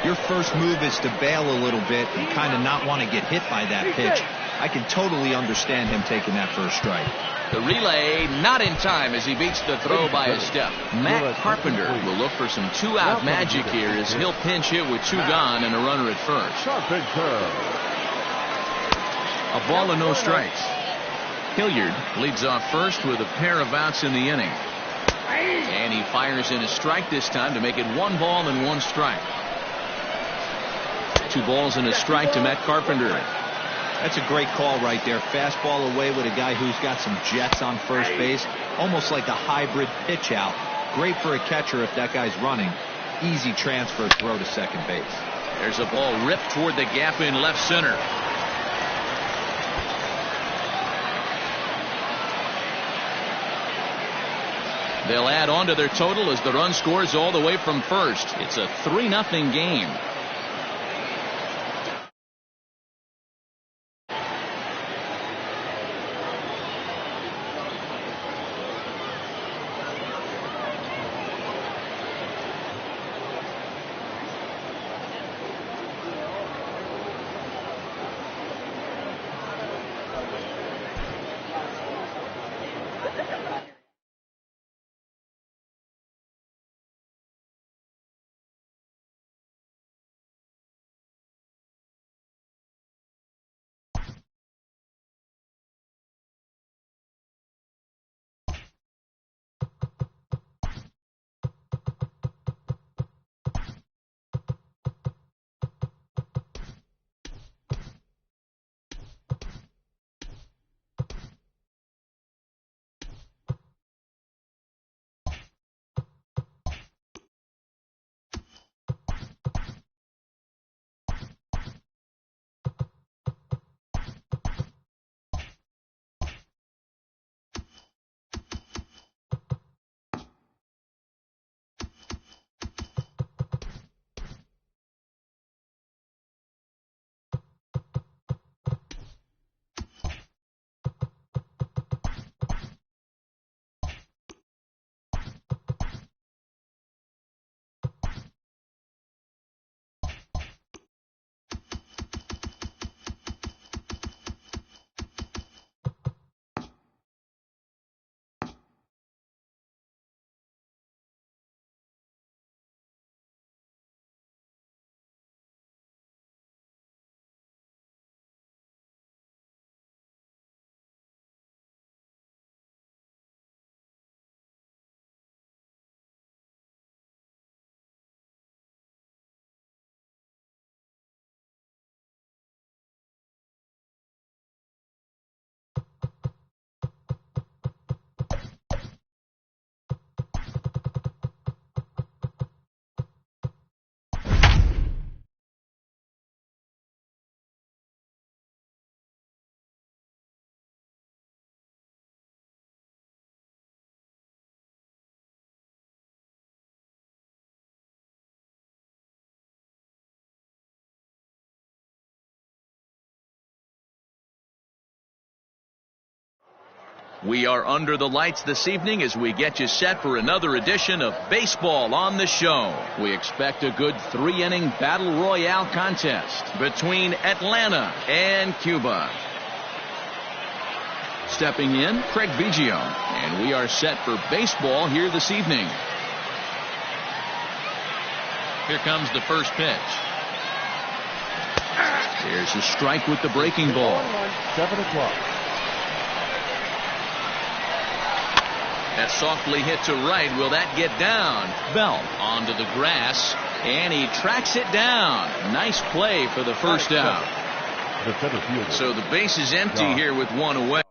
Your first move is to bail a little bit and kind of not want to get hit by that pitch. I can totally understand him taking that first strike. The relay not in time as he beats the throw by a step. Matt Carpenter will look for some two-out magic here as he'll pinch hit with two gone and a runner at first. A ball and no strikes. Hilliard leads off first with a pair of outs in the inning. And he fires in a strike this time to make it 1 ball and 1 strike. 2 balls and a strike to Matt Carpenter. That's a great call right there. Fastball away with a guy who's got some jets on first base. Almost like a hybrid pitch out. Great for a catcher if that guy's running. Easy transfer throw to second base. There's a ball ripped toward the gap in left center. They'll add on to their total as the run scores all the way from first. It's a 3-0 game. We are under the lights this evening as we get you set for another edition of Baseball on the Show. We expect a good 3-inning battle royale contest between Atlanta and Cuba. Stepping in, Craig Biggio, and we are set for baseball here this evening. Here comes the first pitch. There's a strike with the breaking ball. 7 o'clock. That softly hit to right. Will that get down? Bell onto the grass, and he tracks it down. Nice play for the first out. The center fielder. So the base is empty here with 1 away.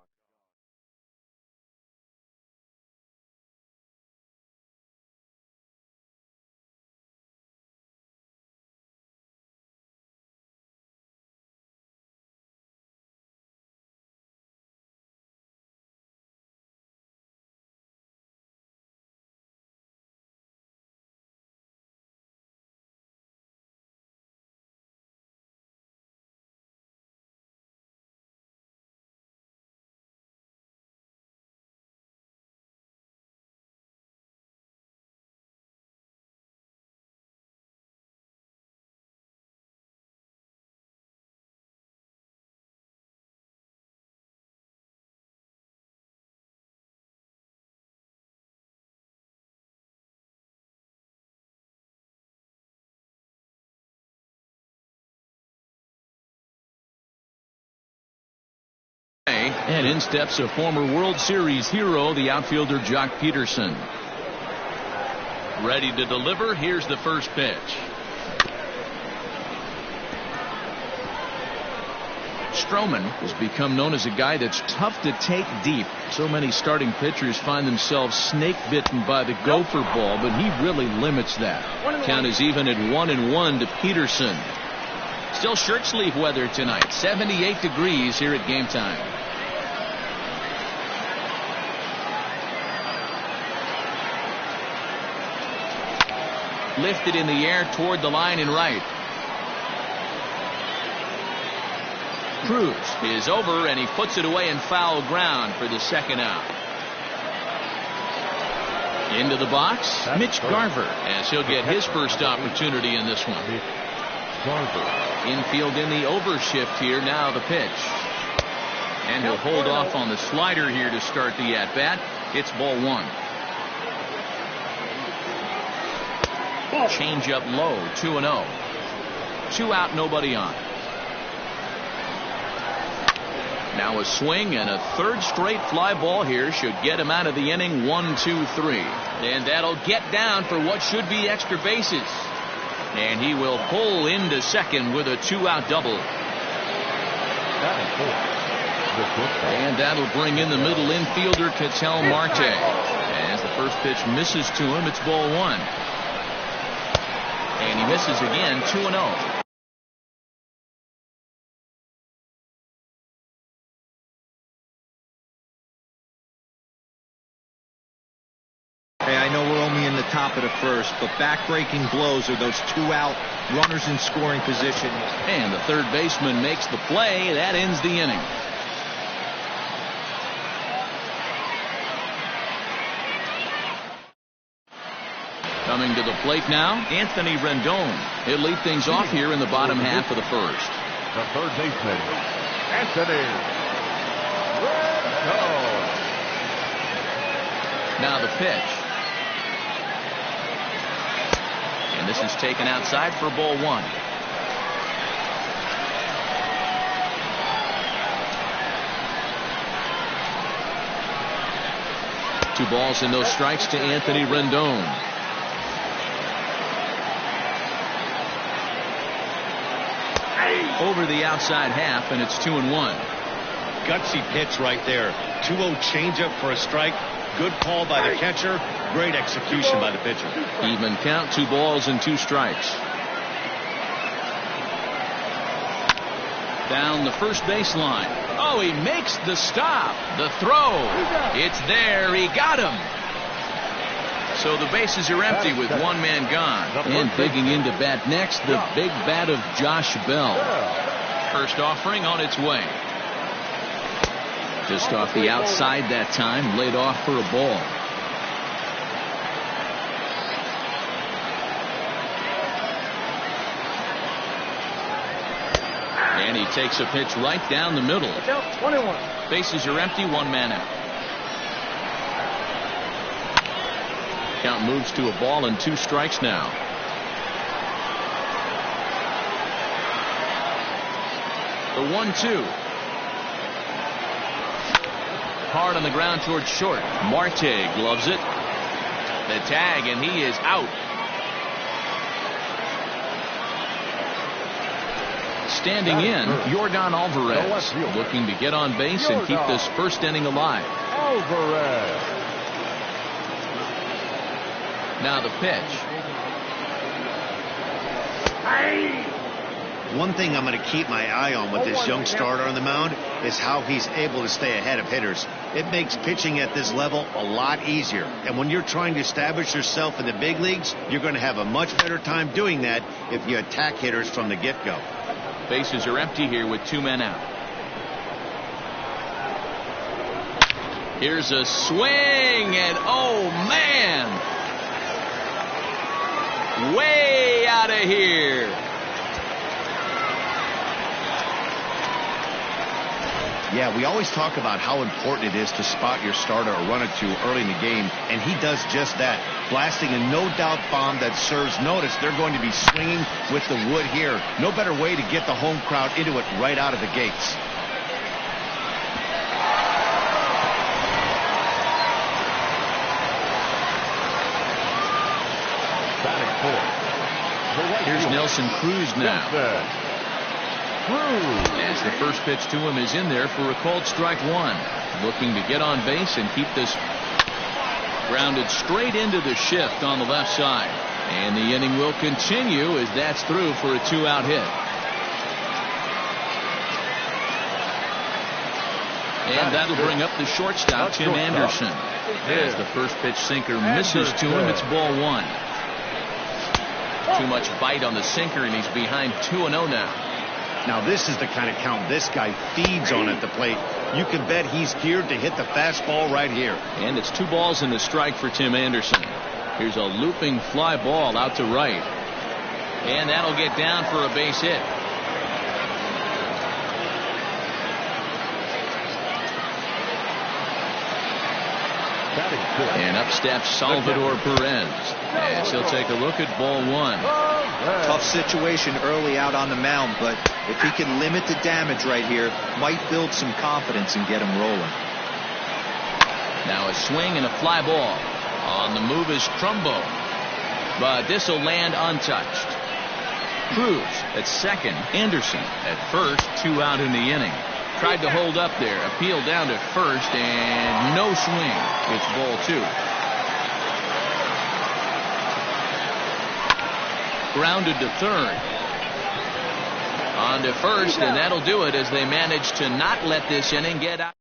And in steps a former World Series hero, the outfielder Jock Peterson. Ready to deliver. Here's the first pitch. Stroman has become known as a guy that's tough to take deep. So many starting pitchers find themselves snake bitten by the gopher ball, but he really limits that. Count is even at 1-1 to Peterson. Still shirt sleeve weather tonight. 78 degrees here at game time. Lifted in the air toward the line and right. Cruz is over, and he puts it away in foul ground for the second out. Into the box, Mitch Garver, as he'll get his first opportunity in this one. Infield in the overshift here. Now the pitch. And he'll hold off on the slider here to start the at-bat. It's ball one. Change up low, 2-0. 2 out, nobody on. Now a swing and a third straight fly ball here should get him out of the inning. 1-2-3. And that'll get down for what should be extra bases. And he will pull into second with a 2-out double. And that'll bring in the middle infielder Ketel Marte. As the first pitch misses to him, it's ball one. And he misses again. 2-0. Hey, I know we're only in the top of the first, but back-breaking blows are those 2-out runners in scoring position. And the third baseman makes the play. That ends the inning. Coming to the plate now, Anthony Rendon. He'll lead things off here in the bottom half of the first. The third baseman, Anthony Rendon. Now the pitch. And this is taken outside for ball one. Two balls and no strikes to Anthony Rendon. Over the outside half, and it's 2-1. Gutsy pitch right there. 2-0 changeup for a strike. Good call by the catcher. Great execution by the pitcher. Even count, 2 balls and 2 strikes. Down the first baseline. Oh, he makes the stop. The throw. It's there. He got him. So the bases are empty with one man gone. And digging into bat next, the big bat of Josh Bell. First offering on its way. Just off the outside that time, laid off for a ball. And he takes a pitch right down the middle. 21. Bases are empty, one man out. Count moves to a ball and 2 strikes now. The 1-2. Hard on the ground towards short. Marte gloves it. The tag, and he is out. Standing in, Yordan Alvarez, looking to get on base and keep this first inning alive. Alvarez. Now the pitch. One thing I'm going to keep my eye on with this young starter on the mound is how he's able to stay ahead of hitters. It makes pitching at this level a lot easier. And when you're trying to establish yourself in the big leagues, you're going to have a much better time doing that if you attack hitters from the get-go. Bases are empty here with 2 men out. Here's a swing, and oh man, way out of here. Yeah, we always talk about how important it is to spot your starter or run it to early in the game, and he does just that, blasting a no-doubt bomb that serves notice. They're going to be swinging with the wood here. No better way to get the home crowd into it right out of the gates. Here's Nelson Cruz now. As the first pitch to him is in there for a called strike one. Looking to get on base and keep this grounded straight into the shift on the left side. And the inning will continue as that's through for a 2-out hit. And that'll bring up the shortstop, Tim Anderson. As the first pitch sinker misses to him, it's ball one. Too much bite on the sinker, and he's behind 2-0 now. Now this is the kind of count this guy feeds on at the plate. You can bet he's geared to hit the fastball right here. And it's 2 balls and a strike for Tim Anderson. Here's a looping fly ball out to right. And that'll get down for a base hit. And up steps Salvador Perez as he'll take a look at ball one. Tough situation early out on the mound, but if he can limit the damage right here, might build some confidence and get him rolling. Now a swing and a fly ball. On the move is Trumbo, but this will land untouched. Cruz at second, Anderson at first, 2 out in the inning. Tried to hold up there, appealed down to first, and no swing. It's ball 2. Grounded to third. On to first, and that'll do it as they manage to not let this inning get out.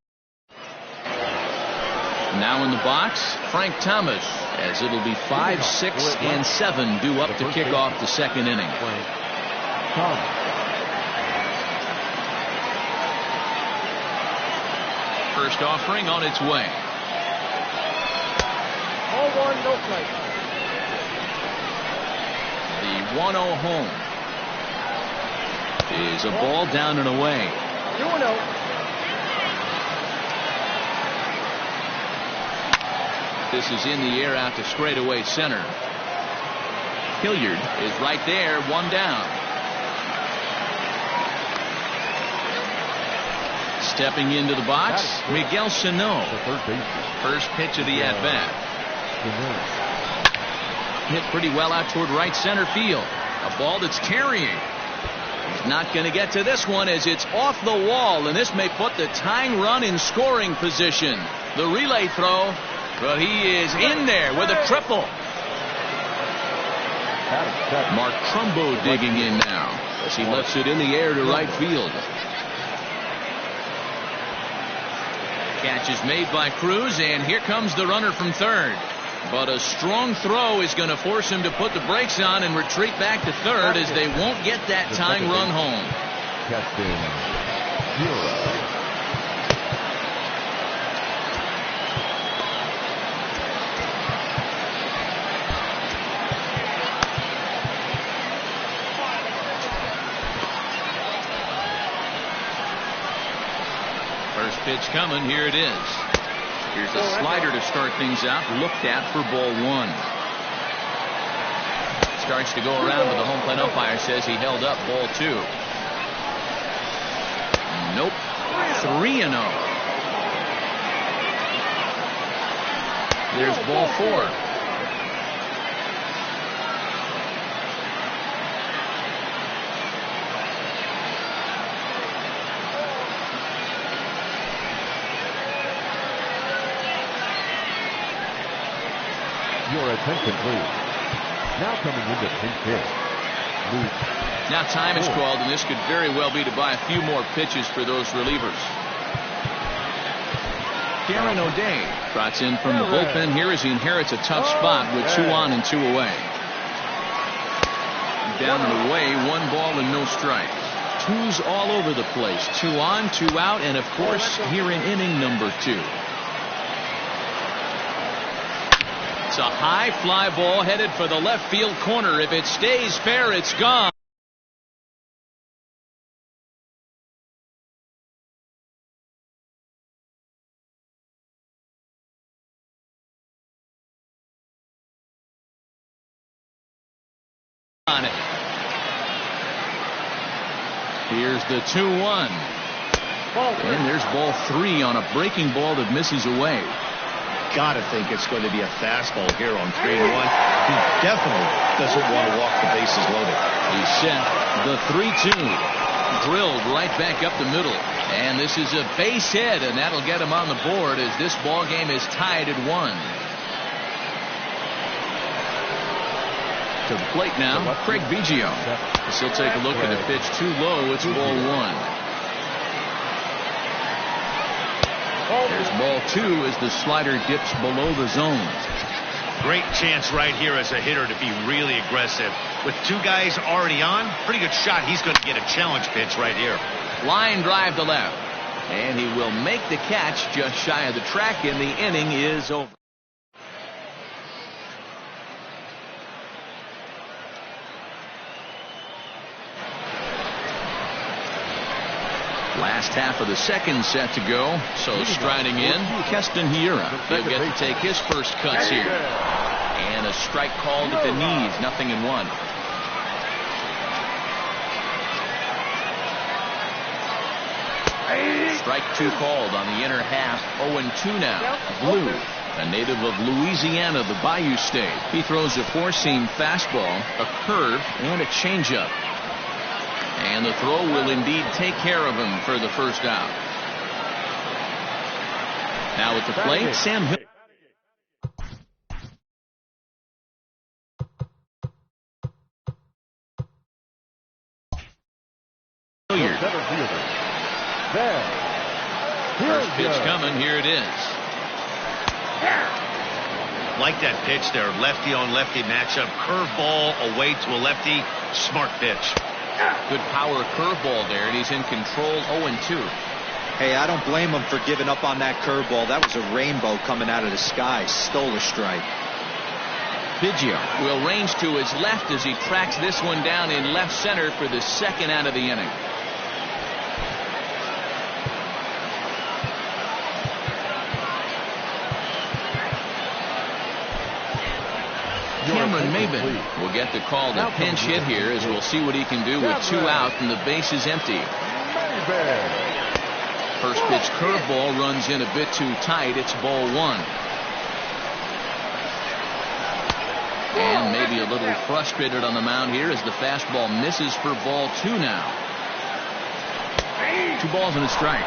Now in the box, Frank Thomas, as it'll be 5, 6, and 7 due up to kick off the second inning. First offering on its way. Ball one, no play. The 1-0 home is a ball down and away. 2-0. This is in the air out to straightaway center. Hilliard is right there, 1 down. Stepping into the box, Miguel Sano. First pitch of the at-bat. Hit pretty well out toward right center field. A ball that's carrying. He's not going to get to this one as it's off the wall, and this may put the tying run in scoring position. The relay throw, but he is in there with a triple. Mark Trumbo digging in now as he lets it in the air to right field. Catch is made by Cruz, and here comes the runner from third. But a strong throw is going to force him to put the brakes on and retreat back to third as they won't get that tying run home. First pitch coming. Here it is. Here's a slider to start things out. Looked at for ball 1. Starts to go around, but the home plate umpire says he held up ball 2. Nope. 3-0. There's ball 4. Your attention, please. Now coming into pinch hit. Now time is called, and this could very well be to buy a few more pitches for those relievers. Darren O'Day trots in from the bullpen here as he inherits a tough spot with 2 on and 2 away. Down and away, 1 ball and no strikes. 2s all over the place. 2 on, 2 out, and of course here in inning number 2. It's a high fly ball headed for the left field corner. If it stays fair, it's gone. On it. Here's the 2-1. And there's ball 3 on a breaking ball that misses away. got to think it's going to be a fastball here on 3-1. He definitely doesn't want to walk the bases loaded. He's set. The 3-2. Drilled right back up the middle. And this is a base hit, and that'll get him on the board as this ball game is tied at 1. To the plate now, Craig Biggio. As he'll take a look at the pitch too low. It's ball 1. There's ball 2 as the slider dips below the zone. Great chance right here as a hitter to be really aggressive. With 2 guys already on, pretty good shot. He's going to get a challenge pitch right here. Line drive to left. And he will make the catch just shy of the track, and the inning is over. Last half of the second set to go. So striding in, Keston Hiura. He'll get to take his first cuts here. And a strike called at the knees. 0-1. Strike 2 called on the inner half. 0-2 now. Blue, a native of Louisiana, the Bayou State. He throws a 4-seam fastball, a curve, and a changeup. And the throw will indeed take care of him for the first out. Now at the plate, Sam Hill. First pitch coming. Here it is. Like that pitch there. Lefty on lefty matchup. Curveball away to a lefty. Smart pitch. Good power curveball there, and he's in control. 0-2. Hey, I don't blame him for giving up on that curveball. That was a rainbow coming out of the sky. Stole a strike. Biggio will range to his left as he tracks this one down in left center for the second out of the inning. Cameron Maben will get the call to pinch hit here, as we'll see what he can do with 2 out and the base is empty. First pitch curveball runs in a bit too tight. It's ball 1. And maybe a little frustrated on the mound here as the fastball misses for ball 2 now. 2 balls and a strike.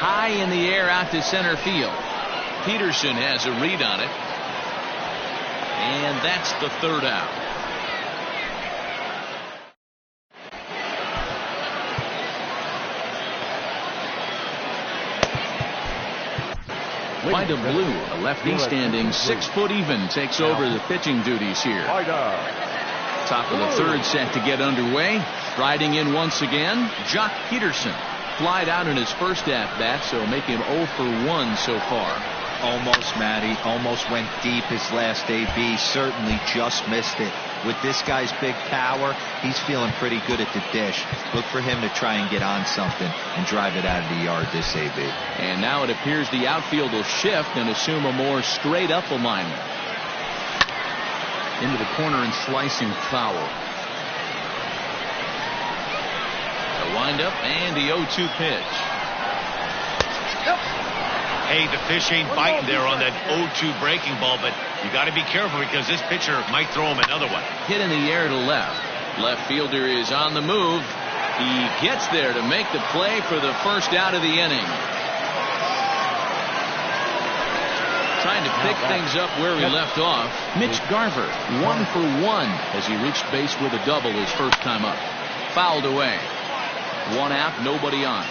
High in the air out to center field. Peterson has a read on it. And that's the third out. Vida Blue, a lefty standing 6 foot even, takes over the pitching duties here. Top of the third set to get underway. Striding in once again, Jock Peterson. Flied out in his first at-bat, so make him 0 for 1 so far. Almost, Matty. Almost went deep his last AB. Certainly just missed it. With this guy's big power, he's feeling pretty good at the dish. Look for him to try and get on something and drive it out of the yard this AB. And now it appears the outfield will shift and assume a more straight-up alignment. Into the corner and slicing foul. The windup and the 0-2 pitch. Hey, the fish ain't biting there on that 0-2 breaking ball, but you got to be careful because this pitcher might throw him another one. Hit in the air to left. Left fielder is on the move. He gets there to make the play for the first out of the inning. Trying to pick things up where he left off. Mitch Garver, 1 for 1 as he reached base with a double his first time up. Fouled away. 1 out, nobody on.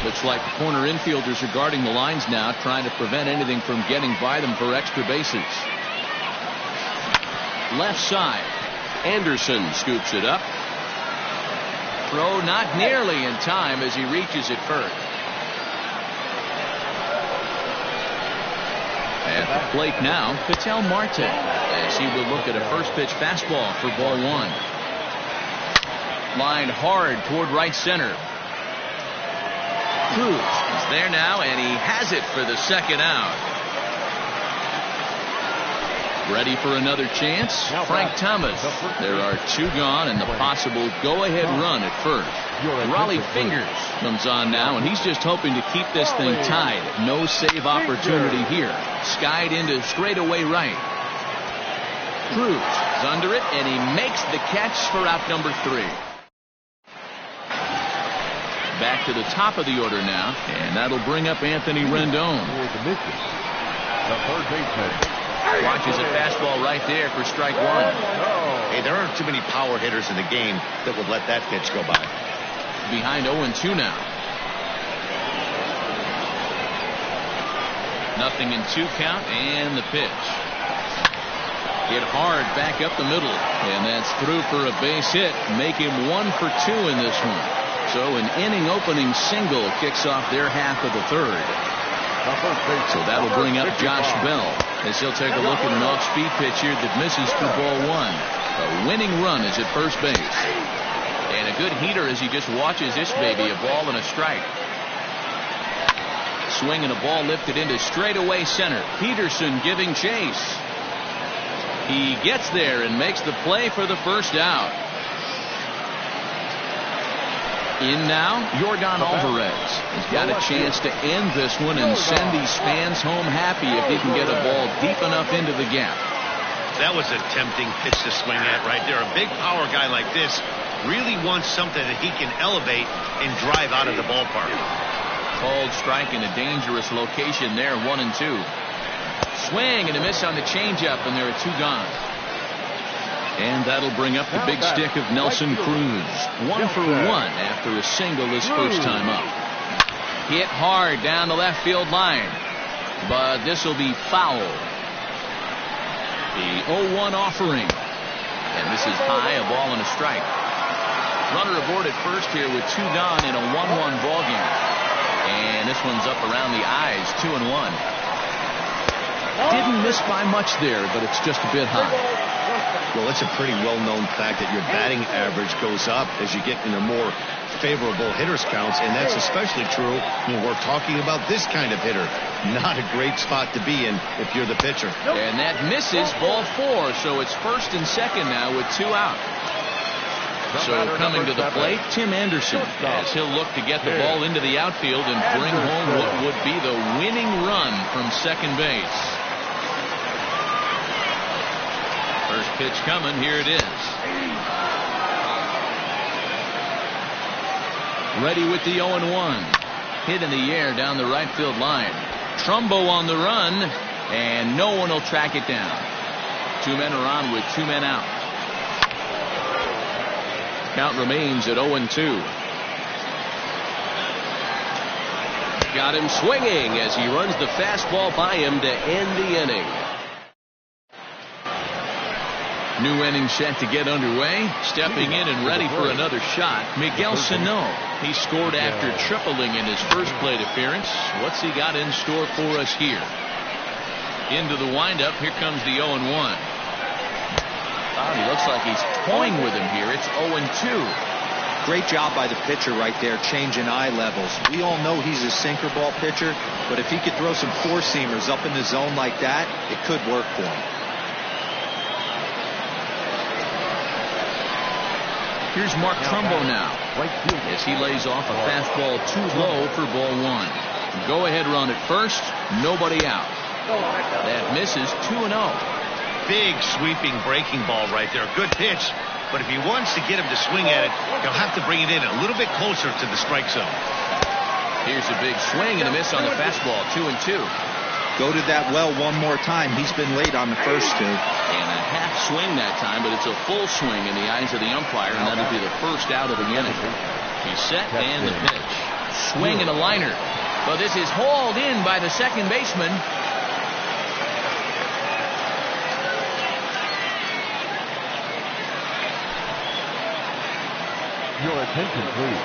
Looks like the corner infielders are guarding the lines now, trying to prevent anything from getting by them for extra bases. Left side. Anderson scoops it up. Throw not nearly in time as he reaches it first. At the plate now, Ketel Marte, as he will look at a first pitch fastball for ball 1. Lined hard toward right center. Cruz is there now, and he has it for the second out. Ready for another chance? Frank Thomas. There are two gone and the possible go-ahead run at first. Raleigh Fingers comes on now, and he's just hoping to keep this thing tied. No save opportunity here. Skied into straightaway right. Cruz is under it, and he makes the catch for out number 3. Back to the top of the order now, and that'll bring up Anthony Rendon. The third baseman. Watches a fastball right there for strike 1. Hey, there aren't too many power hitters in the game that would let that pitch go by. Behind 0-2 now. Nothing in 2 count, and the pitch. Hit hard back up the middle, and that's through for a base hit. Make him 1 for 2 in this one. So an inning opening single kicks off their half of the third. So that'll bring up Josh Bell as he'll take a look at an off-speed pitch here that misses for ball 1. A winning run is at first base. And a good heater as he just watches this baby, a ball and a strike. Swing and a ball lifted into straightaway center. Peterson giving chase. He gets there and makes the play for the first out. In now, Yordan Alvarez has got a chance to end this one and send these fans home happy if he can get a ball deep enough into the gap. That was a tempting pitch to swing at right there. A big power guy like this really wants something that he can elevate and drive out of the ballpark. Called strike in a dangerous location there, 1-2. Swing and a miss on the changeup, and there are 2 gone. And that'll bring up the big stick of Nelson Cruz. 1 for 1 after a single his first time up. Hit hard down the left field line, but this will be foul. The 0-1 offering, and this is high, a ball and a strike. Runner aboard at first here with 2 gone in a 1-1 ball game. And this one's up around the eyes, 2-1. Didn't miss by much there, but it's just a bit high. Well, it's a pretty well-known fact that your batting average goes up as you get into more favorable hitters counts, and that's especially true when we're talking about this kind of hitter. Not a great spot to be in if you're the pitcher. And that misses, ball 4, so it's first and second now with 2 out. So coming to the plate, Tim Anderson, as he'll look to get the ball into the outfield and bring home what would be the winning run from second base. First pitch coming, here it is. Ready with the 0-1. Hit in the air down the right field line. Trumbo on the run, and no one will track it down. 2 men are on with 2 men out. Count remains at 0-2. Got him swinging as he runs the fastball by him to end the inning. New inning set to get underway. Stepping in and ready for another shot, Miguel Sano. He scored after tripling in his first plate appearance. What's he got in store for us here? Into the windup. Here comes the 0-1. He looks like he's toying with him here. It's 0-2. Great job by the pitcher right there, changing eye levels. We all know he's a sinker ball pitcher, but if he could throw some 4-seamers up in the zone like that, it could work for him. Here's Mark Trumbo now as he lays off a fastball too low for ball 1. Go ahead run at first, nobody out. That misses, 2-0. Big sweeping breaking ball right there. Good pitch, but if he wants to get him to swing at it, he'll have to bring it in a little bit closer to the strike zone. Here's a big swing and a miss on the fastball, 2-2. Go to that well one more time. He's been late on the first 2. And a half swing that time, but it's a full swing in the eyes of the umpire, and that'll be the first out of the inning. He's set and the pitch. Swing and a liner. But this is hauled in by the second baseman. Your attention, please.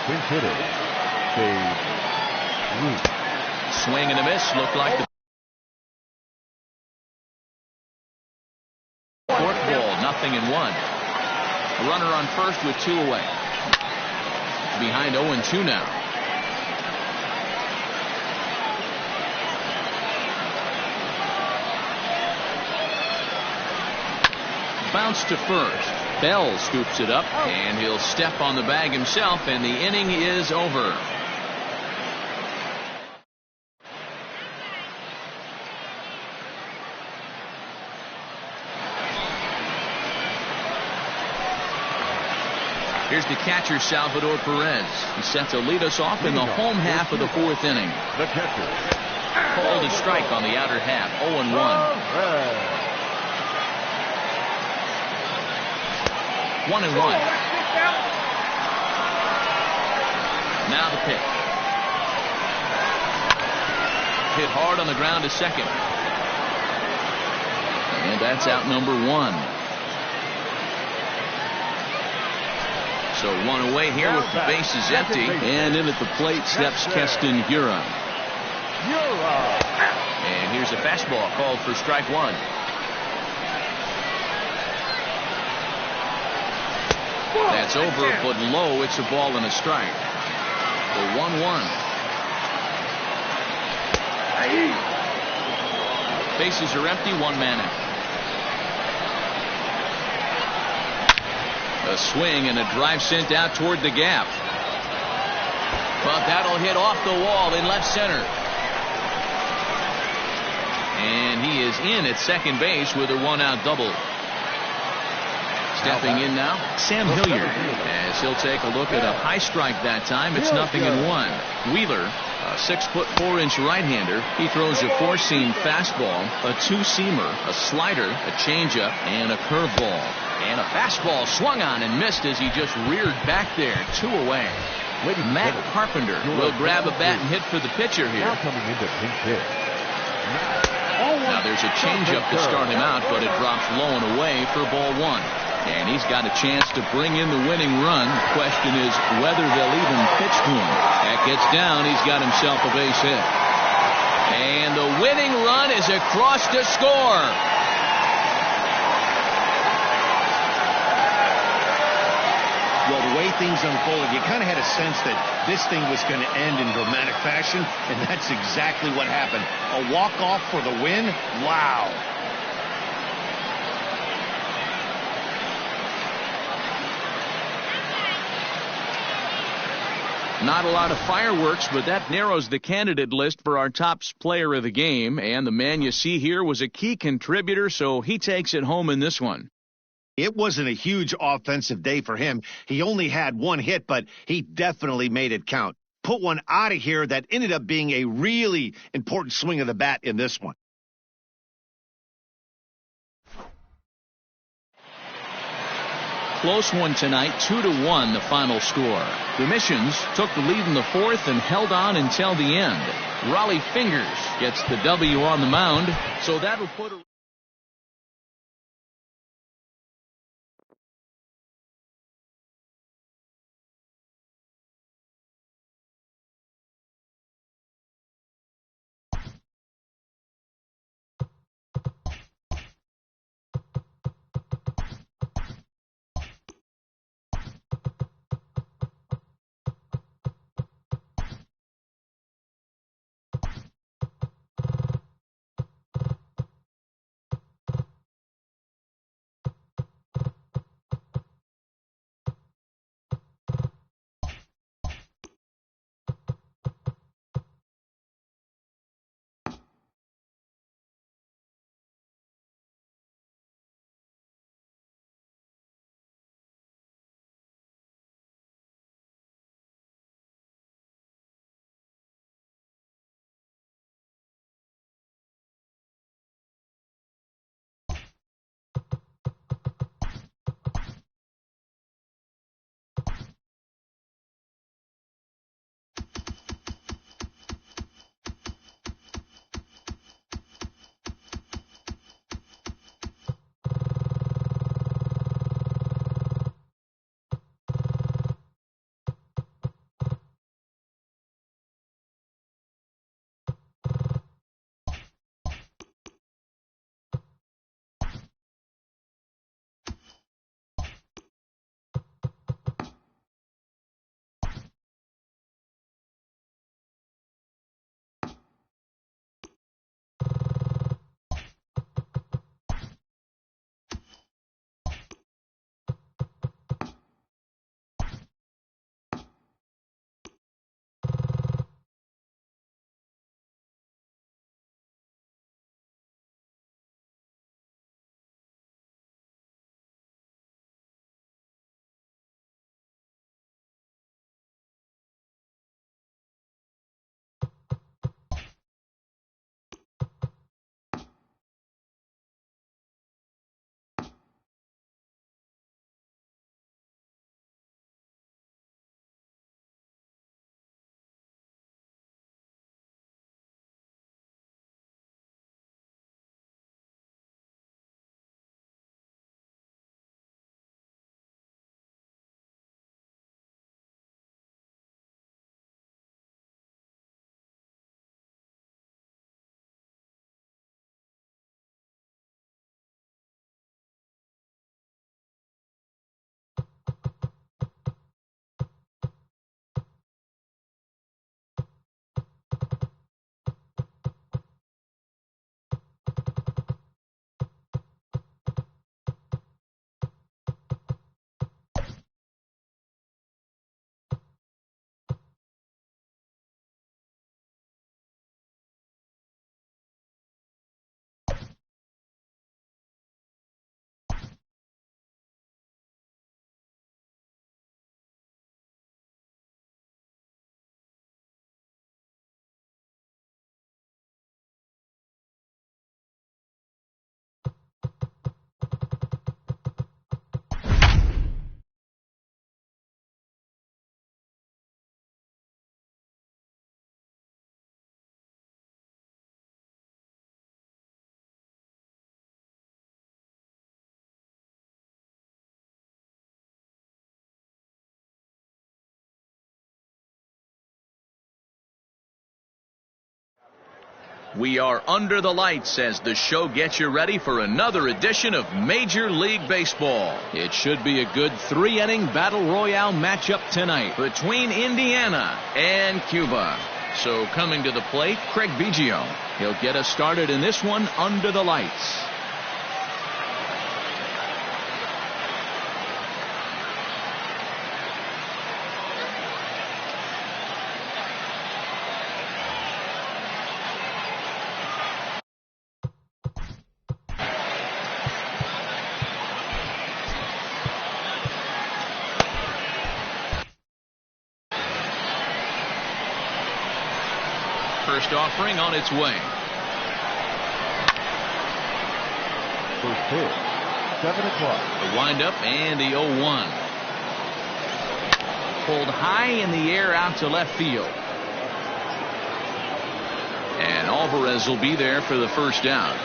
Pinch hitter, Dave Root. Swing and a miss. Looked like the fourth ball. 0-1. A runner on first with 2 away. Behind 0-2 now. bounce to first. Bell scoops it up, and he'll step on the bag himself, and the inning is over. Here's the catcher, Salvador Perez. He's set to lead us off in the home half of the fourth inning. The catcher. Called a strike on the outer half, 0-1. 1-1. Now the pitch. Hit hard on the ground to second. And that's out number 1. So 1 away here with the bases empty. And in at the plate steps Keston Hiura. And here's a fastball called for strike 1. That's over, but low. It's a ball and a strike. The 1-1. Bases are empty, 1 man out. A swing and a drive sent out toward the gap. But that'll hit off the wall in left center. And he is in at second base with a 1-out double. Stepping in now, Sam Hilliard, as he'll take a look at a high strike that time. It's 0-1. Wheeler, a 6'4" right-hander. He throws a 4-seam fastball, a 2-seamer, a slider, a changeup, and a curveball. And a fastball swung on and missed as he just reared back there, 2 away. Matt Carpenter will grab a bat and hit for the pitcher here. Now coming into pinch hit. Now there's a changeup to start him out, but it drops low and away for ball 1. And he's got a chance to bring in the winning run. The question is whether they'll even pitch to him. That gets down. He's got himself a base hit. And the winning run is across to score. Well, the way things unfolded, you kind of had a sense that this thing was going to end in dramatic fashion, and that's exactly what happened. A walk-off for the win? Wow. Not a lot of fireworks, but that narrows the candidate list for our top player of the game. And the man you see here was a key contributor, so he takes it home in this one. It wasn't a huge offensive day for him. He only had 1 hit, but he definitely made it count. Put one out of here that ended up being a really important swing of the bat in this one. Close one tonight, 2-1 the final score. The Missions took the lead in the 4th and held on until the end. Raleigh Fingers gets the W on the mound, so that'll put a We are under the lights as the show gets you ready for another edition of Major League Baseball. It should be a good 3-inning battle royale matchup tonight between Indiana and Cuba. So coming to the plate, Craig Biggio. He'll get us started in this one under the lights. First offering on its way. First pitch, 7 o'clock. The windup and the 0-1. Pulled high in the air out to left field. And Alvarez will be there for the first down.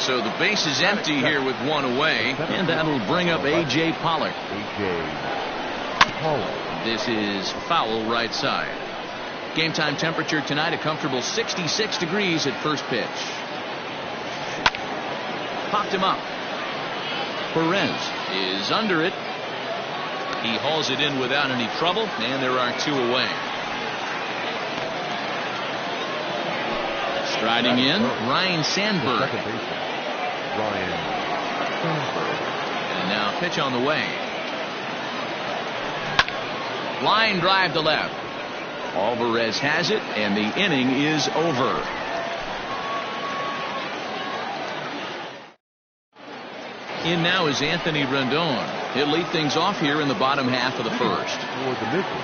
So the base is empty here with one away, and that'll bring up A.J. Pollock. This is foul right side. Game time temperature tonight a comfortable 66 degrees at first pitch. Popped him up. Perez is under it. He hauls it in without any trouble, and there are 2 away. Striding in, Ryan Sandberg. And now pitch on the way. Line drive to left. Alvarez has it, and the inning is over. In now is Anthony Rendon. He'll lead things off here in the bottom half of the first. Toward the middle.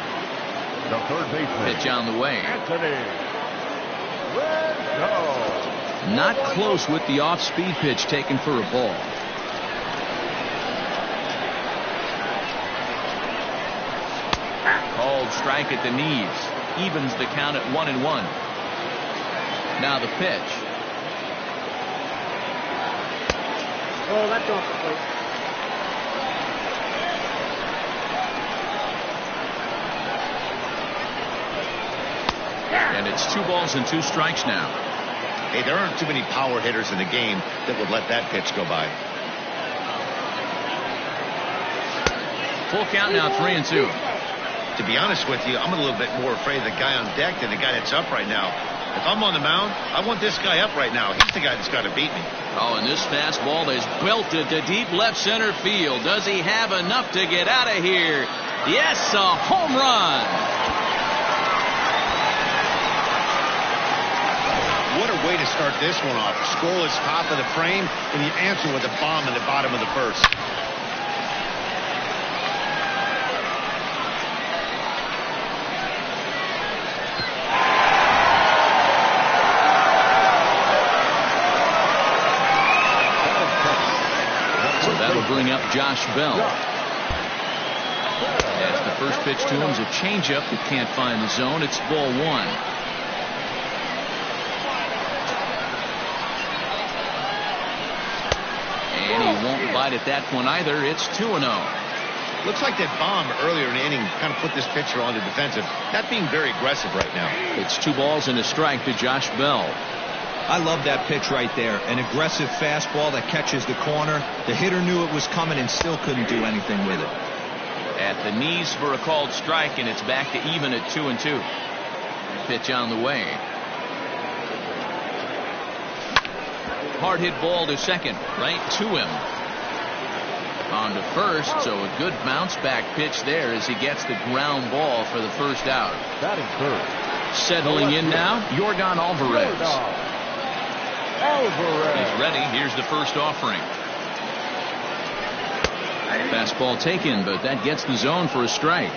The third baseman. Pitch on the way. Anthony Rendon. Not close with the off-speed pitch taken for a ball. Called strike at the knees. Evens the count at 1-1. Now the pitch. Oh, that's off the plate. And it's 2 balls and 2 strikes now. Hey, there aren't too many power hitters in the game that would let that pitch go by. Full count now, 3-2. To be honest with you, I'm a little bit more afraid of the guy on deck than the guy that's up right now. If I'm on the mound, I want this guy up right now. He's the guy that's got to beat me. Oh, and this fastball is belted to deep left center field. Does he have enough to get out of here? Yes, a home run. What a way to start this one off. Scoreless top of the frame, and you answer with a bomb in the bottom of the first. Bring up Josh Bell. As the first pitch to him is a changeup that can't find the zone. It's ball 1. And he won't bite at that one either. It's 2-0. Looks like that bomb earlier in the inning kind of put this pitcher on the defensive. Not being very aggressive right now. It's 2 balls and a strike to Josh Bell. I love that pitch right there. An aggressive fastball that catches the corner. The hitter knew it was coming and still couldn't do anything with it. At the knees for a called strike, and it's back to even at 2-2. Pitch on the way. Hard hit ball to second, right to him. On to first, so a good bounce back pitch there as he gets the ground ball for the first out. Batting third. Settling in now, Yordan Alvarez. He's ready. Here's the first offering. Fastball taken, but that gets the zone for a strike.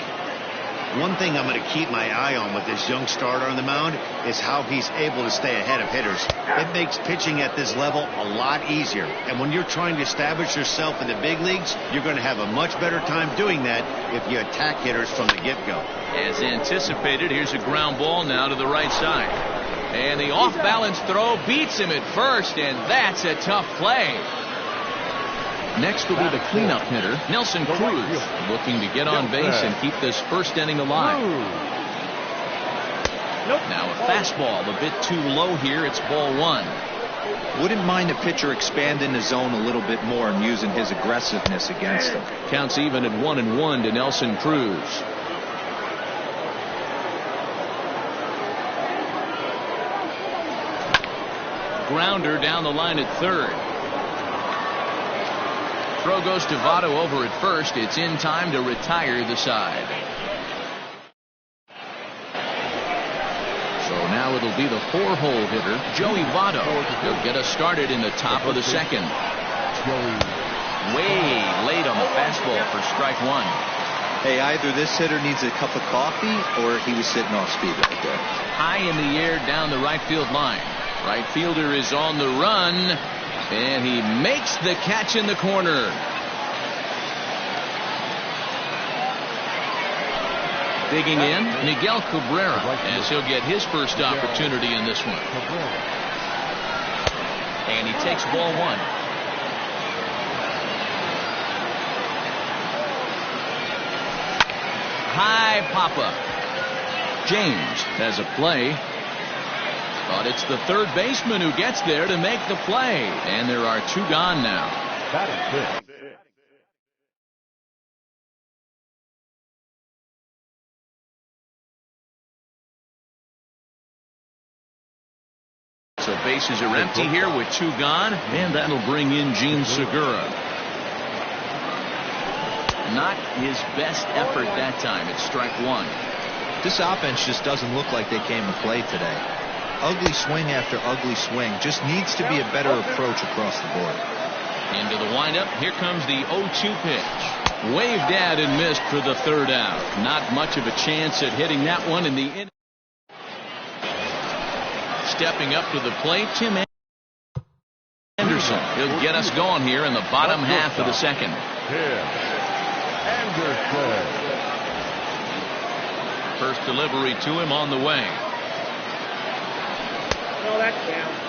One thing I'm going to keep my eye on with this young starter on the mound is how he's able to stay ahead of hitters. It makes pitching at this level a lot easier. And when you're trying to establish yourself in the big leagues, you're going to have a much better time doing that if you attack hitters from the get-go. As anticipated, here's a ground ball now to the right side. And the off-balance throw beats him at first, and that's a tough play. Next will be the cleanup hitter, Nelson Cruz, looking to get on base and keep this first inning alive. Now a fastball a bit too low here. It's ball one. Wouldn't mind a pitcher expanding the zone a little bit more and using his aggressiveness against them. Counts even at 1-1 to Nelson Cruz. Grounder down the line at third. Throw goes to Votto over at first. It's in time to retire the side. So now it'll be the 4-hole hitter, Joey Votto. He'll get us started in the top of the second. Way late on the fastball for strike one. Hey, either this hitter needs a cup of coffee or he was sitting off speed right there. High in the air down the right field line. Right fielder is on the run, and he makes the catch in the corner. Digging in, Miguel Cabrera, as he'll get his first opportunity in this one. And he takes ball one. High pop-up. James has a play. But it's the third baseman who gets there to make the play. And there are two gone now. That is good. So bases are empty here with two gone. And that'll bring in Gene Segura. Not his best effort that time. It's strike one. This offense just doesn't look like they came to play today. Ugly swing after ugly swing. Just needs to be a better approach across the board. Into the windup. Here comes the 0-2 pitch. Waved at and missed for the third out. Not much of a chance at hitting that one in the inning. Stepping up to the plate, Tim Anderson. He'll get us going here in the bottom half of the second. Anderson. First delivery to him on the way.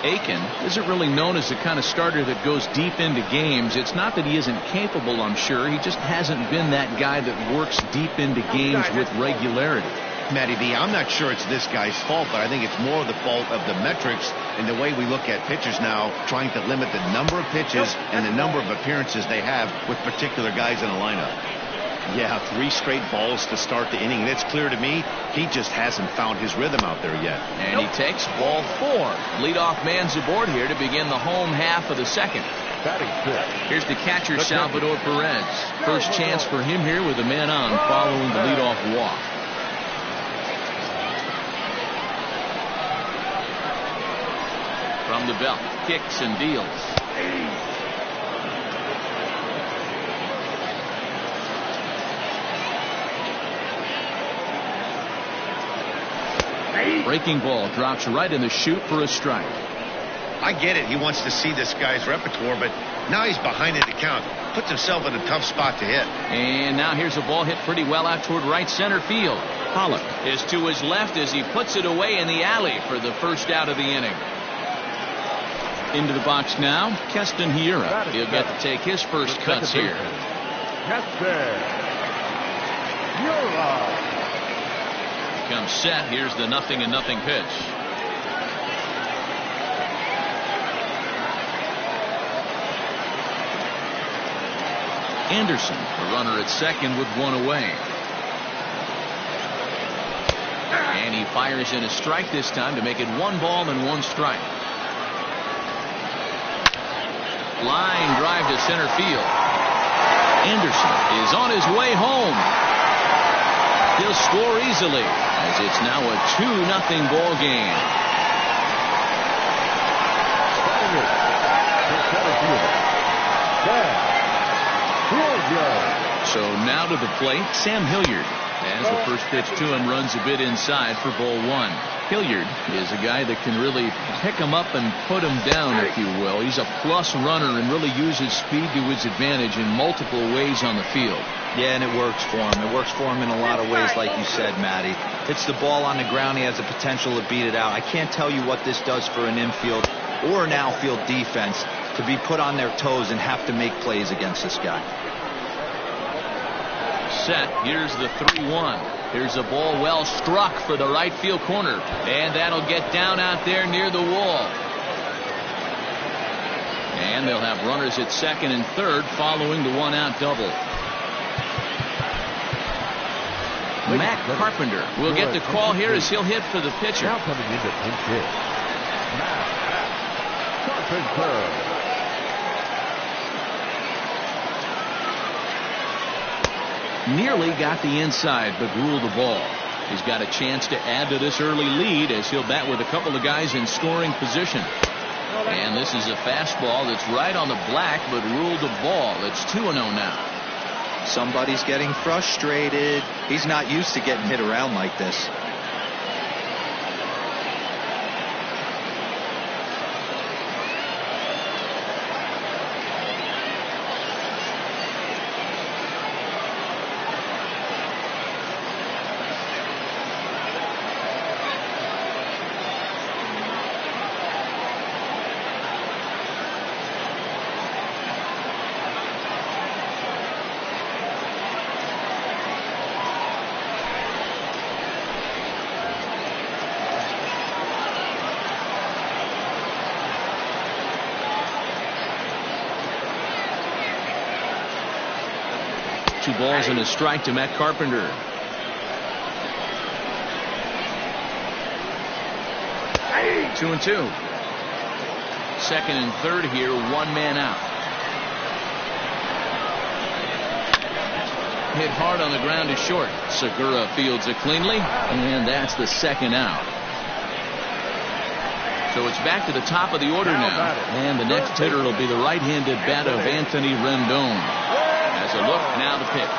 Aiken isn't really known as the kind of starter that goes deep into games. It's not that he isn't capable, I'm sure. He just hasn't been that guy that works deep into games with regularity. Matty B, I'm not sure it's this guy's fault, but I think it's more the fault of the metrics and the way we look at pitchers now, trying to limit the number of pitches and the number of appearances they have with particular guys in the lineup. Yeah, 3 straight balls to start the inning. And it's clear to me he just hasn't found his rhythm out there yet. And he takes ball 4. Leadoff man's aboard here to begin the home half of the second. Here's the catcher, Salvador Perez. First chance for him here with a man on following the leadoff walk. From the belt, kicks and deals. Breaking ball drops right in the chute for a strike. I get it. He wants to see this guy's repertoire, but now he's behind in the count. Puts himself in a tough spot to hit. And now here's a ball hit pretty well out toward right center field. Pollock is to his left as he puts it away in the alley for the first out of the inning. Into the box now, Keston Hiura. He'll get to take his first cuts here. Keston Hiura. Comes set. Here's the 0-0 pitch. Anderson, a runner at second with one away. And he fires in a strike this time to make it 1 ball and 1 strike. Line drive to center field. Anderson is on his way home. He'll score easily as it's now a 2-0 ball game. So now to the plate, Sam Hilliard. As the first pitch to him runs a bit inside for ball 1. Hilliard is a guy that can really pick him up and put him down, if you will. He's a plus runner and really uses speed to his advantage in multiple ways on the field. Yeah, and it works for him. It works for him in a lot of ways, like you said, Matty. Hits the ball on the ground. He has the potential to beat it out. I can't tell you what this does for an infield or an outfield defense to be put on their toes and have to make plays against this guy. Set. Here's the 3-1. Here's a ball well struck for the right field corner. And that'll get down out there near the wall. And they'll have runners at second and third following the one-out double. Matt Carpenter will get the call here as he'll hit for the pitcher. Now coming in to pinch hit, Matt Carpenter. Nearly got the inside, but ruled the ball. He's got a chance to add to this early lead as he'll bat with a couple of guys in scoring position. And this is a fastball that's right on the black, but ruled the ball. It's 2-0 now. Somebody's getting frustrated. He's not used to getting hit around like this. Two balls and a strike to Matt Carpenter. Hey. 2-2. Second and third here, one man out. Hit hard on the ground to short. Segura fields it cleanly, and that's the second out. So it's back to the top of the order now, and the next hitter will be the right-handed bat of Anthony Rendon. As a look now to pitch.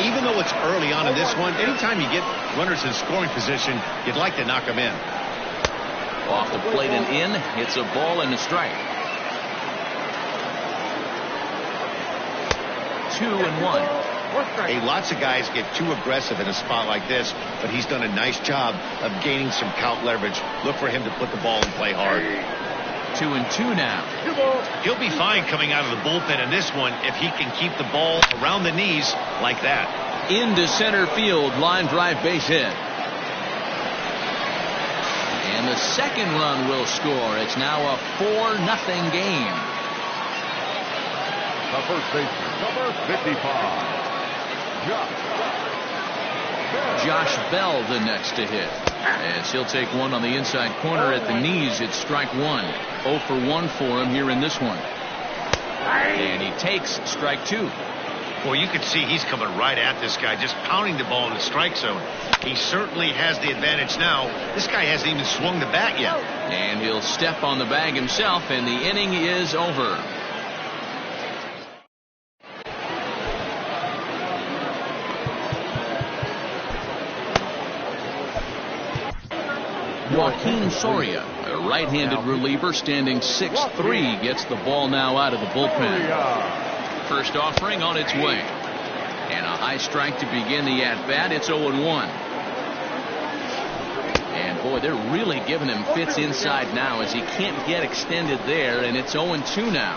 Even though it's early on in this one, anytime you get runners in scoring position, you'd like to knock them in. Off the plate and in. It's a ball and a strike. 2-1. Hey, lots of guys get too aggressive in a spot like this, but he's done a nice job of gaining some count leverage. Look for him to put the ball and play hard. 2-2 now. He'll be fine coming out of the bullpen in this one if he can keep the ball around the knees like that. Into center field, line drive base hit. And the second run will score. It's now a 4-0 game. The first baseman, number 55, Josh Bell the next to hit. As he'll take one on the inside corner at the knees. It's strike one. 0 for 1 for him here in this one. And he takes strike two. Well, you can see he's coming right at this guy, just pounding the ball in the strike zone. He certainly has the advantage now. This guy hasn't even swung the bat yet. And he'll step on the bag himself, and the inning is over. Joaquin Soria, a right-handed reliever standing 6'3", gets the ball now out of the bullpen. First offering on its way. And a high strike to begin the at-bat. It's 0-1. And boy, they're really giving him fits inside now as he can't get extended there, and it's 0-2 now.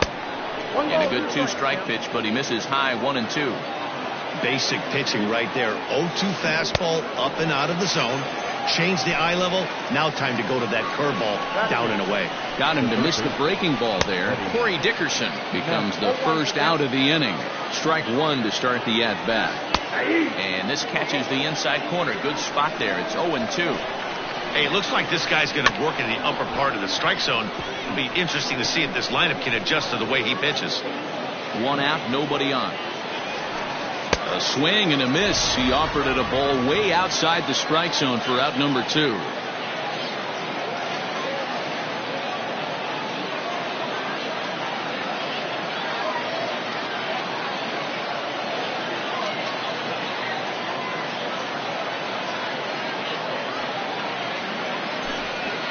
And a good two-strike pitch, but he misses high 1-2. Basic pitching right there. 0-2 fastball up and out of the zone. Change the eye level. Now time to go to that curveball down and away. Got him to miss the breaking ball there. Corey Dickerson becomes the first out of the inning. Strike one to start the at-bat. And this catches the inside corner. Good spot there. It's 0-2. Hey, it looks like this guy's going to work in the upper part of the strike zone. It'll be interesting to see if this lineup can adjust to the way he pitches. One out, nobody on. A swing and a miss. He offered it a ball way outside the strike zone for out number 2.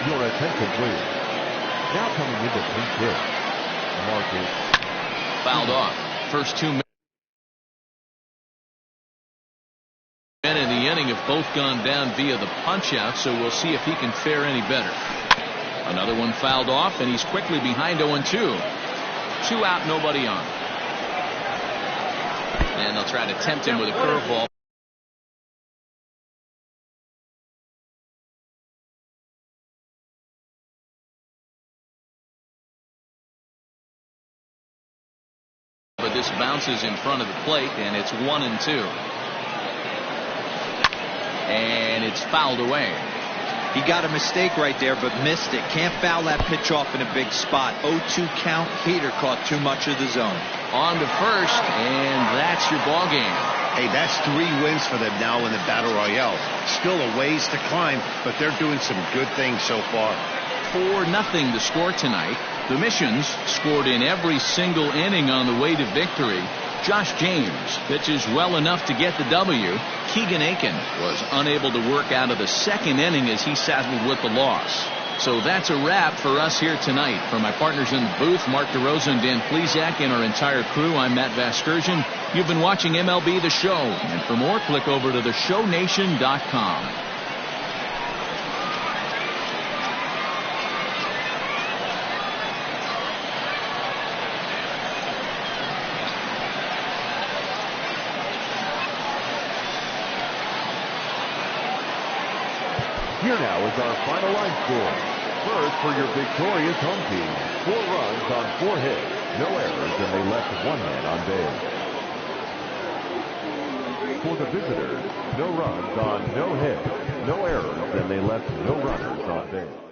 Your attention, please. Now coming into pinch hit, Marcus. Fouled off. First 2 minutes in the inning have both gone down via the punch-out, so we'll see if he can fare any better. Another one fouled off, and he's quickly behind 0-2. 2 out, nobody on. And they'll try to tempt him with a curveball. But this bounces in front of the plate, and it's 1-2. And it's fouled away. He got a mistake right there, but missed it. Can't foul that pitch off in a big spot. 0-2 count. Heater caught too much of the zone. On to first, and that's your ball game. Hey, that's 3 wins for them now in the Battle Royale. Still a ways to climb, but they're doing some good things so far. 4-0 the score tonight. The Missions scored in every single inning on the way to victory. Josh James pitches well enough to get the W. Keegan Aiken was unable to work out of the second inning as he settled with the loss. So that's a wrap for us here tonight. For my partners in the booth, Mark DeRosa and Dan Plesac, and our entire crew, I'm Matt Vasgersian. You've been watching MLB The Show. And for more, click over to theshownation.com. Here now is our final line score. First for your victorious home team, 4 runs on 4 hits, no errors, and they left 1 man on base. For the visitors, no runs on no hits, no errors, and they left no runners on base.